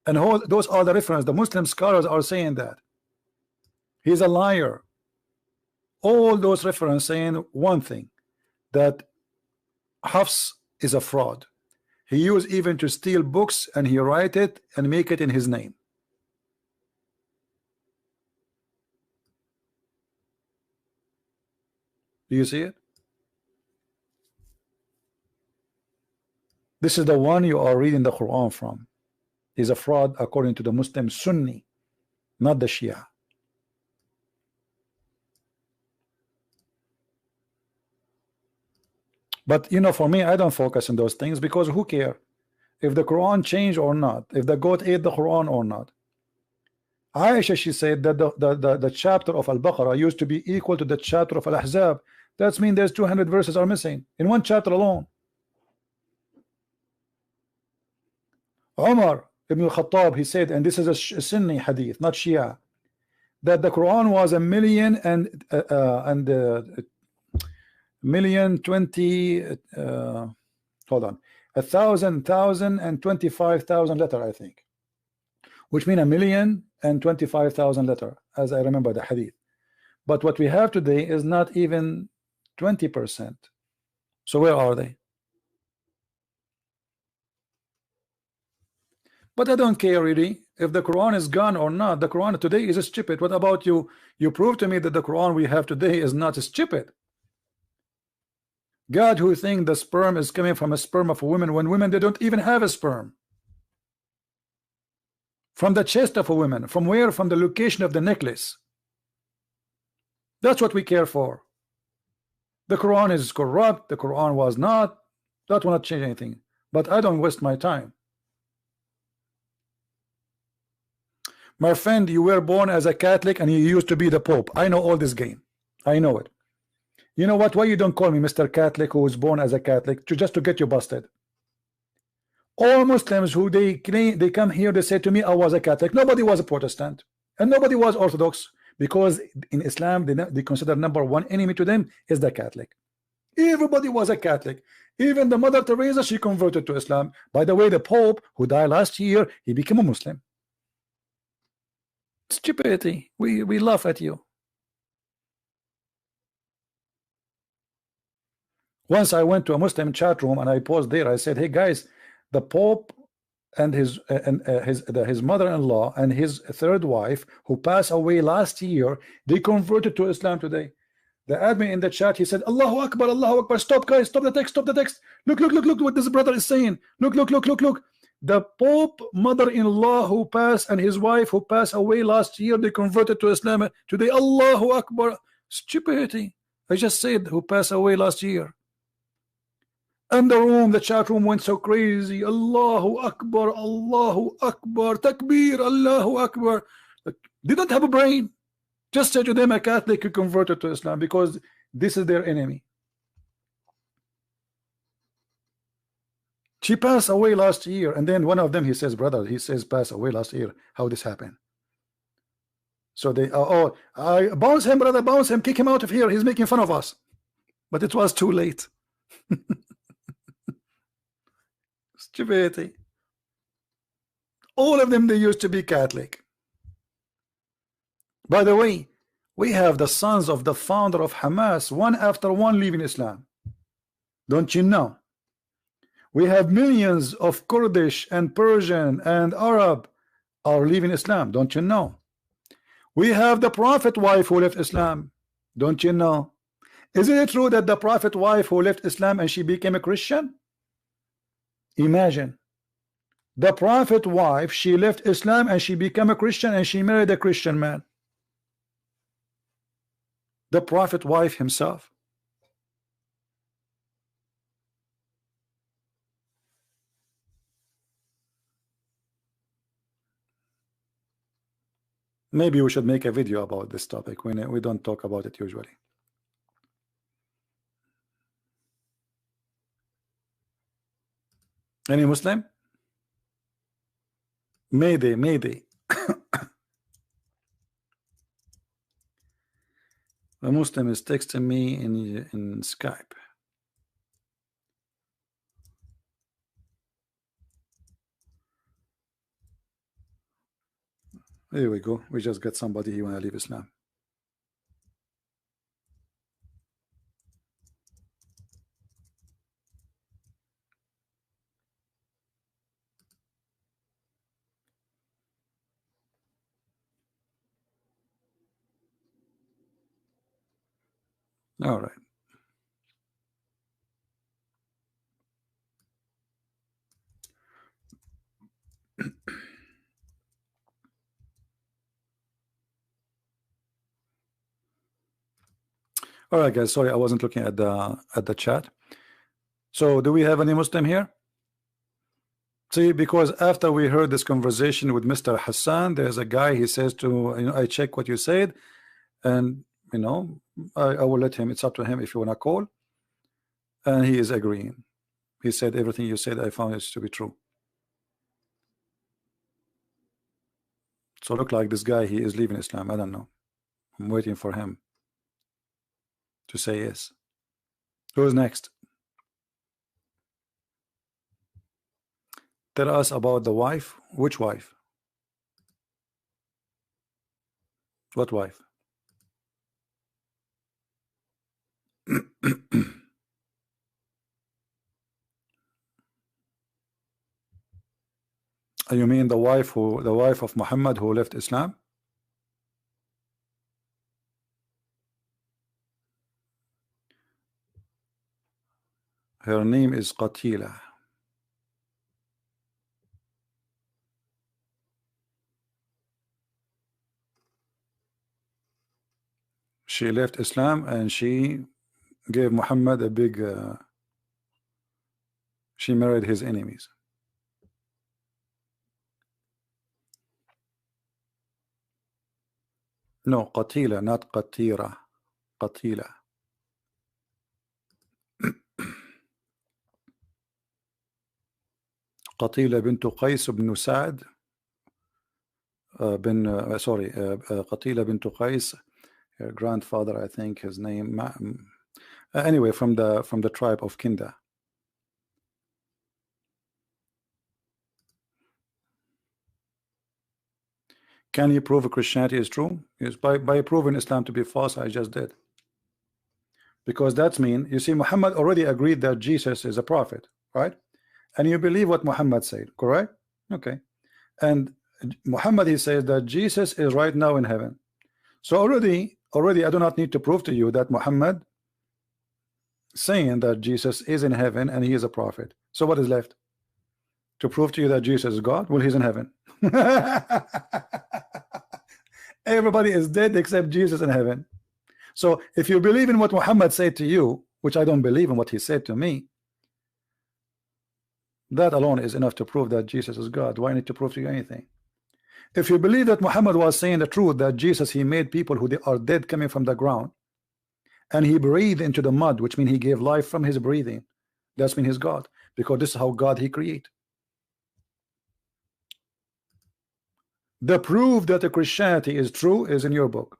And all, those are the reference. The Muslim scholars are saying that he's a liar. All those references saying one thing, that Hafs is a fraud. He used even to steal books and he write it and make it in his name. Do you see it? This is the one you are reading the Quran from. He's a fraud according to the Muslim Sunni, not the Shia. But you know, for me, I don't focus on those things, because who care if the Quran changed or not, if the goat ate the Quran or not. Aisha, she said that the chapter of Al-Baqarah used to be equal to the chapter of Al-Ahzab. That means there's 200 verses are missing in one chapter alone. Umar ibn al-Khattab, he said, and this is a Sunni hadith, not Shia, that the Quran was 1,025,000 letter, I think, which mean 1,025,000 letter, as I remember the hadith. But what we have today is not even 20%. So where are they? But I don't care really if the Quran is gone or not. The Quran today is stupid. What about you? You prove to me that the Quran we have today is not stupid. God who think the sperm is coming from a sperm of a woman, when women, they don't even have a sperm. From the chest of a woman. From where? From the location of the necklace. That's what we care for. The Quran is corrupt. The Quran was not. That will not change anything. But I don't waste my time. My friend, you were born as a Catholic and you used to be the Pope. I know all this game. I know it. You know what? Why you don't call me Mr. Catholic who was born as a Catholic? Just to get you busted. All Muslims who they claim, they come here, they say to me, I was a Catholic. Nobody was a Protestant and nobody was Orthodox, because in Islam they consider number one enemy to them is the Catholic. Everybody was a Catholic. Even the Mother Teresa, she converted to Islam. By the way, the Pope who died last year, he became a Muslim. Stupidity. We laugh at you. Once I went to a Muslim chat room and I paused there. I said, hey guys, the Pope and his mother-in-law and his third wife who passed away last year, they converted to Islam today. The admin in the chat, he said, Allahu Akbar, Allahu Akbar. Stop, guys, stop the text, stop the text. Look what this brother is saying. Look. The Pope mother-in-law who passed and his wife who passed away last year, they converted to Islam today. Allahu Akbar. Stupidity. I just said who passed away last year. And the chat room went so crazy. Allahu Akbar, Takbir, Allahu Akbar. They don't have a brain. Just say to them a Catholic who converted to Islam, because this is their enemy. She passed away last year, and then one of them, he says, brother, he says passed away last year. How this happened? So they I bounce him, brother, bounce him, kick him out of here. He's making fun of us. But it was too late. Stupidity. All of them, they used to be Catholic. By the way, we have the sons of the founder of Hamas, one after one, leaving Islam. Don't you know? We have millions of Kurdish and Persian and Arab are leaving Islam. Don't you know? We have the Prophet wife who left Islam. Don't you know? Isn't it true that the Prophet wife who left Islam and she became a Christian? Imagine. The Prophet wife, she left Islam and she became a Christian and she married a Christian man. The Prophet wife himself. Maybe we should make a video about this topic. We don't talk about it usually. Any Muslim? Mayday. A Muslim is texting me in Skype. Here we go. We just got somebody who wanna leave Islam. All right. All right, guys. Sorry, I wasn't looking at the chat. So, do we have any Muslim here? See, because after we heard this conversation with Mr. Hassan, there's a guy. He says to I check what you said, and I will let him. It's up to him if you wanna call. And he is agreeing. He said everything you said, I found it to be true. So look like this guy, he is leaving Islam. I don't know. I'm waiting for him to say yes. Who's next? Tell us about the wife. Which wife? What wife? You mean the wife of Muhammad who left Islam? Her name is Qatila. She left Islam and she gave Muhammad a big She married his enemies. No, Qatila, not Qatira. Qatila. قتيلة بنت قيس بن سعد بن sorry قتيلة بنت قيس, her grandfather, I think his name anyway, from the tribe of Kinda. Can you prove Christianity is true? Yes, by proving Islam to be false. I just did, because that's mean, you see, Muhammad already agreed that Jesus is a prophet, right? And you believe what Muhammad said, correct? Okay. And Muhammad, he says that Jesus is right now in heaven. So already I do not need to prove to you that Muhammad saying that Jesus is in heaven and he is a prophet. So what is left? To prove to you that Jesus is God? Well, he's in heaven. Everybody is dead except Jesus in heaven. So if you believe in what Muhammad said to you, which I don't believe in what he said to me, that alone is enough to prove that Jesus is God. Why need to prove to you anything? If you believe that Muhammad was saying the truth, that Jesus, he made people who are dead coming from the ground, and he breathed into the mud, which means he gave life from his breathing, that's mean he's God, because this is how God he create. The proof that the Christianity is true is in your book.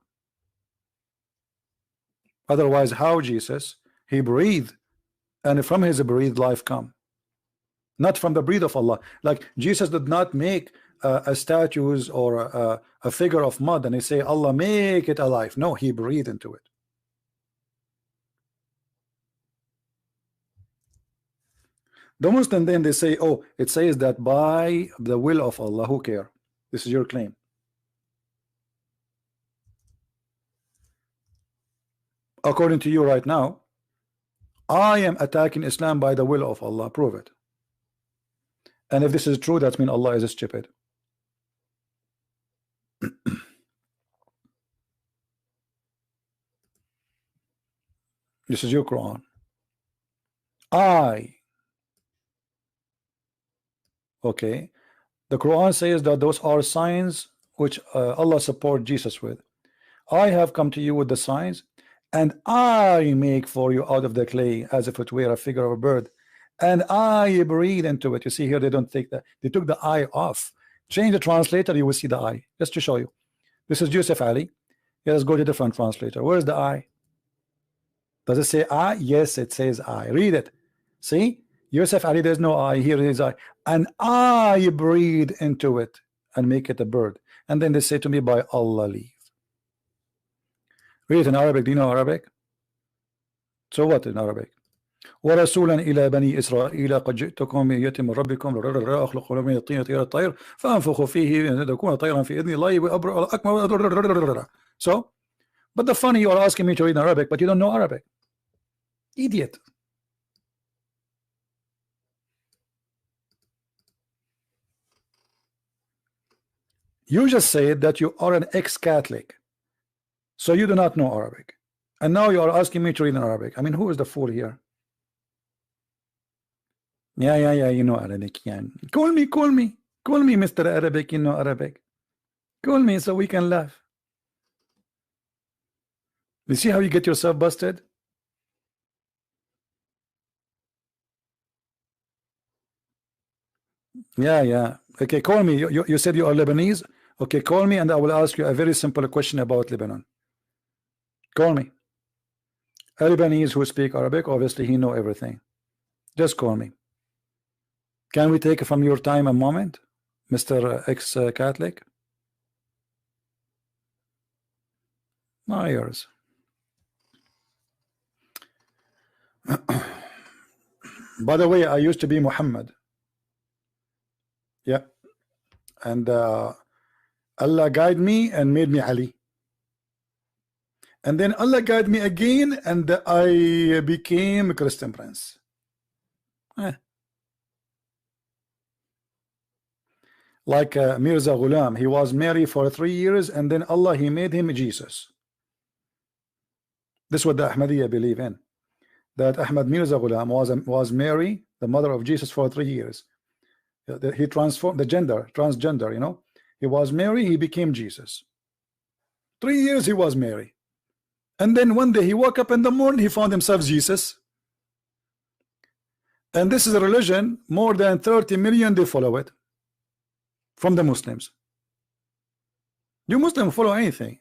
Otherwise, how Jesus, he breathed, and from his breathed life come, not from the breath of Allah. Like Jesus did not make a statues or a figure of mud and he say Allah make it alive. No, he breathed into it. The Muslim then they say, oh, it says that by the will of Allah. Who care? This is your claim. According to you right now, I am attacking Islam by the will of Allah. Prove it. And if this is true, that means Allah is stupid. This is your Quran. Okay, the Quran says that those are signs which Allah support Jesus with. I have come to you with the signs, and I make for you out of the clay as if it were a figure of a bird, and I breathe into it. You see here, they don't take that, they took the I off. Change the translator, you will see the I. Just to show you, this is Yusuf Ali. Let's go to different translator. Where's the I? Does it say I? Yes, it says I. Read it. See, Yusuf Ali, there's no I. Here it is I. And I breathe into it and make it a bird. And then they say to me, by Allah leave. Read it in Arabic. Do you know Arabic? So what in Arabic? ورسولا إلى بني إسرائيل قد جئتكم بآية من ربكم أخلق من الطين طير الطير فأنفخ فيه أن تكون طيرا في إذن الله أكبر. So, but the funny, you are asking me to read in Arabic, but you don't know Arabic. Idiot. You just said that you are an ex-Catholic, so you do not know Arabic, and now you are asking me to read in Arabic. I mean, who is the fool here? Yeah, you know Arabic. Yeah. Call me, Mr. Arabic. You know Arabic. Call me so we can laugh. You see how you get yourself busted? Yeah. Okay, call me. You said you are Lebanese. Okay, call me and I will ask you a very simple question about Lebanon. Call me. A Lebanese who speak Arabic, obviously he know everything. Just call me. Can we take from your time a moment, Mr. ex-Catholic? Not yours. By the way, I used to be Muhammad. Yeah. And Allah guided me and made me Ali. And then Allah guided me again and I became a Christian prince. Like Mirza Ghulam, he was married for 3 years and then Allah, he made him Jesus. This is what the Ahmadiyya believe in. That Ahmad Mirza Ghulam was married the mother of Jesus, for 3 years. He transformed the gender, transgender, you know. He was Mary, he became Jesus. 3 years he was Mary. And then one day he woke up in the morning, he found himself Jesus. And this is a religion, more than 30 million, they follow it from the Muslims. You Muslims follow anything,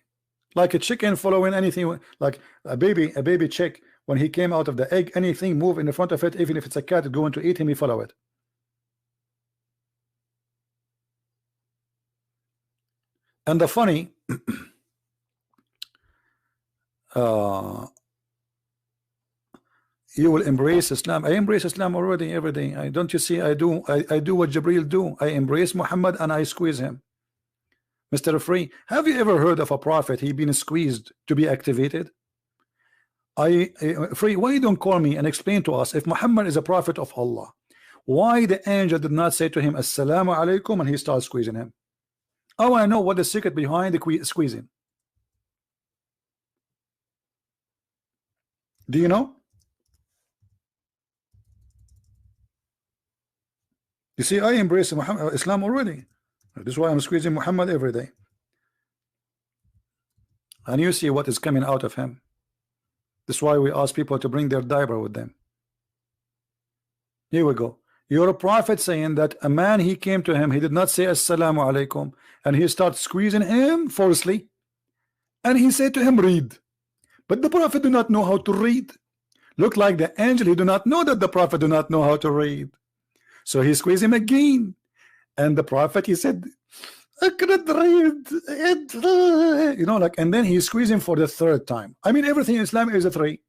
like a chicken following anything, like a baby chick, when he came out of the egg, anything move in the front of it, even if it's a cat going to eat him, he follow it. And the funny you will embrace Islam. I embrace Islam already every day. Don't you see? I do what Jibreel do. I embrace Muhammad and I squeeze him. Mr. Free, have you ever heard of a prophet he been squeezed to be activated? Free, why you don't call me and explain to us, if Muhammad is a prophet of Allah, why the angel did not say to him assalamu alaikum and he starts squeezing him? Oh, I know what the secret behind the squeezing. Do you know? You see, I embrace Muhammad, Islam already. This is why I'm squeezing Muhammad every day. And you see what is coming out of him. This is why we ask people to bring their diaper with them. Here we go. You're a prophet saying that a man, he came to him, he did not say assalamu alaikum, and he started squeezing him forcefully, and he said to him, read. But the prophet do not know how to read. Look like the angel, he do not know that the prophet do not know how to read. So he squeezed him again, and the prophet, he said, I cannot read it. You know, like, and then he squeezed him for the 3rd time. I mean, everything in Islam is a 3.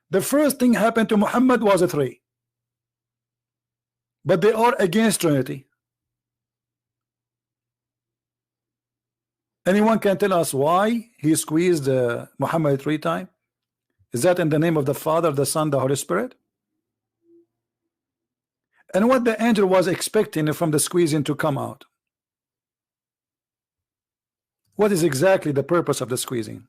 The first thing happened to Muhammad was a 3. But they are against Trinity. Anyone can tell us why he squeezed Muhammad 3 times? Is that in the name of the Father, the Son, the Holy Spirit? And what the angel was expecting from the squeezing to come out? What is exactly the purpose of the squeezing?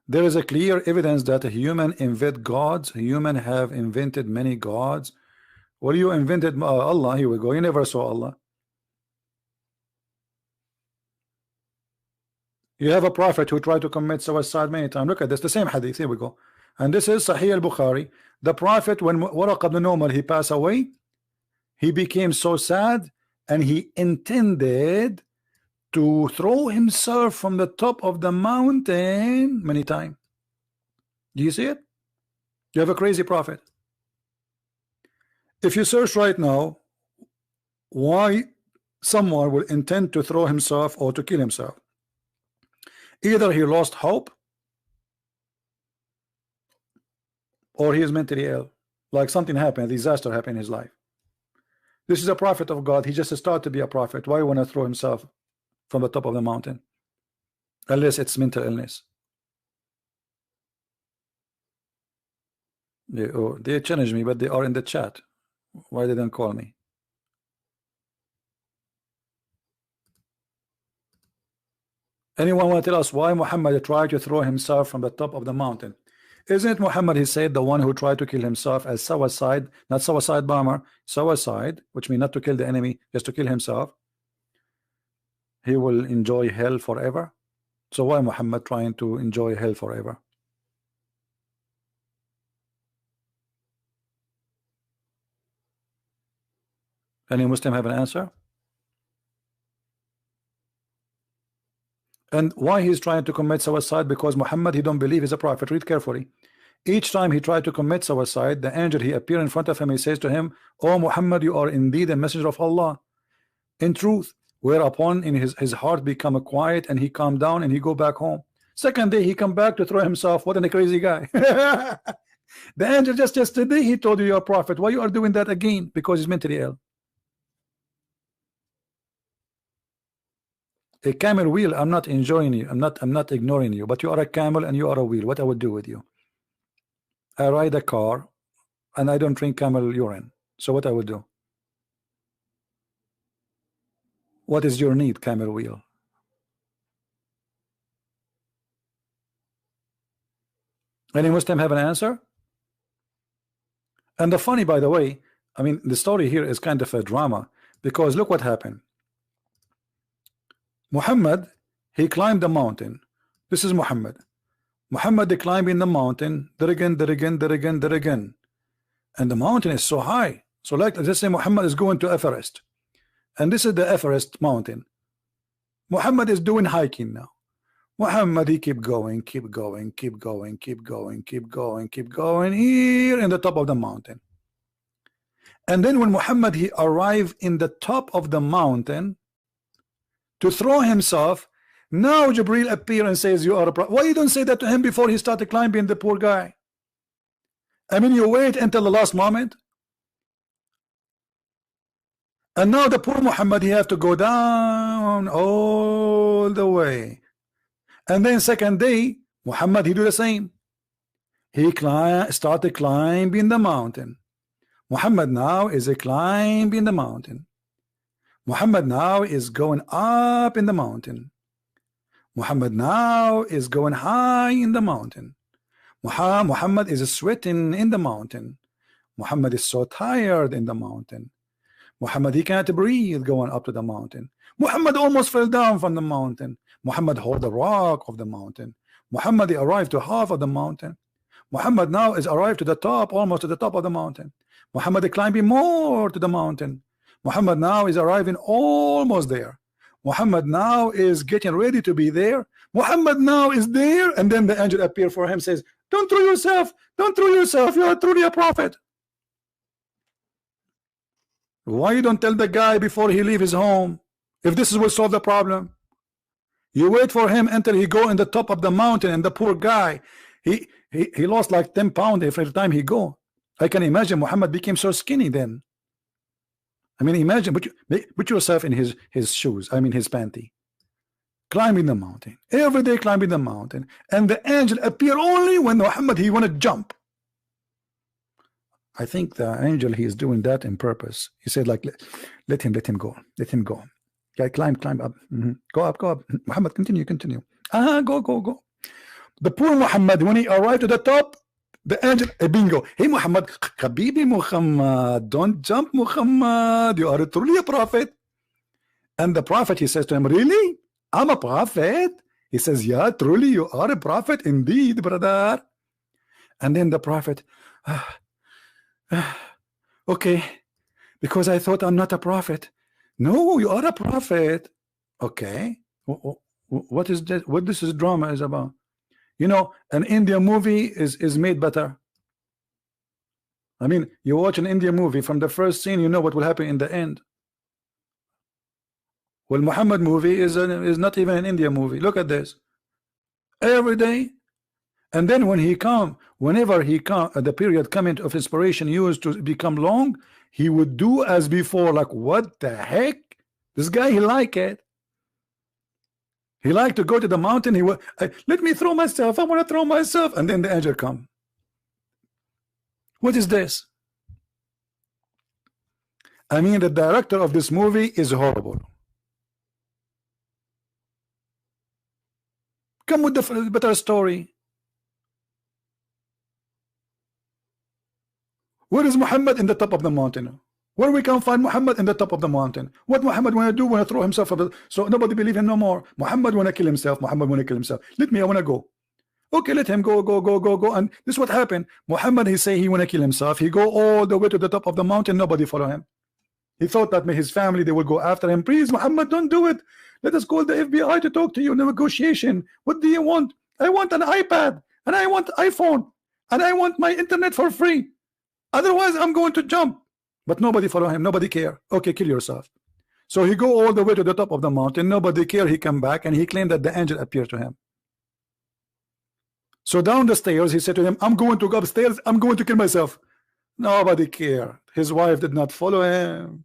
There is a clear evidence that a human invent gods. Human have invented many gods. Well, you invented Allah. Here we go. You never saw Allah. You have a prophet who tried to commit suicide many times. Look at this, the same hadith. Here we go. And this is Sahih al-Bukhari. The prophet, when Waraq ibn Nawfal, he passed away, he became so sad, and he intended to throw himself from the top of the mountain many times. Do you see it? You have a crazy prophet. If you search right now why someone will intend to throw himself or to kill himself, either he lost hope or he is mentally ill, like something happened, a disaster happened in his life. This is a prophet of God. He just started to be a prophet. Why want to throw himself from the top of the mountain? Unless it's mental illness. They challenge me, but they are in the chat. Why they don't call me? Anyone want to tell us why Muhammad tried to throw himself from the top of the mountain? Isn't it Muhammad, he said, the one who tried to kill himself as suicide, not suicide bomber, suicide, which means not to kill the enemy, just to kill himself, he will enjoy hell forever? So why Muhammad trying to enjoy hell forever? Any Muslim have an answer? And why he's trying to commit suicide? Because Muhammad, he don't believe he's a prophet. Read carefully. Each time he tried to commit suicide, the angel, he appeared in front of him. He says to him, "Oh Muhammad, you are indeed a messenger of Allah in truth." Whereupon in his heart become quiet, and he calmed down and he go back home. Second day he come back to throw himself. What a crazy guy. The angel just yesterday he told you you're a prophet. Why you are doing that again? Because he's mentally ill. A camel wheel, I'm not enjoying you, I'm not ignoring you, but you are a camel and you are a wheel. What I would do with you? I ride a car and I don't drink camel urine. So what I would do? What is your need, camel wheel? Any Muslim have an answer? And the funny, by the way, I mean, the story here is kind of a drama, because look what happened. Muhammad, he climbed the mountain. This is Muhammad. Muhammad, they climbing the mountain, there again, there again, there again, there again. And the mountain is so high. So like, let's say Muhammad is going to Everest. And this is the Everest mountain. Muhammad is doing hiking now. Muhammad, he keep going, keep going, keep going, keep going, keep going, keep going, here in the top of the mountain. And then when Muhammad, he arrived in the top of the mountain to throw himself, now Jibril appear and says, you are a prophet. Why you don't say that to him before he started climbing, the poor guy? I mean, you wait until the last moment. And now the poor Muhammad, he have to go down all the way. And then second day, Muhammad, he do the same. He started climbing the mountain. Muhammad now is a climbing the mountain. Muhammad now is going up in the mountain. Muhammad now is going high in the mountain. Muhammad is sweating in the mountain. Muhammad is so tired in the mountain. Muhammad, he can't breathe going up to the mountain. Muhammad almost fell down from the mountain. Muhammad hold the rock of the mountain. Muhammad, he arrived to half of the mountain. Muhammad now is arrived to the top, almost to the top of the mountain. Muhammad is climbing more to the mountain. Muhammad now is arriving almost there. Muhammad now is getting ready to be there. Muhammad now is there, and then the angel appear for him, says, don't throw yourself, don't throw yourself, you are truly a prophet. Why you don't tell the guy before he leave his home, if this will solve the problem? You wait for him until he go in the top of the mountain, and the poor guy, he lost like 10 pounds every time he go. I can imagine Muhammad became so skinny then. I mean, imagine, put yourself in his shoes, I mean his panty. Climbing the mountain, every day climbing the mountain, and the angel appear only when Muhammad, he want to jump. I think the angel, he is doing that in purpose. He said, like, let him go, let him go. Yeah, climb up, go up, Muhammad, continue. Go. The poor Muhammad, when he arrived to the top, the angel, bingo, hey Muhammad, Habibi Muhammad, don't jump Muhammad, you are truly a prophet. And the prophet, he says to him, really? I'm a prophet? He says, yeah, truly you are a prophet indeed, brother. And then the prophet, okay, because I thought I'm not a prophet. No, you are a prophet. Okay, what is this? What this is drama is about? You know, an Indian movie is made better. I mean, you watch an Indian movie, from the first scene, you know what will happen in the end. Well, Muhammad movie is not even an Indian movie. Look at this. Every day. And then when he come, whenever he come, the period coming of inspiration used to become long, he would do as before. Like, what the heck? This guy, he like it. He liked to go to the mountain. He would, let me throw myself. I want to throw myself. And then the angel come. What is this? I mean, the director of this movie is horrible. Come with the better story. Where is Muhammad? In the top of the mountain. Where we can find Muhammad? In the top of the mountain. What Muhammad want to do? Want to throw himself up, so nobody believe him no more. Muhammad want to kill himself. Muhammad want to kill himself. Let me, I want to go. Okay, let him go. And this is what happened. Muhammad, he say he want to kill himself. He go all the way to the top of the mountain. Nobody follow him. He thought that his family, they will go after him. Please, Muhammad, don't do it. Let us call the FBI to talk to you. Negotiation. What do you want? I want an iPad, and I want iPhone, and I want my internet for free. Otherwise, I'm going to jump. But nobody follow him. Nobody care. Okay, kill yourself. So he go all the way to the top of the mountain. Nobody care. He come back, and he claimed that the angel appeared to him. So down the stairs, he said to him, I'm going to go upstairs. I'm going to kill myself. Nobody care. His wife did not follow him.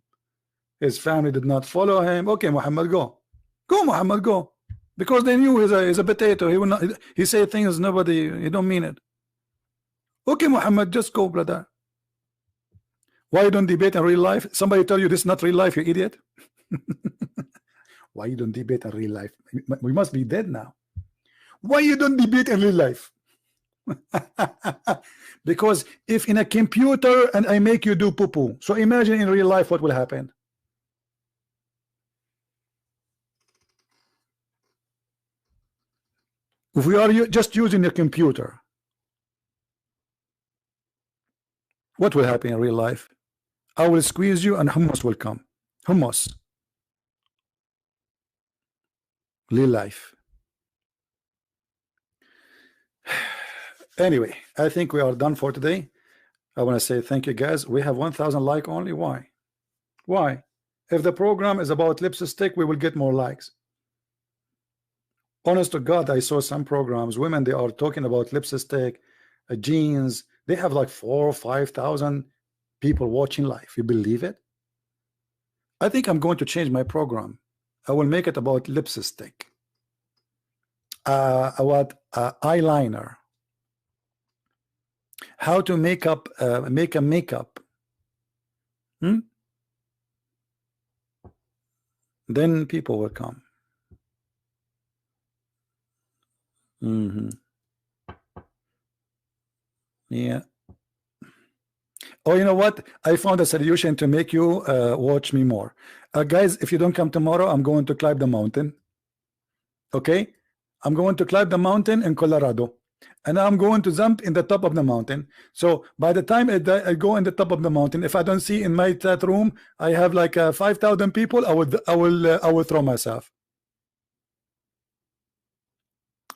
His family did not follow him. Okay, Muhammad, go. Go, Muhammad, go. Because they knew he's a potato. He will not. He say things nobody. He don't mean it. Okay, Muhammad, just go, brother. Why you don't debate in real life? Somebody tell you this is not real life, you idiot. Why you don't debate in real life? We must be dead now. Why you don't debate in real life? Because if in a computer and I make you do poo-poo, so imagine in real life what will happen. If we are just using a computer, what will happen in real life? I will squeeze you and hummus will come. Hummus. Real life. Anyway, I think we are done for today. I want to say thank you guys. We have 1,000 likes only. Why? Why? If the program is about lipstick, we will get more likes. Honest to God, I saw some programs, women, they are talking about lipstick, jeans. They have like 4,000 or 5,000 people watching live. You believe it? I think I'm going to change my program. I will make it about lipstick, about eyeliner, how to make a makeup. Then people will come. Yeah. Oh, you know what? I found a solution to make you watch me more. Guys, if you don't come tomorrow, I'm going to climb the mountain. Okay? I'm going to climb the mountain in Colorado. And I'm going to jump in the top of the mountain. So by the time I go in the top of the mountain, if I don't see in my chat room, I have like 5,000 people, I will throw myself.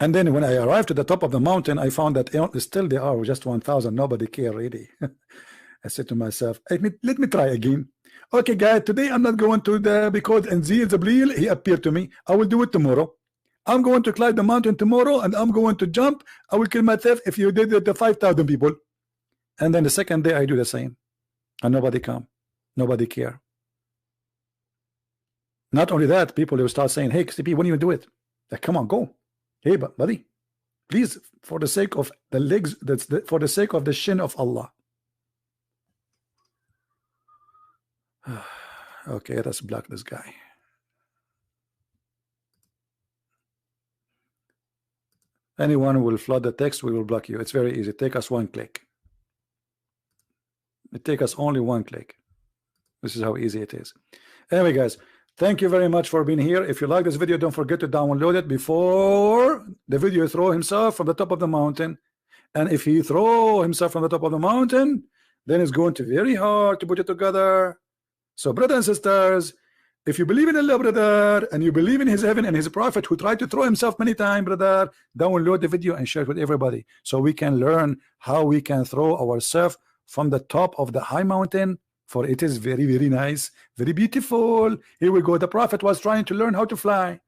And then when I arrived to the top of the mountain, I found that still there are just 1,000. Nobody care really. I said to myself, let me try again. Okay, guys, today I'm not going to because Nzil Zabril, he appeared to me. I will do it tomorrow. I'm going to climb the mountain tomorrow, and I'm going to jump. I will kill myself if you did it to 5,000 people. And then the second day I do the same, and nobody come, nobody care. Not only that, people will start saying, "Hey, XTP, when you do it? Like, come on, go." Hey, buddy, please, for the sake of the legs, for the sake of the shin of Allah. Okay, let's block this guy. Anyone who will flood the text, we will block you. It's very easy. Take us one click. It takes us only one click. This is how easy it is. Anyway, guys, thank you very much for being here. If you like this video, don't forget to download it before the video throw himself from the top of the mountain. And if he throw himself from the top of the mountain, then it's going to be very hard to put it together. So, brothers and sisters, if you believe in Allah, brother, and you believe in his heaven and his prophet who tried to throw himself many times, brother, download the video and share it with everybody so we can learn how we can throw ourselves from the top of the high mountain, for it is very, very nice, very beautiful. Here we go. The prophet was trying to learn how to fly.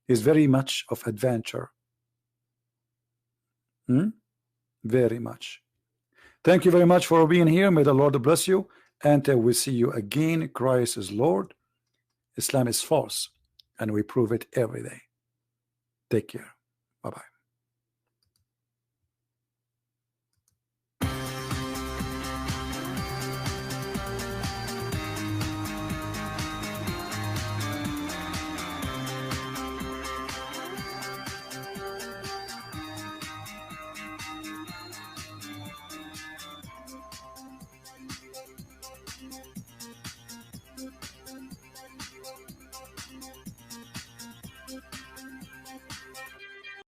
It's very much of adventure. Very much. Thank you very much for being here. May the Lord bless you. And we see you again. Christ is Lord. Islam is false. And we prove it every day. Take care. Bye-bye.